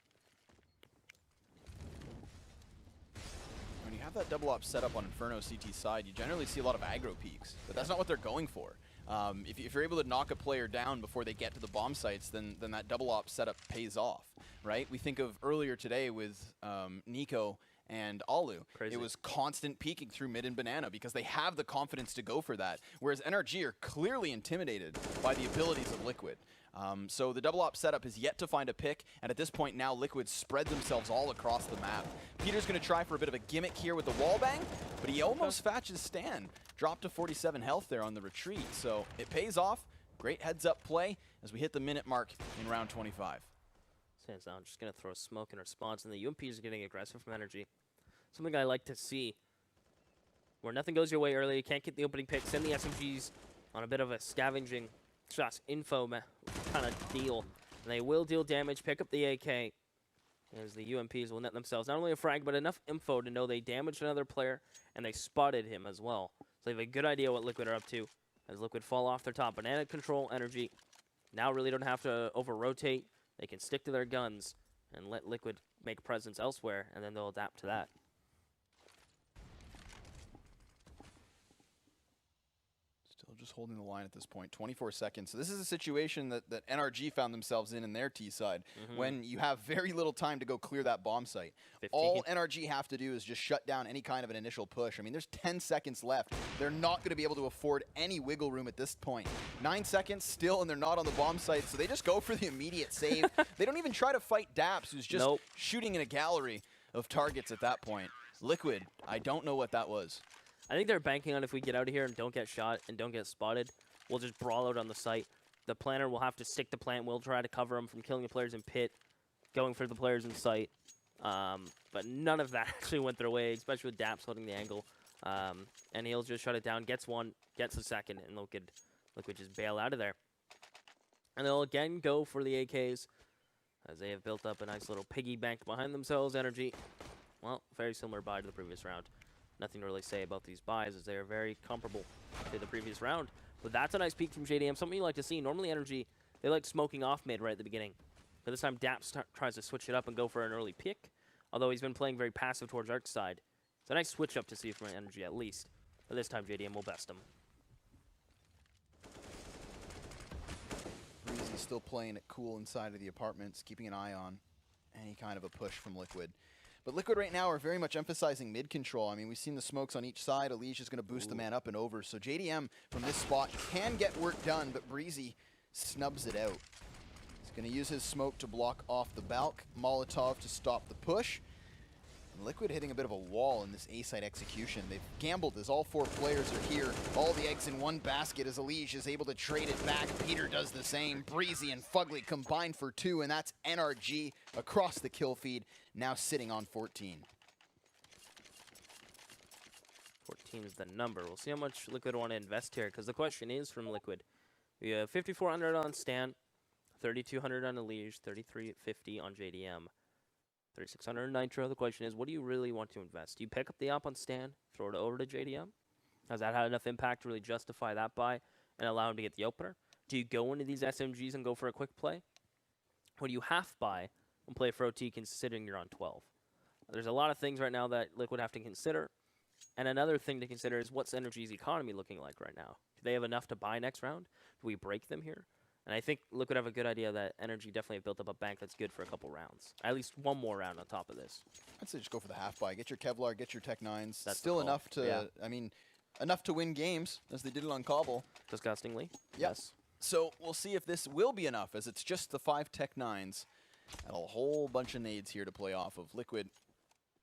[SPEAKER 1] When you have that double op set up on Inferno CT side, you generally see a lot of aggro peaks, but that's not what they're going for. If you're able to knock a player down before they get to the bomb sites, then that double op setup pays off, right? We think of earlier today with Nico and Alu.
[SPEAKER 2] Crazy.
[SPEAKER 1] It was constant peeking through mid and banana because they have the confidence to go for that, whereas NRG are clearly intimidated by the abilities of Liquid. So the double op setup is yet to find a pick, and at this point now Liquid spread themselves all across the map. Peter's going to try for a bit of a gimmick here with the wall bang, but he almost fetches Stan. Dropped to 47 health there on the retreat, so it pays off. Great heads-up play as we hit the minute mark in round 25.
[SPEAKER 2] Stands down, just going to throw smoke in response, and the UMPs are getting aggressive from NRG. Something I like to see, where nothing goes your way early, you can't get the opening pick, send the SMGs on a bit of a scavenging shots info kind of deal, and they will deal damage, pick up the AK, as the UMPs will net themselves not only a frag, but enough info to know they damaged another player, and they spotted him as well. So they have a good idea what Liquid are up to, as Liquid fall off their top. Banana control NRG now really don't have to over-rotate. They can stick to their guns and let Liquid make presence elsewhere, and then they'll adapt to that.
[SPEAKER 1] Still just holding the line at this point, 24 seconds. So this is a situation that NRG found themselves in their T side, when you have very little time to go clear that bomb site.
[SPEAKER 2] 15.
[SPEAKER 1] All NRG have to do is just shut down any kind of an initial push. I mean, there's 10 seconds left. They're not going to be able to afford any wiggle room at this point. 9 seconds still, and they're not on the bomb site, so they just go for the immediate save. They don't even try to fight Daps, who's just shooting in a gallery of targets at that point. Liquid, I don't know what that was.
[SPEAKER 2] I think they're banking on if we get out of here and don't get shot and don't get spotted, we'll just brawl out on the site. The planner will have to stick to plant. We'll try to cover them from killing the players in pit, going for the players in sight. But none of that actually went their way, especially with Daps holding the angle. And he'll just shut it down, gets one, gets a second, and Liquid just bail out of there. And they'll again go for the AKs, as they have built up a nice little piggy bank behind themselves. NRG, well, very similar buy to the previous round. Nothing to really say about these buys, as they are very comparable to the previous round. But that's a nice peek from JDM, something you like to see. Normally NRG, they like smoking off mid right at the beginning. But this time Daps tries to switch it up and go for an early pick, although he's been playing very passive towards Arc's side. It's a nice switch up to see from NRG at least. But this time JDM will best him.
[SPEAKER 1] Breezy still playing it cool inside of the apartments, keeping an eye on any kind of a push from Liquid. But Liquid right now are very much emphasizing mid control. I mean, we've seen the smokes on each side. Elige is going to boost the man up and over. So JDM from this spot can get work done, but Breezy snubs it out. He's going to use his smoke to block off the Balk. Molotov to stop the push. And Liquid hitting a bit of a wall in this A-side execution. They've gambled as all 4 players are here. All the eggs in one basket as Elige is able to trade it back. Peter does the same. Breezy and Fugly combine for 2, and that's NRG across the kill feed, now sitting on 14.
[SPEAKER 2] 14 is the number. We'll see how much Liquid want to invest here, because the question is from Liquid. We have 5,400 on Stan, 3,200 on Elige, 3,350 on JDM. 3,600 Nitro. The question is, what do you really want to invest? Do you pick up the op on Stan, throw it over to JDM? Has that had enough impact to really justify that buy and allow him to get the opener? Do you go into these SMGs and go for a quick play? Or do you half buy and play for OT considering you're on 12? There's a lot of things right now that Liquid have to consider. And another thing to consider is what's NRG's economy looking like right now? Do they have enough to buy next round? Do we break them here? And I think Liquid have a good idea that NRG definitely have built up a bank that's good for a couple rounds. At least one more round on top of this.
[SPEAKER 1] I'd say just go for the half buy. Get your Kevlar, get your Tech 9s.
[SPEAKER 2] That's
[SPEAKER 1] still enough to, I mean, enough to win games, as they did it on Cobble.
[SPEAKER 2] Disgustingly.
[SPEAKER 1] Yes. So we'll see if this will be enough, as it's just the 5 Tech 9s. And a whole bunch of nades here to play off of. Liquid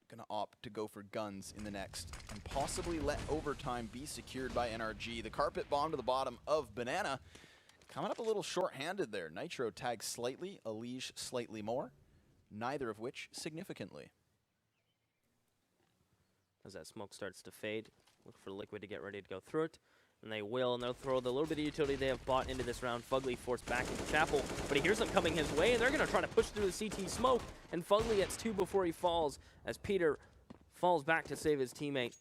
[SPEAKER 1] gonna opt to go for guns in the next, and possibly let overtime be secured by NRG. The carpet bomb to the bottom of Banana. Coming up a little short-handed there. Nitro tags slightly, Elige slightly more, neither of which significantly.
[SPEAKER 2] As that smoke starts to fade, look for Liquid to get ready to go through it. And they will, and they'll throw the little bit of utility they have bought into this round. Fugly forced back into Chapel, but he hears them coming his way, and they're going to try to push through the CT smoke. And Fugly gets 2 before he falls, as Peter falls back to save his teammate.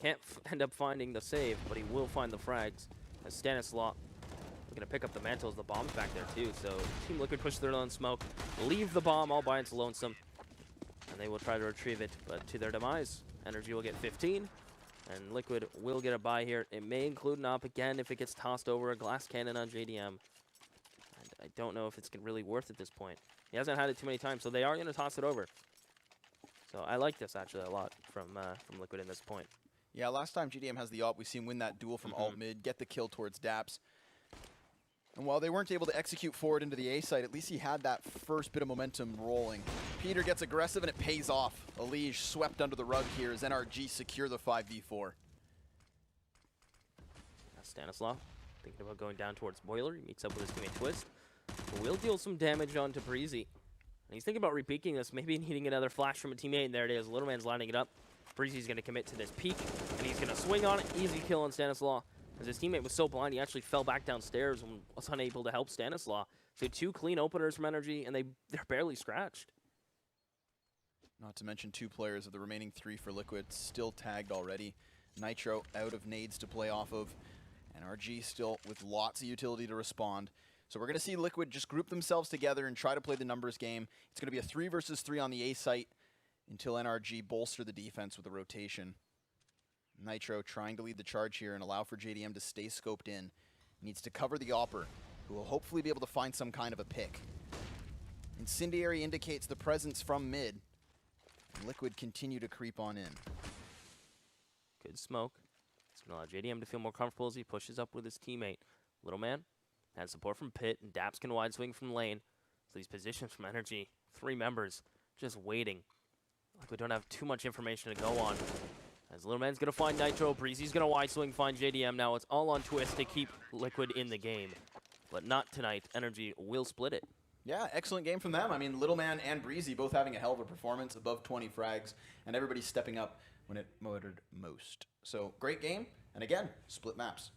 [SPEAKER 2] Can't end up finding the save, but he will find the frags. As Stanislaw looking to pick up the mantle as the bomb's back there too. So Team Liquid push through on smoke, leave the bomb all by its lonesome, and they will try to retrieve it, but to their demise. NRG will get 15. And Liquid will get a bye here. It may include an op again if it gets tossed over a glass cannon on JDM. And I don't know if it's really worth it at this point. He hasn't had it too many times, so they are going to toss it over. So I like this actually a lot from Liquid in this point.
[SPEAKER 1] Yeah, last time GDM has the op, we see him win that duel from alt mid, get the kill towards Daps. And while they weren't able to execute forward into the A site, at least he had that first bit of momentum rolling. Peter gets aggressive and it pays off. Elige swept under the rug here as NRG secure the 5v4.
[SPEAKER 2] Stanislaw thinking about going down towards Boiler. He meets up with his teammate Twist. But will deal some damage onto Breezy. And he's thinking about repeaking this, maybe needing another flash from a teammate, and there it is. Little Man's lining it up. Breezy's going to commit to this peek, and he's going to swing on it. Easy kill on Stanislaw. As his teammate was so blind, he actually fell back downstairs and was unable to help Stanislaw. So 2 clean openers from NRG, and they're barely scratched.
[SPEAKER 1] Not to mention 2 players of the remaining 3 for Liquid still tagged already. Nitro out of nades to play off of. NRG still with lots of utility to respond. So we're going to see Liquid just group themselves together and try to play the numbers game. It's going to be a 3 versus 3 on the A site until NRG bolster the defense with a rotation. Nitro trying to lead the charge here and allow for JDM to stay scoped in. Needs to cover the Opper, who will hopefully be able to find some kind of a pick. Incendiary indicates the presence from mid. Liquid continue to creep on in.
[SPEAKER 2] Good smoke. It's going to allow JDM to feel more comfortable as he pushes up with his teammate. Little Man has support from Pit, and Daps can wide swing from lane. So these positions from NRG, 3 members just waiting. Like we don't have too much information to go on. As Little Man's going to find Nitro, Breezy's going to wide swing, find JDM. Now it's all on Twist to keep Liquid in the game. But not tonight. NRG will split it.
[SPEAKER 1] Yeah, excellent game from them. I mean, Little Man and Breezy both having a hell of a performance, above 20 frags, and everybody stepping up when it mattered most. So, great game, and again, split maps.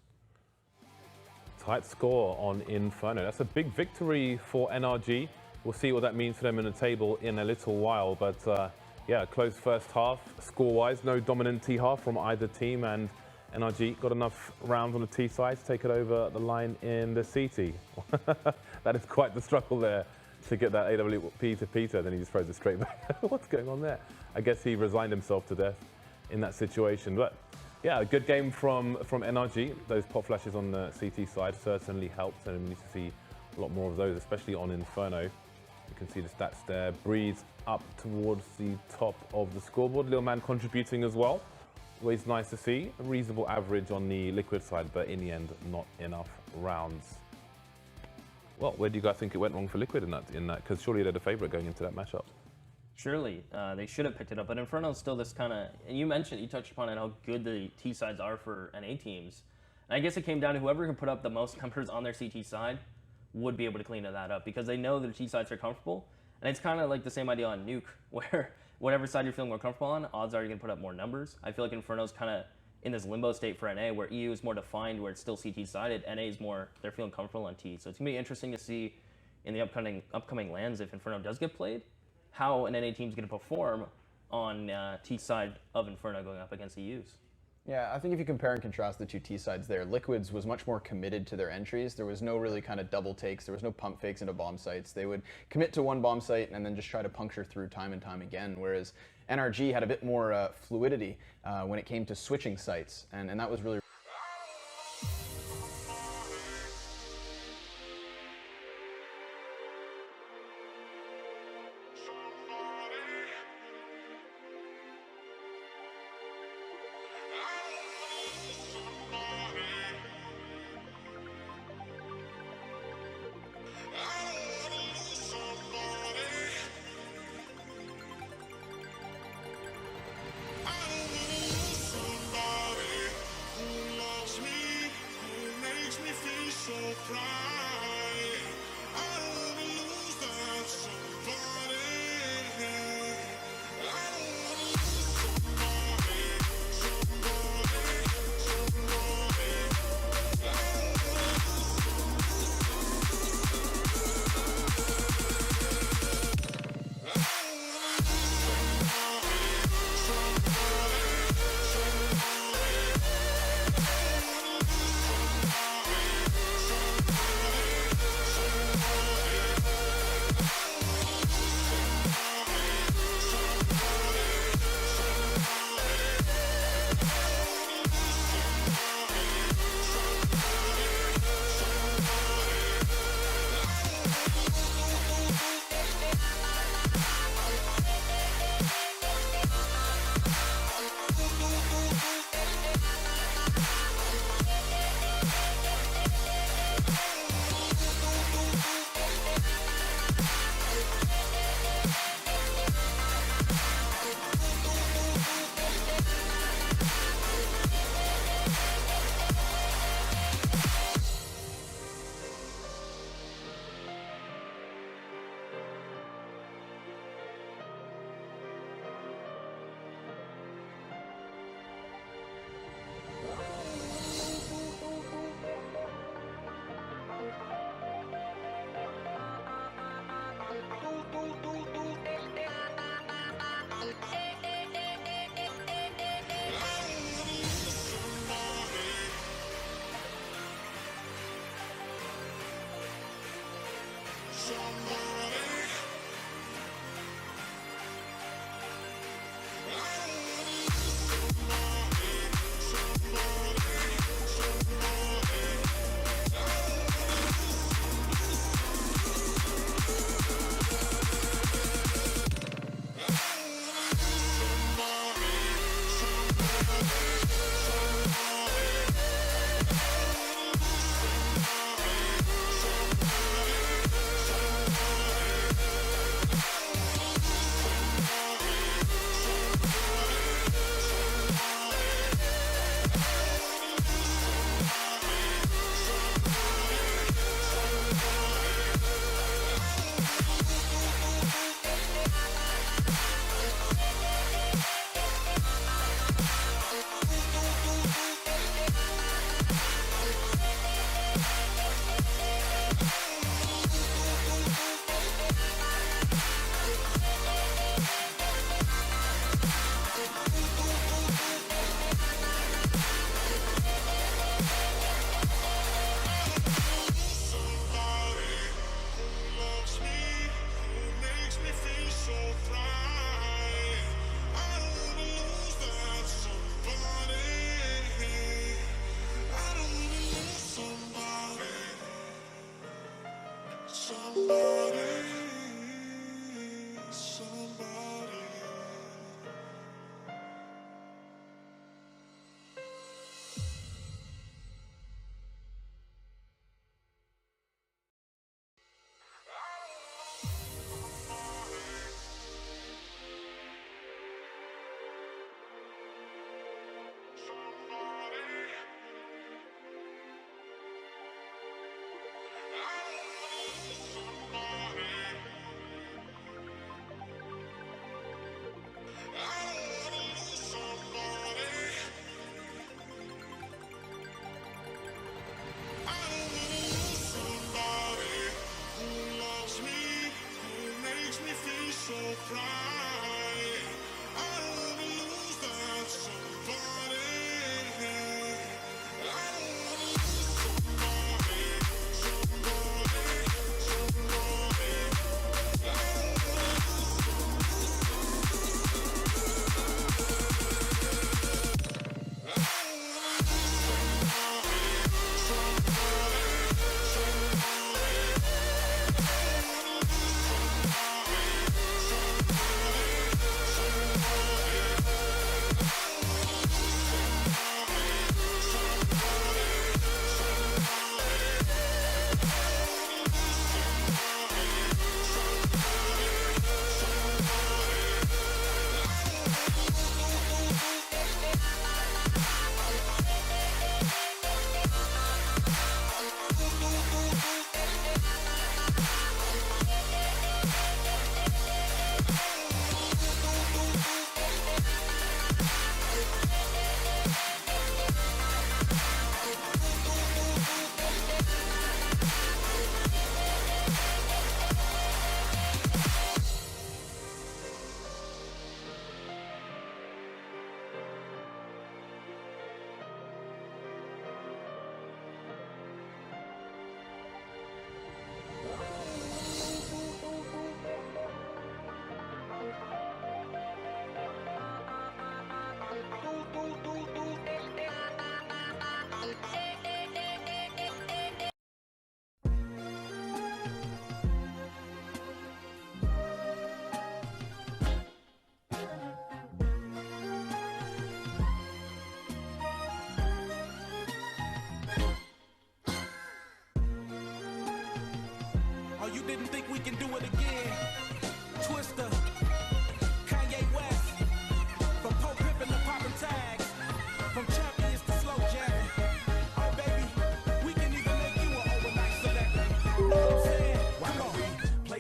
[SPEAKER 3] Tight score on Inferno. That's a big victory for NRG. We'll see what that means for them in the table in a little while, but yeah, close first half, score-wise, no dominant T half from either team, and NRG got enough rounds on the T side to take it over the line in the CT. That is quite the struggle there to get that AWP to Peter, then he just throws it straight back. What's going on there? I guess he resigned himself to death in that situation. But yeah, a good game from NRG. Those pop flashes on the CT side certainly helped, and we need to see a lot more of those, especially on Inferno. You can see the stats there. Breeze up towards the top of the scoreboard. Little Man contributing as well. Always nice to see. A reasonable average on the Liquid side, but in the end, not enough rounds. Well, where do you guys think it went wrong for Liquid in that? Because surely they're the favorite going into that matchup.
[SPEAKER 2] Surely, they should have picked it up, but Inferno's still this kind of, and you touched upon it, how good the T sides are for NA teams. And I guess it came down to whoever can put up the most numbers on their CT side would be able to clean that up, because they know their T sides are comfortable. And it's kind of like the same idea on Nuke, where whatever side you're feeling more comfortable on, odds are you're going to put up more numbers. I feel like Inferno's kind of in this limbo state for NA, where EU is more defined, where it's still CT-sided. NA is more, they're feeling comfortable on T. So it's going to be interesting to see in the upcoming lands, if Inferno does get played, how an NA team's going to perform on T side of Inferno going up against EU's.
[SPEAKER 4] Yeah, I think if you compare and contrast the 2 T sides there, Liquid's was much more committed to their entries. There was no really kind of double takes. There was no pump fakes into bomb sites. They would commit to one bomb site and then just try to puncture through time and time again, whereas NRG had a bit more fluidity when it came to switching sites, and that was really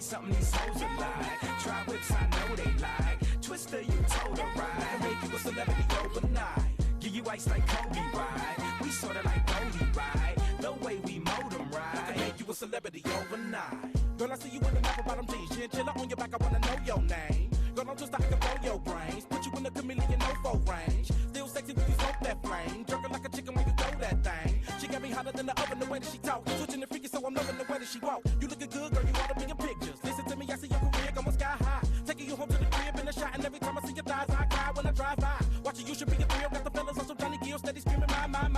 [SPEAKER 7] something these hoes are like. Try whips, I know they like. Twister, you told her right. Make you a celebrity overnight. Give you ice like Kobe, right? We sorta like Goldie, right? The way we mold them, right? Make you a celebrity overnight. Girl, I see you in the map bottom jeans. Chinchilla on your back, I wanna know your name. Girl, I'm just like a blow your brains. Put you in the chameleon no-fo range. Still sexy when you smoke that flame. Jerking like a chicken when you throw that thing. She got me hotter than the oven the way that she talk. Switching the freaky, so I'm loving the way that she walk. You looking good, girl, you ought to be in pictures. Listen to me, I see your career going sky high. Taking you home to the crib in the shot, and every time I see your thighs, I cry when I drive by. Watching you should be a thrill. Got the fellas on some Johnny Gill, steady screaming, my.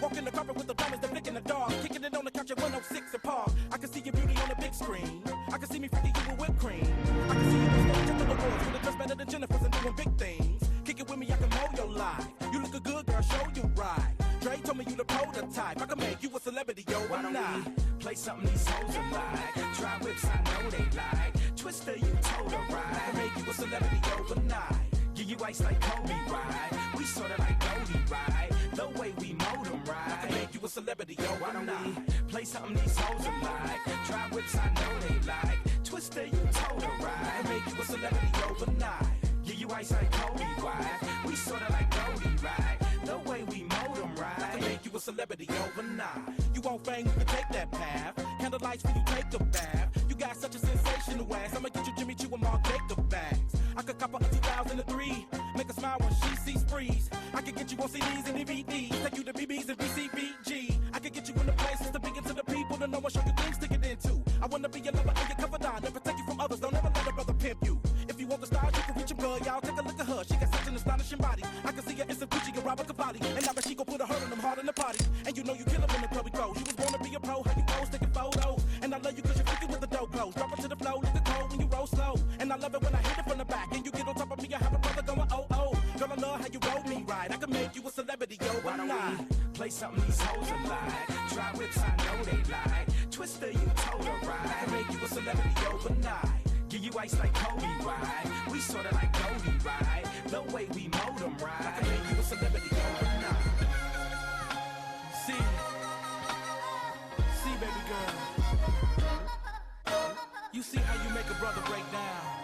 [SPEAKER 7] Walking the carpet with the diamonds, they're flicking the dog. Kicking it on the couch at 106 and Park. I can see your beauty on the big screen. I can see me freaking you with whipped cream. I can see you on stage at the awards. You're just better than Jennifer's and doing big things. Kick it with me, I can mold your life. You look a good girl, show you right. Dre told me you the prototype. I can make you a celebrity, yo. Why don't we play something these hoes are like? Try whips, I know they like. Twister, you told her right. I can make you a celebrity overnight. Give you ice like Kobe, right? We sorta like Goldie, right? The way we mold them, right? I can make you a celebrity, yo. Why don't we play something these hoes are like? Try whips, I know they like. Twister, you told her right. I can make you a celebrity overnight. Give you ice like Kobe, right? We sorta like Goldie, right? The way we mold them, right? I can make you a celebrity overnight. You won't fame, you can take that path. Candlelights when you take a bath. You got such a sensational ass. I'ma get you Jimmy Choo and Mark Jacob bags. I could cop a 2003. Make her smile when she sees freeze. I could get you on CDs and DVDs. Take you to BBs and BCBG. I could get you in the places to begin to the people to know what show you things to get into. I wanna be your lover and your confidant and protect you from others. Don't ever let a brother pimp you. If you want the style, you can reach him, girl. Y'all take a look at her. She got such an astonishing body. I can see her in some Gucci and Robert Cavalli. And now she gon' put a hurt on them hard in the party. And you know you kill him in the club we go. You was born to be a pro, how you pose, taking photos. And I love you cause you're freaky with the dope clothes. Drop it to the flow, look cold when you roll slow. And I love it when I hit it from the back. And you get on top of me, I have a brother going oh. Girl, I love how you roll me right. I can make you a celebrity, yo. Why don't we play something these hoes are like? Try whips, I know they like. Twister, you told her right. I can make you a celebrity overnight. Give you ice like Kobe, right? We sorta like Goldie, right? The way we mold them, right? I can make you a celebrity overnight. See, baby girl. You see how you make a brother break down.